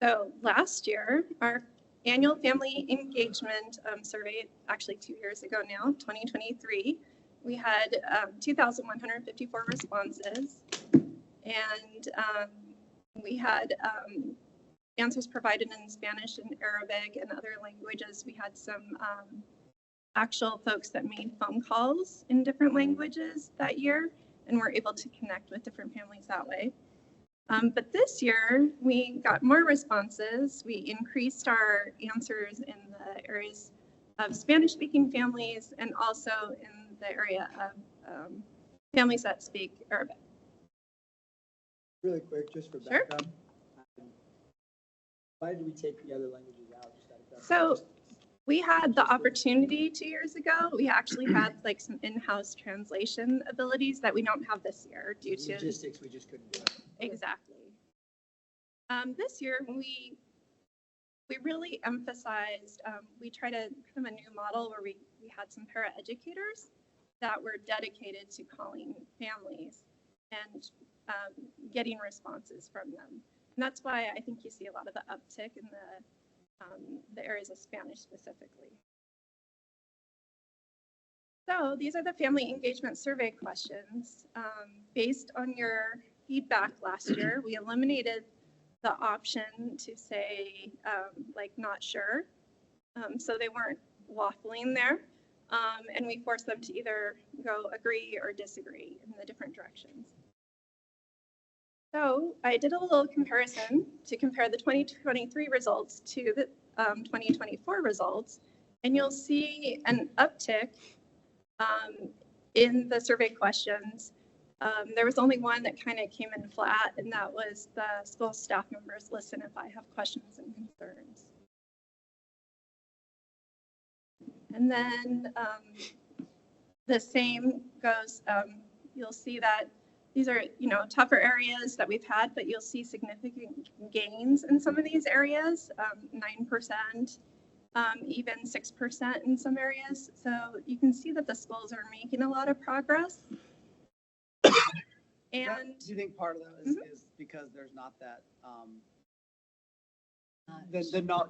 So last year, our annual family engagement survey, actually 2 years ago now, 2023, we had 2,154 responses, and we had answers provided in Spanish and Arabic and other languages. We had some actual folks that made phone calls in different languages that year and were able to connect with different families that way. But this year, we got more responses. We increased our answers in the areas of Spanish-speaking families and also in the area of families that speak Arabic. Really quick, just for Sure. background. Why did we take the other languages out? Just out of curiosity? So we had the opportunity 2 years ago. We actually had like some in-house translation abilities that we don't have this year due to Logistics, we just couldn't do it. exactly. This year we really emphasized. We tried a kind of a new model where we had some paraeducators that were dedicated to calling families and getting responses from them. And that's why I think you see a lot of the uptick in the areas of Spanish specifically. So these are the family engagement survey questions. Based on your feedback last year, we eliminated the option to say like not sure. So they weren't waffling there. And we forced them to either go agree or disagree in the different directions. So I did a little comparison to compare the 2023 results to the 2024 results, and you'll see an uptick in the survey questions. There was only one that kind of came in flat, and that was the school staff members listen if I have questions and concerns. And then the same goes, you'll see that these are, tougher areas that we've had, but you'll see significant gains in some of these areas, 9%, even 6% in some areas. So you can see that the schools are making a lot of progress. And do you think part of that is because there's not that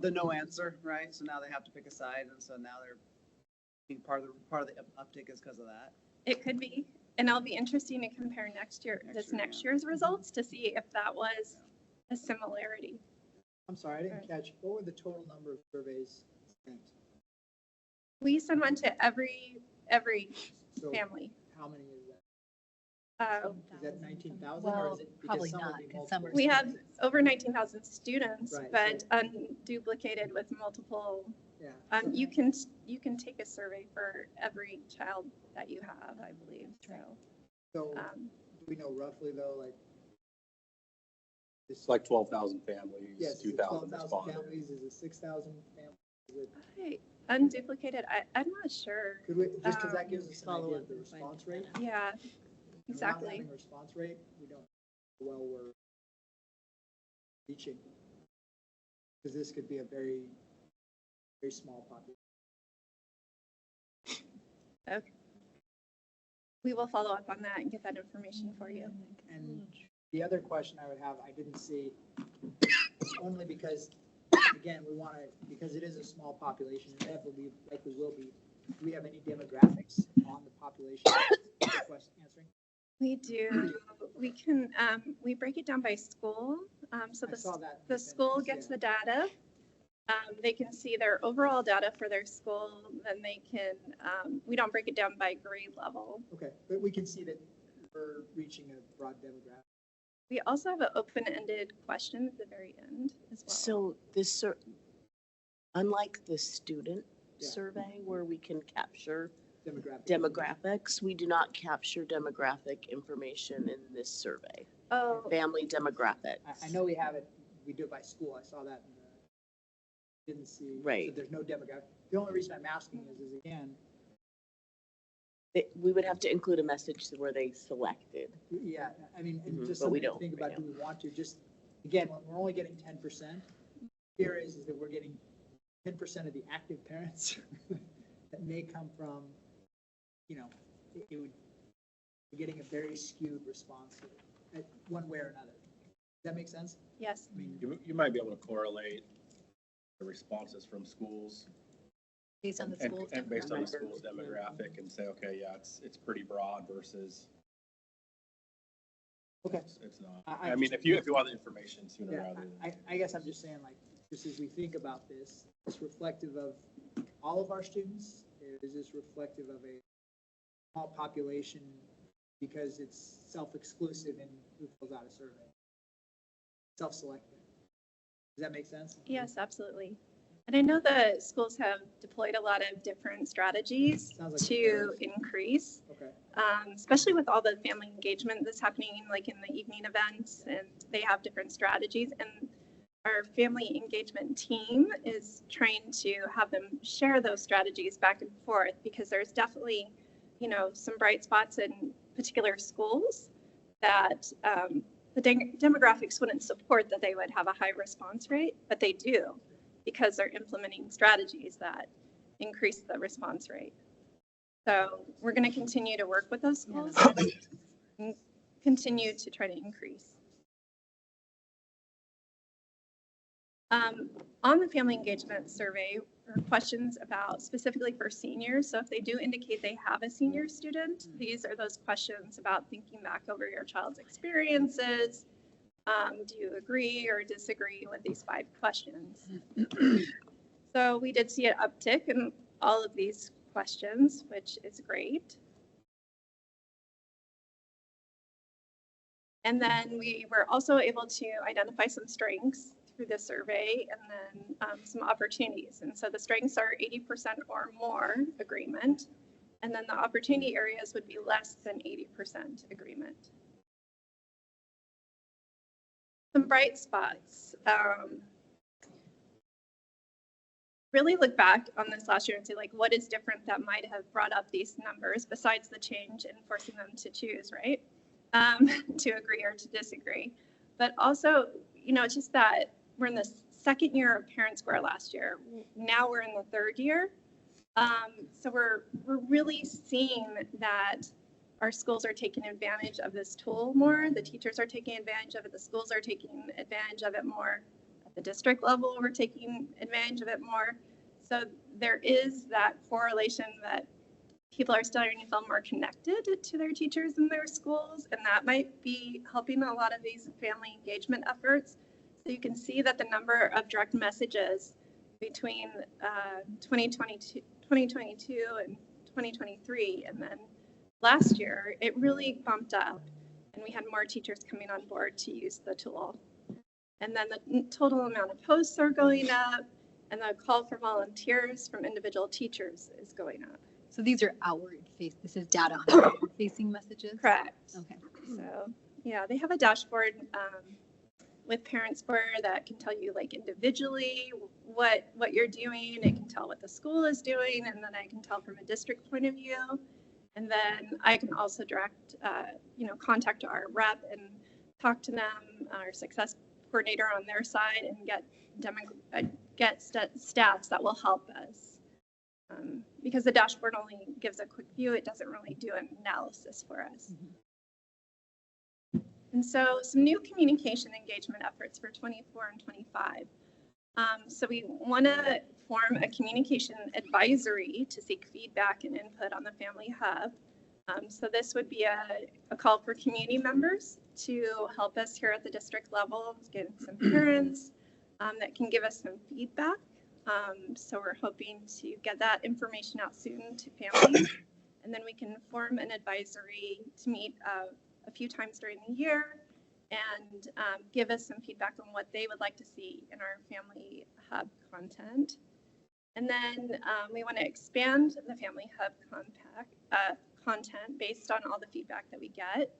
the no answer, right? So now they have to pick a side, and so now they're being part of the uptick is because of that. It could be. And it'll be interesting to compare next year's results to see if that was a similarity. I'm sorry, I didn't catch, what were the total number of surveys sent? We send one to every So family. How many is that? Is that 19,000 or is it? Because probably some would not, be 'cause some are We have over 19,000 students, Right, but so- unduplicated with multiple. Yeah. You can take a survey for every child that you have, I believe. So do we know roughly though, like? It's like 12,000 families, Yes, 2,000 12,000 responded. families, is it 6,000 families? Is it? Hey, unduplicated, I'm not sure. Could we, just because that gives us an follow idea up of the and find response rate? Yeah, And exactly. Without having response rate, we don't know how well we're reaching. Because this could be a very, very small population. Okay. We will follow up on that and get that information for you. And the other question I would have, I didn't see, only because, again, we want to, because it is a small population, and inevitably, likely will be, do we have any demographics on the population? Question answering? We do. We can, we break it down by school. So I saw that in the the school appendix, gets the data. They can see their overall data for their school, then they can, we don't break it down by grade level. Okay, but we can see that we're reaching a broad demographic. We also have an open-ended question at the very end as well. So this, unlike the student Yeah. survey where we can capture Demographic. we do not capture demographic information in this survey. Oh, Family demographics. I know we have it, we do it by school, I saw that in the, didn't see. Right. So there's no demographic. The only reason I'm asking is again, We would have to include a message where they selected. yeah, I mean, and Mhm, just but we something to don't think right about, now. do we want to, just, again, we're only getting 10%. fear is that we're getting 10% of the active parents that may come from, it would, we're getting a very skewed response to it, one way or another. Does that make sense? Yes. I mean, You might be able to correlate the responses from schools Based on the and, school's and based on the demographic. school's demographic and say, okay, yeah, it's pretty broad versus. Okay. It's not. I I mean, if you want the information sooner Yeah, rather than. I guess I'm just saying, like, just as we think about this, it's reflective of all of our students? Is this reflective of a small population because it's self-exclusive and who fills out a survey? Self-selected. Does that make sense? Yes, absolutely. And I know the schools have deployed a lot of different strategies Sounds like to increase, Okay. especially with all the family engagement that's happening like in the evening events, and they have different strategies. And our family engagement team is trying to have them share those strategies back and forth, because there's definitely, some bright spots in particular schools that the demographics wouldn't support that they would have a high response rate, but they do, because they're implementing strategies that increase the response rate. So we're going to continue to work with those schools and continue to try to increase. On the family engagement survey are questions about specifically for seniors. So if they do indicate they have a senior student, these are those questions about thinking back over your child's experiences. Do you agree or disagree with these 5 questions? So we did see an uptick in all of these questions, which is great. And then we were also able to identify some strengths through the survey, and then some opportunities. And so the strengths are 80% or more agreement, and then the opportunity areas would be less than 80% agreement. Some bright spots. Really look back on this last year and say, like, what is different that might have brought up these numbers besides the change in forcing them to choose, right? To agree or to disagree. But also, it's just that we're in the 2nd year of Parent Square last year. Now we're in the 3rd year. So we're really seeing that our schools are taking advantage of this tool more. The teachers are taking advantage of it. The schools are taking advantage of it more. At the district level, we're taking advantage of it more. So there is that correlation that people are starting to feel more connected to their teachers in their schools, and that might be helping a lot of these family engagement efforts. So you can see that the number of direct messages between 2022 and 2023, and then last year, it really bumped up, and we had more teachers coming on board to use the tool. And then the total amount of posts are going up, and the call for volunteers from individual teachers is going up. So these are this is data on outward facing messages? Correct. Okay. So, yeah, they have a dashboard with Parent Square that can tell you, like, individually what you're doing. It can tell what the school is doing, and then I can tell from a district point of view. And then I can also direct, contact our rep and talk to them, our success coordinator on their side, and get stats that will help us. Because the dashboard only gives a quick view, it doesn't really do an analysis for us. And so some new communication engagement efforts for 24 and 25. So we want to form a communication advisory to seek feedback and input on the Family Hub. So this would be a call for community members to help us here at the district level, get some parents that can give us some feedback. So we're hoping to get that information out soon to families. And then we can form an advisory to meet a few times during the year and give us some feedback on what they would like to see in our Family Hub content. And then we want to expand the Family Hub content based on all the feedback that we get.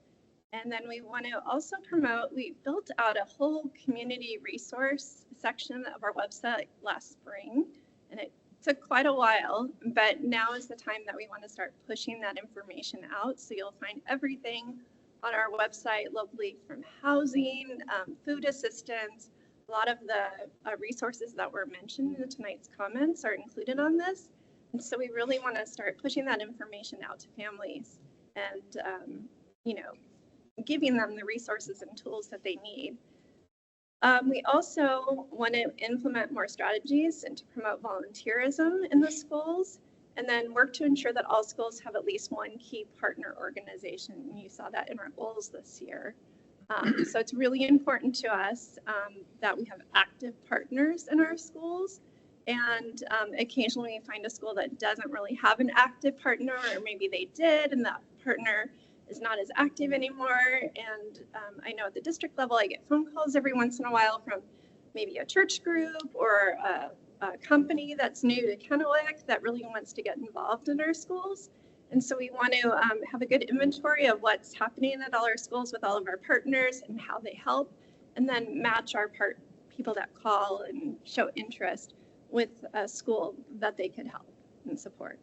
And then we want to also promote, we built out a whole community resource section of our website last spring, and it took quite a while, but now is the time that we want to start pushing that information out. So you'll find everything on our website locally, from housing, food assistance, A lot of the resources that were mentioned in tonight's comments are included on this. And so we really want to start pushing that information out to families and, giving them the resources and tools that they need. We also want to implement more strategies and to promote volunteerism in the schools, and then work to ensure that all schools have at least one key partner organization. You saw that in our goals this year. So it's really important to us that we have active partners in our schools. And occasionally we find a school that doesn't really have an active partner, or maybe they did and that partner is not as active anymore. And I know at the district level, I get phone calls every once in a while from maybe a church group or a company that's new to Kennewick that really wants to get involved in our schools. And so we want to have a good inventory of what's happening at all our schools with all of our partners and how they help, and then match our people that call and show interest with a school that they could help and support.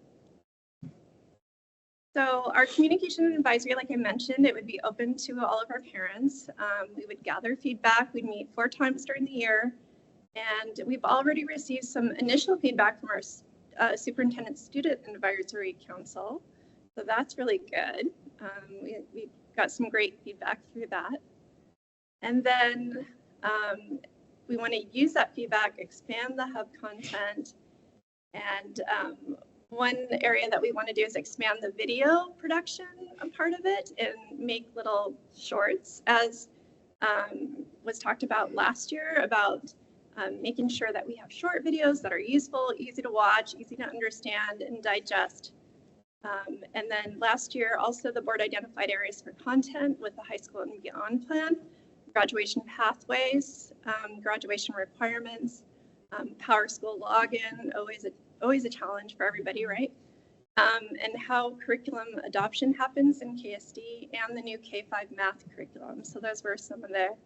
So our communication advisory, like I mentioned, it would be open to all of our parents. We would gather feedback. We'd meet 4 times during the year. And we've already received some initial feedback from our Superintendent Student Advisory Council. So that's really good. We got some great feedback through that. And then we want to use that feedback, expand the hub content. And one area that we want to do is expand the video production part of it and make little shorts, as was talked about last year, about making sure that we have short videos that are useful, easy to watch, easy to understand and digest. And then last year, also the board identified areas for content with the high school and beyond plan, graduation pathways, graduation requirements, Power School login, always a challenge for everybody, right? And how curriculum adoption happens in KSD and the new K-5 math curriculum. So those were some of the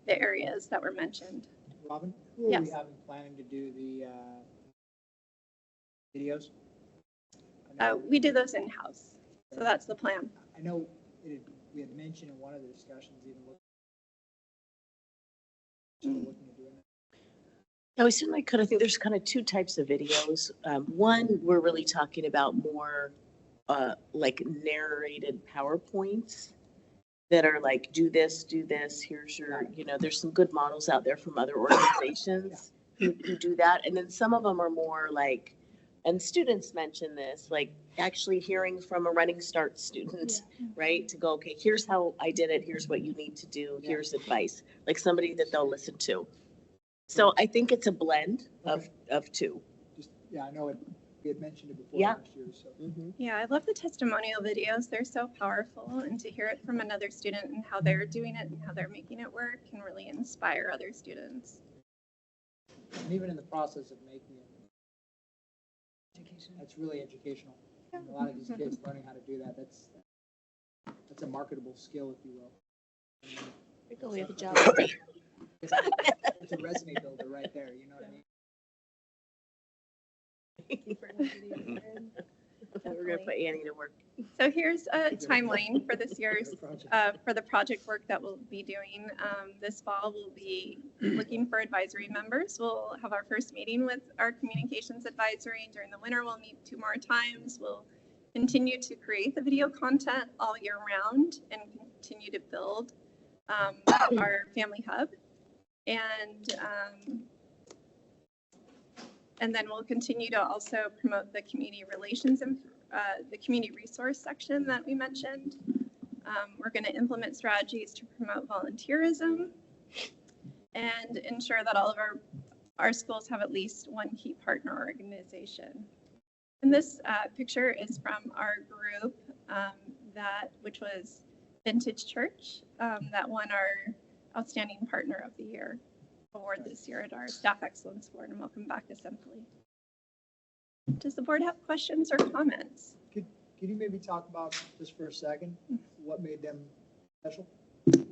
areas that were mentioned. Robin, who are Yes. we having planning to do the videos? We do those in-house, so that's the plan. I know we had mentioned in one of the discussions, even looking at doing that. Yeah, we certainly could. I think there's kind of 2 types of videos. One, we're really talking about more like narrated PowerPoints that are like, do this, here's your, there's some good models out there from other organizations who do that. And then some of them are more like, and students mention this, like actually hearing from a Running Start student, right? To go, okay, here's how I did it. Here's what you need to do. Here's advice, like somebody that they'll listen to. So I think it's a blend of 2. I know we had mentioned it before Yeah. last year, so. Yeah, I love the testimonial videos. They're so powerful, and to hear it from another student and how they're doing it and how they're making it work can really inspire other students. And even in the process of making it, that's really educational. And a lot of these kids learning how to do that, that's a marketable skill, if you will. We have a job. It's a resume builder right there, you know what I mean? We're going to put Annie to work. So here's a timeline for this year's, for the project work that we'll be doing. This fall, we'll be looking for advisory members. We'll have our first meeting with our communications advisory. During the winter, we'll meet 2 more times. We'll continue to create the video content all year round and continue to build our family hub. And then we'll continue to also promote the community relations and the community resource section that we mentioned. We're going to implement strategies to promote volunteerism and ensure that all of our schools have at least one key partner organization. And this picture is from our group which was Vintage Church, that won our Outstanding Partner of the Year award this year at our Staff Excellence Award and Welcome Back Assembly. Does the board have questions or comments? Could you maybe talk about, just for a second, what made them special?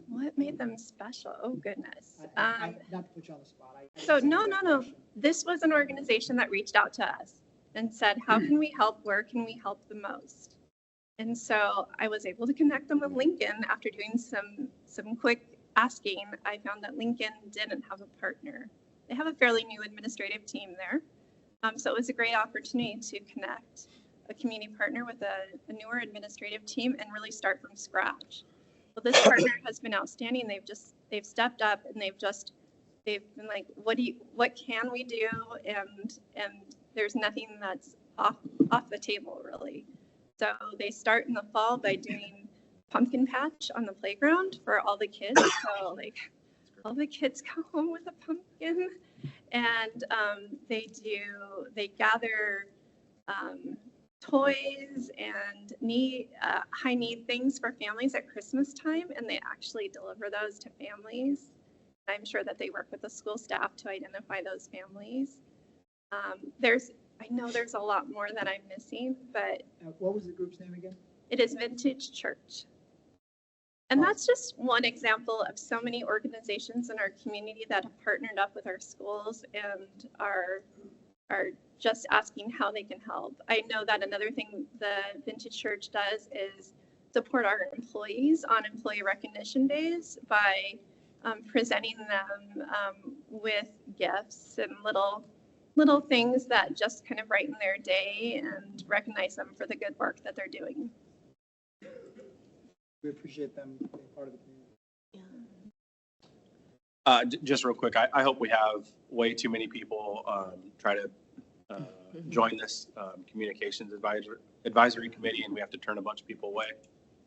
What made them special? Oh, goodness. Not to put you on the spot. No. This was an organization that reached out to us and said, how can we help? Where can we help the most? And so I was able to connect them with Lincoln after doing some quick asking, I found that Lincoln didn't have a partner. They have a fairly new administrative team there. So it was a great opportunity to connect a community partner with a newer administrative team and really start from scratch. Well, this partner has been outstanding. They've stepped up and they've been like, what can we do? And there's nothing that's off the table really. So they start in the fall by doing pumpkin patch on the playground for all the kids. So like all the kids come home with a pumpkin, and they gather toys and high need things for families at Christmas time, and they actually deliver those to families. I'm sure that they work with the school staff to identify those families. I know there's a lot more that I'm missing, but What was the group's name again? it is Vintage Church. And that's just one example of so many organizations in our community that have partnered up with our schools and are just asking how they can help. I know that another thing the Vintage Church does is support our employees on employee recognition days by presenting them with gifts and little things that just kind of brighten their day and recognize them for the good work that they're doing. We appreciate them being part of the community. Just real quick, I hope we have way too many people try to join this communications advisory committee, and we have to turn a bunch of people away.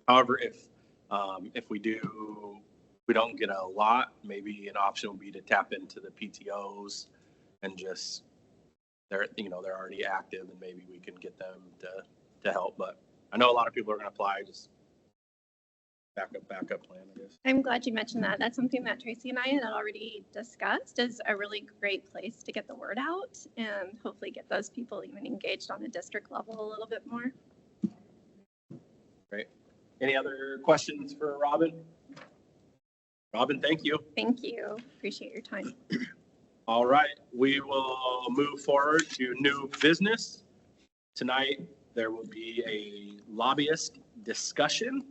However, if we don't get a lot, maybe an option would be to tap into the PTOs and just they're already active, and maybe we can get them to help. But I know a lot of people are going to apply. Just backup plan, I guess. I'm glad you mentioned that. That's something that Tracy and I had already discussed as a really great place to get the word out and hopefully get those people even engaged on a district level a little bit more. Great. Any other questions for Robin? Robin, thank you. Thank you. Appreciate your time. All right, we will move forward to new business. Tonight, there will be a lobbyist discussion.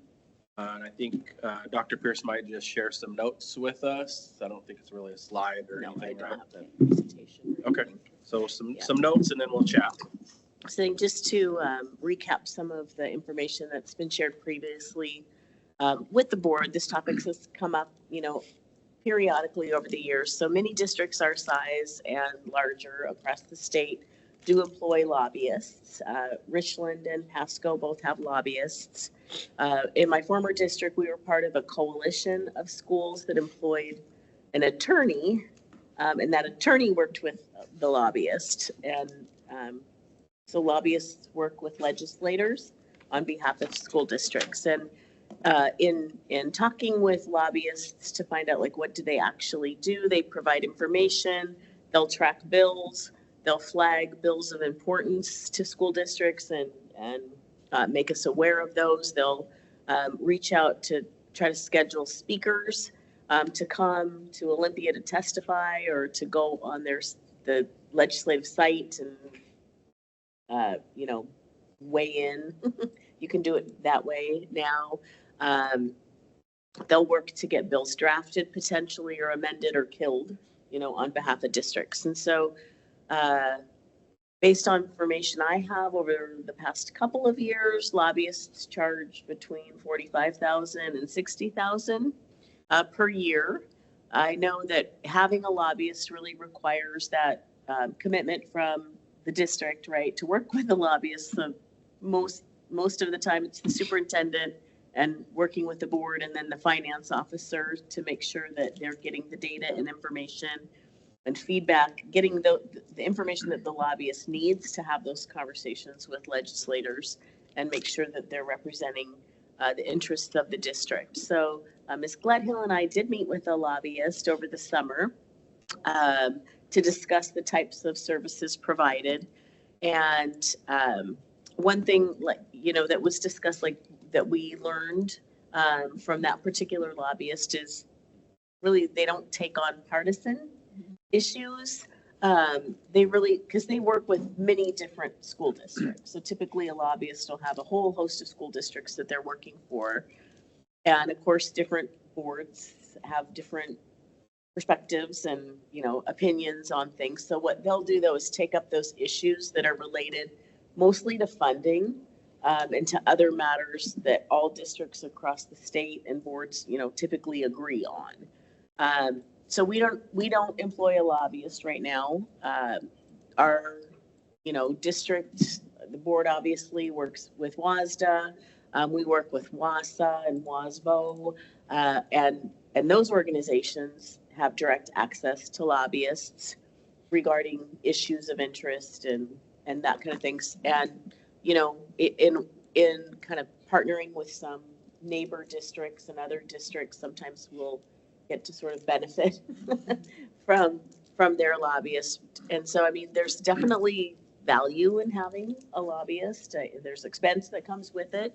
And I think Dr. Pierce might just share some notes with us. I don't think it's really a slide or anything. I don't right? have the presentation. Okay, so some notes and then we'll chat. So just to recap some of the information that's been shared previously with the board, this topic has come up, periodically over the years. So many districts our size and larger across the state do employ lobbyists. Richland and Pasco both have lobbyists. In my former district, we were part of a coalition of schools that employed an attorney, and that attorney worked with the lobbyist. And so lobbyists work with legislators on behalf of school districts. And in talking with lobbyists to find out what do they actually do, they provide information, they'll track bills, they'll flag bills of importance to school districts and make us aware of those. They'll reach out to try to schedule speakers to come to Olympia to testify or to go on the legislative site and weigh in. You can do it that way now. They'll work to get bills drafted potentially or amended or killed, on behalf of districts. And so based on information I have over the past couple of years, lobbyists charge between $45,000 and $60,000 per year. I know that having a lobbyist really requires that commitment from the district, right, to work with the lobbyist. So most of the time it's the superintendent and working with the board and then the finance officer to make sure that they're getting the data and information and feedback, getting the information that the lobbyist needs to have those conversations with legislators and make sure that they're representing the interests of the district. So Ms. Gledhill and I did meet with a lobbyist over the summer to discuss the types of services provided. And one thing that was discussed, that we learned from that particular lobbyist is really they don't take on partisan issues. They really, because they work with many different school districts. So typically a lobbyist will have a whole host of school districts that they're working for. And of course, different boards districts have different perspectives and, opinions on things. So what they'll do though is take up those issues that are related mostly to funding, and to other matters that all districts across the state and boards, typically agree on. So we don't employ a lobbyist right now. Our, district, the board obviously works with WASDA. We work with WASA and WASBO, and those organizations have direct access to lobbyists regarding issues of interest and that kind of things. And, in kind of partnering with some neighbor districts and other districts, sometimes we'll get to sort of benefit from their lobbyists. And so, I mean, there's definitely value in having a lobbyist. There's expense that comes with it.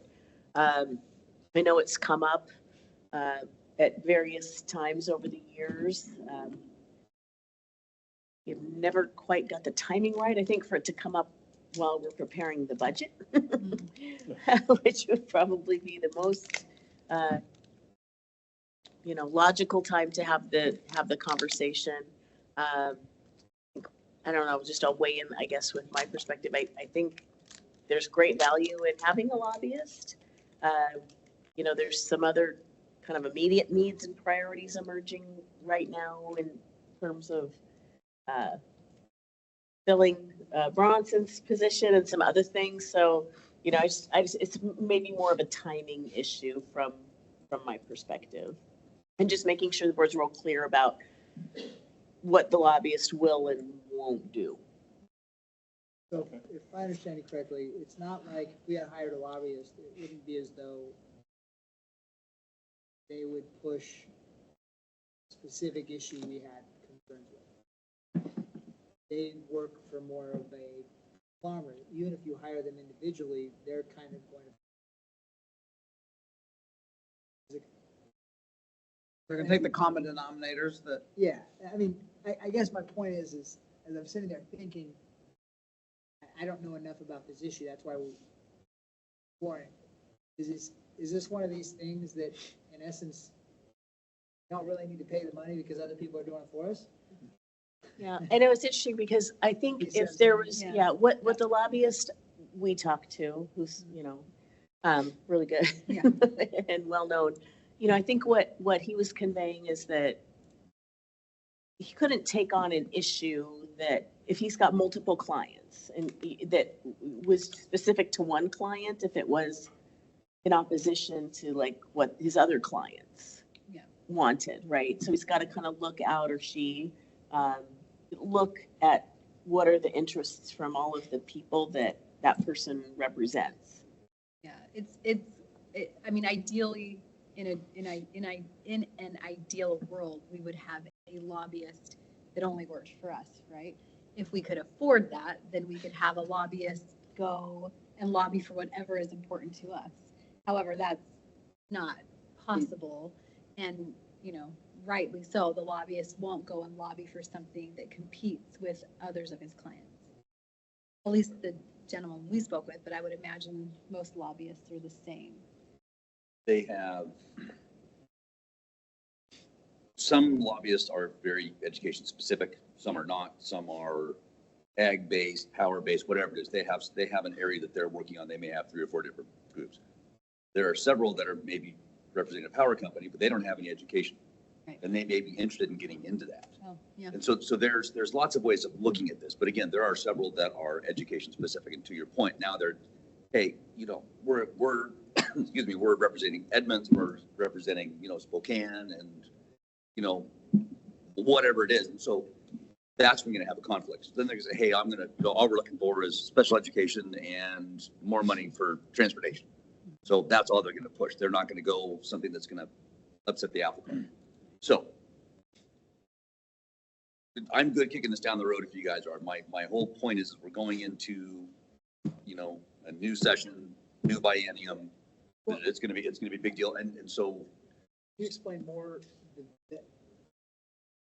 I know it's come up at various times over the years. You've never quite got the timing right, I think, for it to come up while we're preparing the budget, which would probably be the most, logical time to have the conversation. I don't know, I'll weigh in, I guess, with my perspective. I think there's great value in having a lobbyist. There's some other kind of immediate needs and priorities emerging right now in terms of filling Bronson's position and some other things. So, it's maybe more of a timing issue from my perspective, and just making sure the board's real clear about what the lobbyist will and won't do. So if I understand you correctly, it's not like if we had hired a lobbyist, it wouldn't be as though they would push a specific issue we had concerns with. They work for more of a conglomerate. Even if you hire them individually, they're kind of going to. They're gonna take the common denominators that. Yeah, I mean, I guess my point is as I'm sitting there thinking, I don't know enough about this issue. That's why we warrant. Is this one of these things that, in essence, don't really need to pay the money because other people are doing it for us? Yeah, and it was interesting because I think if there was, what the lobbyist we talked to, who's, really good and well-known, I think what he was conveying is that he couldn't take on an issue that if he's got multiple clients and that was specific to one client, if it was in opposition to like what his other clients wanted, right? So he's got to kind of look out, or she, look at what are the interests from all of the people that person represents. Yeah, I mean, ideally, in an ideal world, we would have a lobbyist that only works for us, right? If we could afford that, then we could have a lobbyist go and lobby for whatever is important to us. However, that's not possible, and rightly so. The lobbyist won't go and lobby for something that competes with others of his clients. At least the gentleman we spoke with, but I would imagine most lobbyists are the same. They have, some lobbyists are very education specific, some are not, some are ag based, power based, whatever it is. They have an area that they're working on. They may have 3 or 4 different groups. There are several that are maybe representing a power company, but they don't have any education. Right. And they may be interested in getting into that. Oh, yeah. And so there's lots of ways of looking at this, but again, there are several that are education specific. And to your point, now they're, hey, we're excuse me, we're representing Edmonds, we're representing, Spokane, and, whatever it is. And so that's when you're gonna have a conflict. So then they're gonna say, hey, all we're looking for is special education and more money for transportation. So that's all they're gonna push. They're not gonna go something that's gonna upset the apple cart. So I'm good kicking this down the road if you guys are. My whole point is we're going into, a new session, new biennium. It's gonna be a big deal. And so. Can you explain more?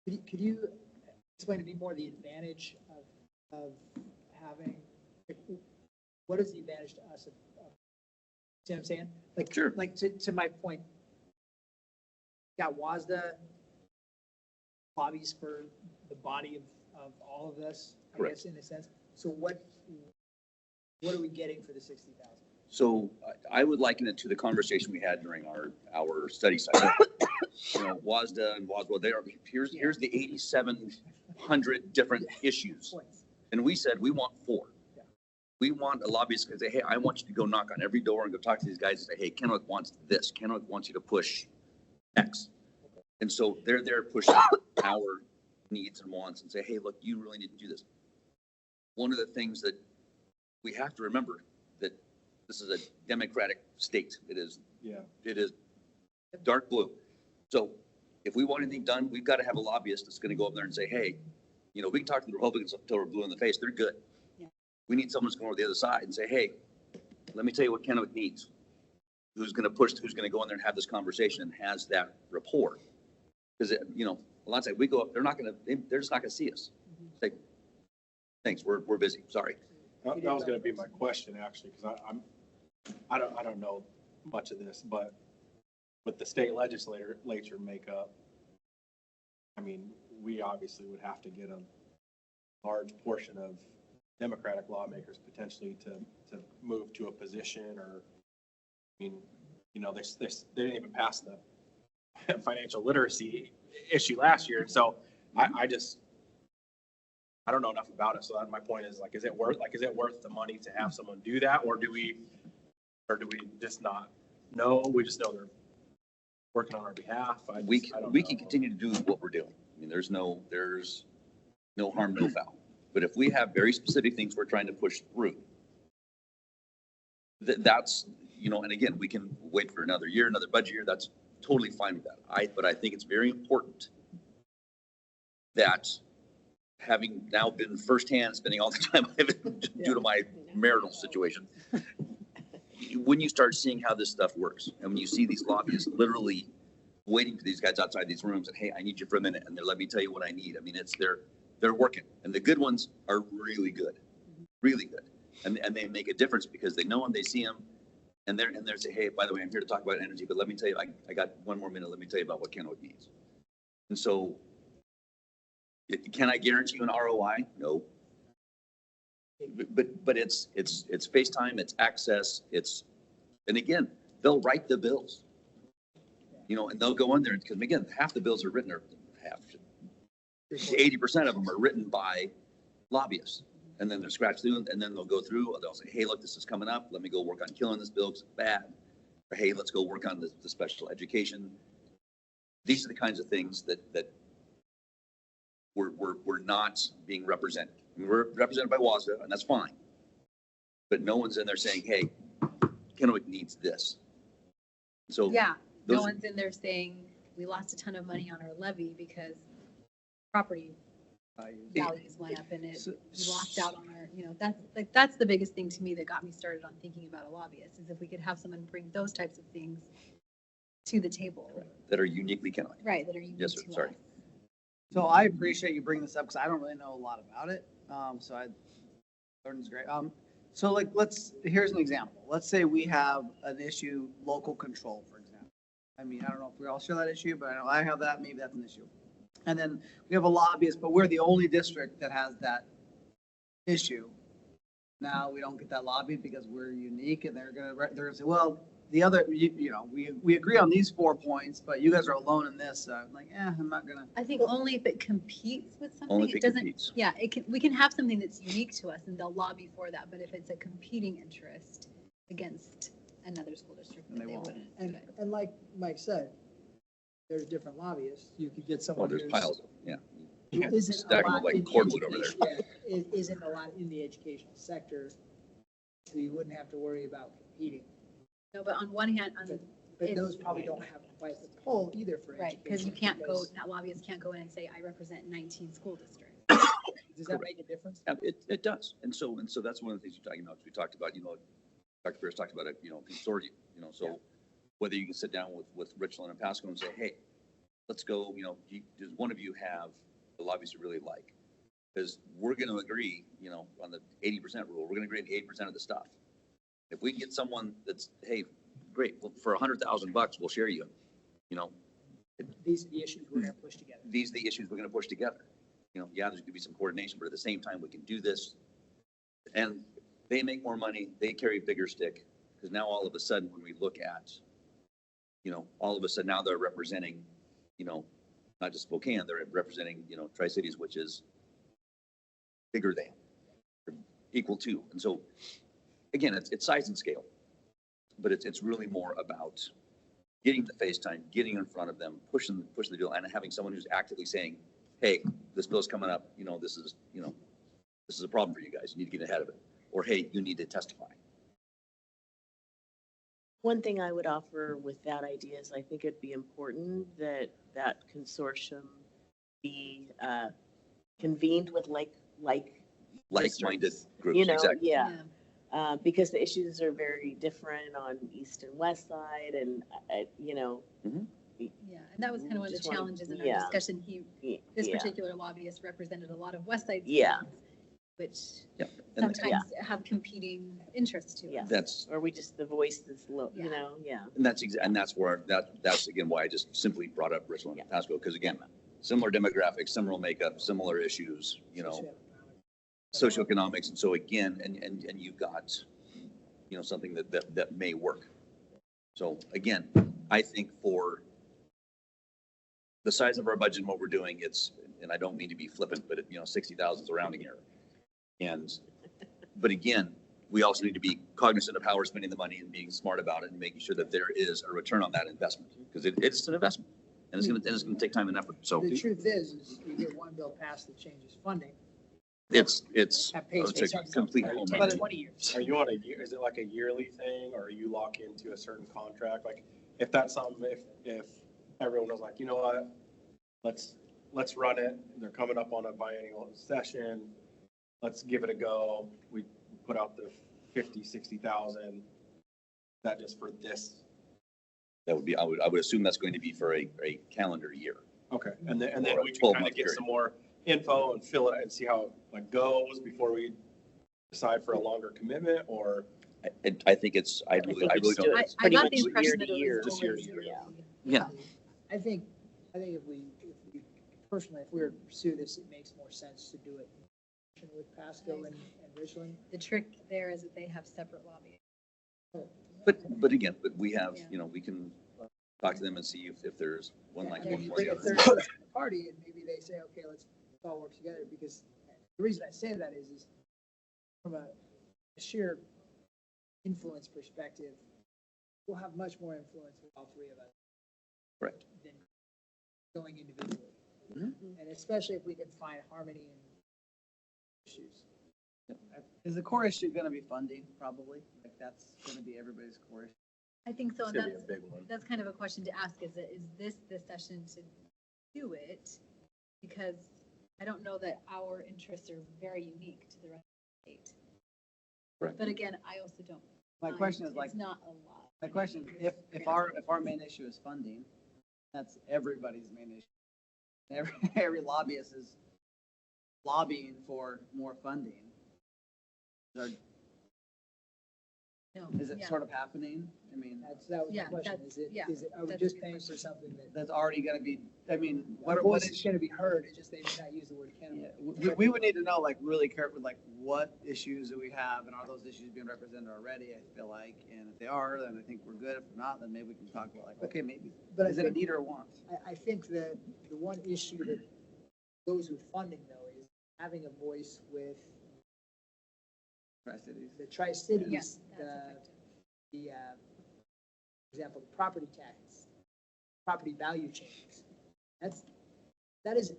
Could you explain to me more the advantage of having, what is the advantage to us of see what I'm saying? Like, sure. Like to my point, got WASDA lobbies for the body of all of this, I Correct. guess, in a sense. So what are we getting for the 60,000? So I would liken it to the conversation we had during our study session. WASDA and WASWA, here's the 8,700 different issues. And we said, we want 4. We want a lobbyist to say, hey, I want you to go knock on every door and go talk to these guys and say, hey, Kennewick wants this. Kennewick wants you to push X. And so they're there pushing our needs and wants and say, hey, look, you really need to do this. One of the things that we have to remember that this is a democratic state. It is dark blue. So if we want anything done, we've got to have a lobbyist that's going to go up there and say, hey, we can talk to the Republicans until we're blue in the face. They're good. Yeah. We need someone who's going over the other side and say, hey, let me tell you what Kennewick needs. Who's going to push, who's going to go in there and have this conversation and has that rapport. Because, a lot of times we go up, they're just not going to see us. Say, thanks, we're busy, sorry. That was going to be my question, actually, because I don't know much of this, but with the state legislature makeup, I mean, we obviously would have to get a large portion of Democratic lawmakers potentially to move to a position, or, I mean, they didn't even pass the financial literacy issue last year. So I don't know enough about it. So my point is, is it worth the money to have someone do that? Or do we just not know? We just know they're working on our behalf. We can continue to do what we're doing. I mean, there's no harm, no foul. But if we have very specific things we're trying to push through, that's, and again, we can wait for another year, another budget year. That's totally fine with that. But I think it's very important that, having now been firsthand, spending all the time due to my marital situation, when you start seeing how this stuff works, and when you see these lobbyists literally waiting for these guys outside these rooms and, hey, I need you for a minute, and let me tell you what I need. I mean, they're working, and the good ones are really good, and they make a difference because they know them, they see them, and they're say, hey, by the way, I'm here to talk about energy, but let me tell you, I got one more minute. Let me tell you about what Kennewick needs. And so, can I guarantee you an ROI? No. But it's FaceTime, it's access, and again, they'll write the bills, and they'll go in there, because again, half the bills are written, or 80% of them are written by lobbyists. And then they're scratched through, and then they'll go through, they'll say, hey, look, this is coming up. Let me go work on killing this bill because it's bad. Or, hey, let's go work on the special education. These are the kinds of things that we're not being represented. I mean, we're represented by WASDA, and that's fine. But no one's in there saying, hey, Kennewick needs this. So yeah, no one's in there saying we lost a ton of money on our levy because property values went up and we lost out on our, that's the biggest thing to me that got me started on thinking about a lobbyist, is if we could have someone bring those types of things to the table. That are uniquely Kennewick. Right, that are unique. Yes, sir. Sorry. So I appreciate you bringing this up because I don't really know a lot about it. Learning's great. So here's an example. Let's say we have an issue, local control, for example. I mean, I don't know if we all share that issue, but I know I have that. Maybe that's an issue. And then we have a lobbyist, but we're the only district that has that issue. Now we don't get that lobby because we're unique, and they're gonna say, well, the other, we agree on these 4 points, but you guys are alone in this. I'm like, I'm not gonna. I think only if it competes with something. Only if it doesn't. Competes. Yeah, we can have something that's unique to us, and they'll lobby for that. But if it's a competing interest against another school district, then they wouldn't. And like Mike said, there's different lobbyists. You could get someone There's piles of them, who isn't a Stack them lot up like in the cordwood over there. education- isn't a lot in the educational sector, so you wouldn't have to worry about competing. No, but on one hand, But those probably don't have quite the pull either for right, education. because you can't go, that lobbyist can't go in and say, I represent 19 school districts. Does that make a difference? It does. And so that's one of the things you're talking about. We talked about, Dr. Pierce talked about a, consortium, so whether you can sit down with Richland and Pasco and say, hey, let's go, does one of you have the lobbies you really like? Because we're going to agree, on the 80% rule, we're going to agree on 80% of the stuff. If we can get someone that's, hey, great, well, for $100,000, we'll share you, these are the issues we're gonna push together. These are the issues we're gonna push together. You know, yeah, there's gonna be some coordination, but at the same time, we can do this. And they make more money, they carry a bigger stick, because now all of a sudden, when we look at, you know, all of a sudden now they're representing, you know, not just Spokane, they're representing, you know, Tri-Cities, which is bigger than, or equal to. And so, again, it's size and scale, but it's really more about getting the face time, getting in front of them, pushing the deal, and having someone who's actively saying, hey, this bill's coming up, you know, this is a problem for you guys, you need to get ahead of it. Or, hey, you need to testify. One thing I would offer with that idea is I think it'd be important that that consortium be convened with like-minded groups, you know, exactly. yeah. Because the issues are very different on east and west side, and you know. Yeah, and that was kind of one of the Just wanna- challenges in our yeah. discussion. This Yeah. particular lobbyist represented a lot of West Side Yeah. students, which And sometimes have competing interests to Yeah. us. That's, Or we just, the voice is low, you Yeah. know, yeah. and that's where, that's again why I just simply brought up Richland and Pasco, because again, similar demographics, similar makeup, similar issues, you know, socioeconomics. And so again, and you've got, you know, something that may work. So again, I think for the size of our budget and what we're doing, and I don't mean to be flippant, but you know, 60,000 is a rounding error. But again, we also need to be cognizant of how we're spending the money and being smart about it and making sure that there is a return on that investment, because it's an investment and it's gonna take time and effort. So The truth is you get one bill passed that changes funding. it's That pays for a itself complete for home 10, run. 20 years. Are you on a year, is it like a yearly thing, or you lock into a certain contract? Like, if that's something, if everyone was like, you know what, let's run it, they're coming up on a biennial session, let's give it a go, we put out the 50,000-60,000, that just for this? That would be, I would assume that's going to be for a calendar year. Okay, and then Or a we can 12-month kind of get period. some more info and fill it and see how it like goes before we decide for a longer commitment, or? I think it's, I really don't. I got the impression that it year. was Just year to always year. yearly. Yeah. I think if we personally, if we were to pursue this, it makes more sense to do it with Pasco and Richland. The trick there is that they have separate lobbyists. But again, we have, you know, we can talk to them and see if there's one like one more the If other. there's a party and maybe they say, okay, let's all work together, because the reason I say that is from a sheer influence perspective, we'll have much more influence with all three of us. Correct. Than going individually. Mhm. And especially if we can find harmony in issues. Is the core issue gonna be funding, probably? Like, that's gonna be everybody's core issue. I think so. It's And gonna be that's, a big one. that's kind of a question to ask, is this the session to do it? Because I don't know that our interests are very unique to the rest of the state. Correct. But again, I also don't. My mind. question is like, It's not a lot. my question, if our main issue is funding, that's everybody's main issue. Every lobbyist is lobbying for more funding. Is it yeah. sort of happening? I mean, That was the Yeah, question. that's- Is it, are we that's just a good paying question. for something that, that's already gonna be, I mean, our what voice is, is gonna be heard, it's just they may not use the word accountable. we would need to know, like, really careful, like, what issues do we have, and are those issues being represented already, I feel like, and if they are, then I think we're good. If not, then maybe we can talk about, like, okay, maybe, But I is it a think- need or a want? I think the one issue that goes with funding though is having a voice with Tri-Cities. the Tri-Cities, Yes, that's for example, the property tax, property value changes. That isn't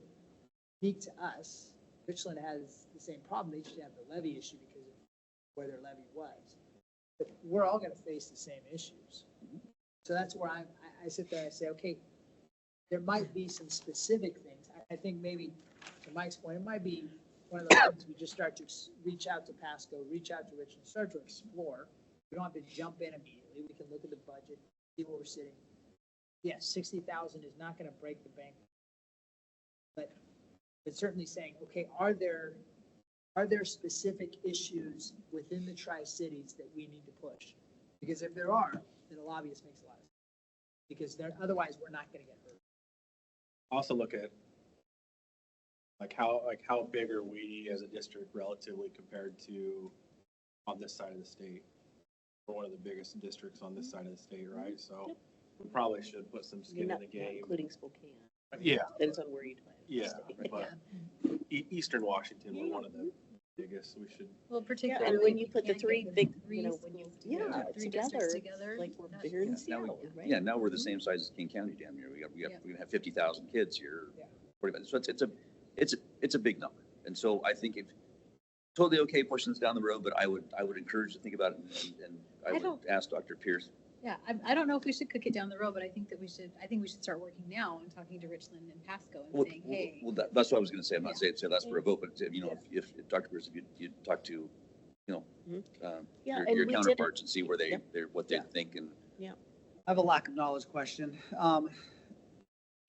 unique to us. Richland has the same problem. They just have the levy issue because of where their levy was. But we're all gonna face the same issues. So that's where I sit there and I say, okay, there might be some specific things. I think maybe, to Mike's point, it might be one of those things we just start to reach out to Pasco, reach out to Richland, start to explore. We don't have to jump in immediately. We can look at the budget, see where we're sitting. Yes, 60,000 is not gonna break the bank. But certainly saying, okay, are there specific issues within the Tri-Cities that we need to push? Because if there are, then the lobbyist makes a lot of sense. Because otherwise, we're not gonna get heard. Also look at like how big are we as a district relatively compared to on this side of the state? We're one of the biggest districts on this side of the state, right? So we probably should put some skin in the game. Including Spokane. Yeah. Depends on where you plan. to Yeah, stay. but Eastern Washington, we're one of the biggest. We should. Well, Yeah, particularly. and when you if put the can't three get big, three you know, when you, schools yeah, three districts together, like we're that's- bigger than Now Seattle, we- right? Yeah, now we're the same size as King County damn near. We're gonna have 50,000 kids here. Pretty much. So it's a big number. And so I think if totally okay pushing this down the road, but I would encourage to think about it and I I would don't- ask Dr. Pierce. Yeah, I don't know if we should cook it down the road, but I think we should start working now and talking to Richland and Pasco and saying, hey. Well, that's what I was gonna say. I'm not saying that's for a vote, but you know, if Dr. Pierce, if you talk to, you know, Yeah, your and we did it. counterparts and see where what they Yeah. think and. I have a lack of knowledge question.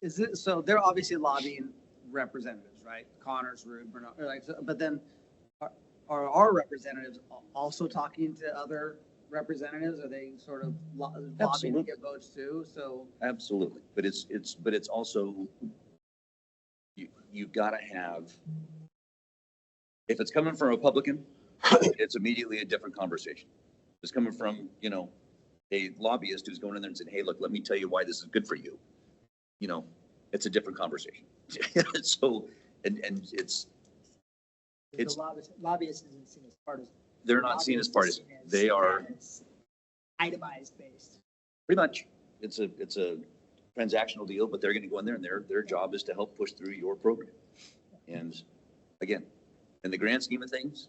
Is it, so they're obviously lobbying representatives, right? Connors, Rube, Bernard, but then are our representatives also talking to other representatives? Are they sort of lobbying to Absolutely. get votes too? So. Absolutely, but it's also, you've gotta have, if it's coming from a Republican, it's immediately a different conversation. If it's coming from, you know, a lobbyist who's going in there and saying, hey, look, let me tell you why this is good for you. You know, it's a different conversation. So, and it's, The lobbyist isn't seen as partisan. they're not seen as partisan. They are Itemized based. pretty much, it's a transactional deal, but they're gonna go in there and their job is to help push through your program. And again, in the grand scheme of things,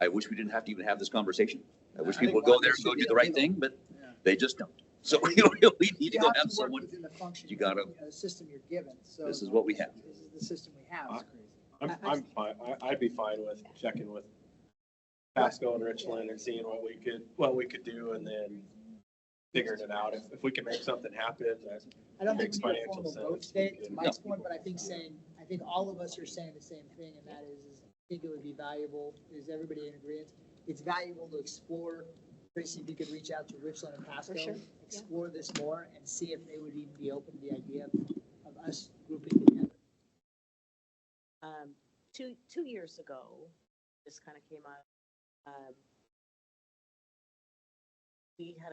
I wish we didn't have to even have this conversation. I wish people would go there and go do the right thing, but they just don't. So we need to go have someone, you gotta, The system you're given, so. this is what we have. This is the system we have, it's crazy. I'm fine. I'd be fine with checking with Pasco and Richland and seeing what we could do and then figuring it out. If we can make something happen, that I don't think makes we need a financial formal vote sense. today, to No. Mike's point, but I think all of us are saying the same thing, and that is I think it would be valuable, is everybody in agreement? It's valuable to explore, Tracy, if you could reach out to Richland and Pasco, sure. explore this more and see if they would even be open to the idea of us grouping together. 2 years ago, this kind of came up. I had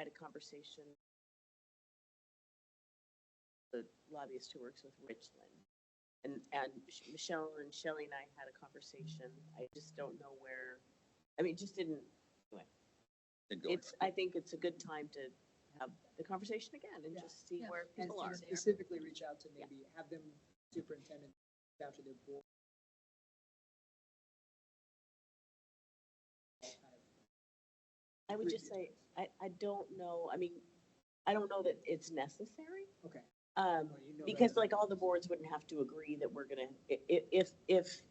a conversation. The lobbyist who works with Richland, and Michelle and Shelley and I had a conversation. I just don't know where. I mean, it just didn't. Anyway, I think it's a good time to have the conversation again and just see where And people are. specifically reach out to maybe have them, superintendent, reach out to their board. I would just say, I don't know, I mean, I don't know that it's necessary. Okay. Because like all the boards wouldn't have to agree that we're gonna, if,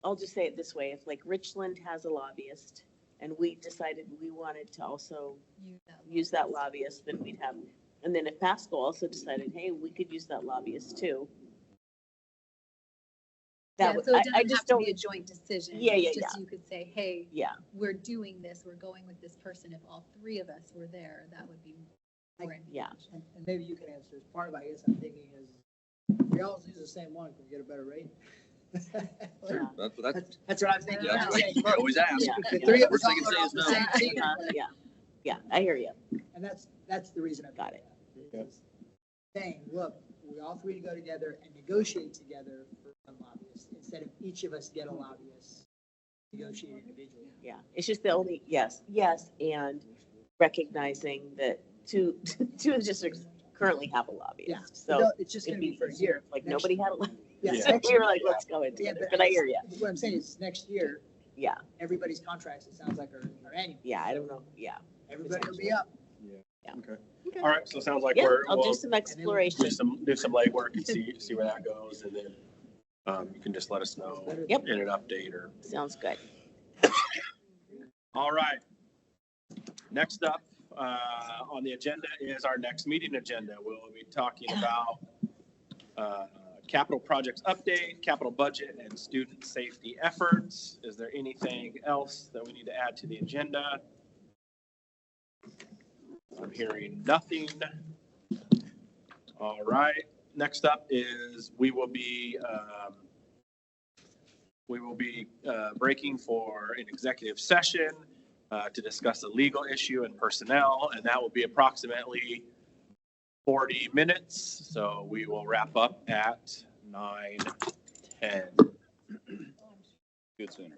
I'll just say it this way, if like Richland has a lobbyist and we decided we wanted to also use that lobbyist, then we'd have, and then if Pasco also decided, hey, we could use that lobbyist too. Yeah, That would, so it I doesn't have just to don't. be a joint decision. Yeah, It's yeah, just yeah. you could say, hey, Yeah. we're doing this, we're going with this person. If all three of us were there, that would be more. Yeah. And maybe you can answer this. Part of, I guess, I'm thinking is, we always use the same one, can we get a better rate? Sure, That's what I'm thinking. Yeah, I'm that's right. saying, You look, always ask. The three of us Worst they can all say are is on the no. same team. Yeah, I hear you. And that's the reason I got it. Saying, look, we all three to go together and negotiate together for one lobbyist, instead of each of us get a lobbyist, negotiate individually. Yeah, it's just the only, yes, and recognizing that two districts currently have a lobbyist, so. It's just it'd gonna be for a year. Like, Next- nobody had a lobbyist. Yeah, So next we were year. like, let's go in Yeah, together, but I hear you. What I'm saying is, next year, Yeah, everybody's contracts, it sounds like, are annual. yeah, I don't know, yeah. Everybody will be up. Okay. All right. So it sounds like Yeah, we'll I'll do some exploration. do some legwork and see where that goes, and then you can just let us know Yep. in an update or. Sounds good. All right. Next up on the agenda is our next meeting agenda. We'll be talking about capital projects update, capital budget, and student safety efforts. Is there anything else that we need to add to the agenda? I'm hearing nothing. All right. next up is we will be breaking for an executive session to discuss a legal issue and personnel, and that will be approximately 40 minutes. So we will wrap up at 9:10. Good sooner.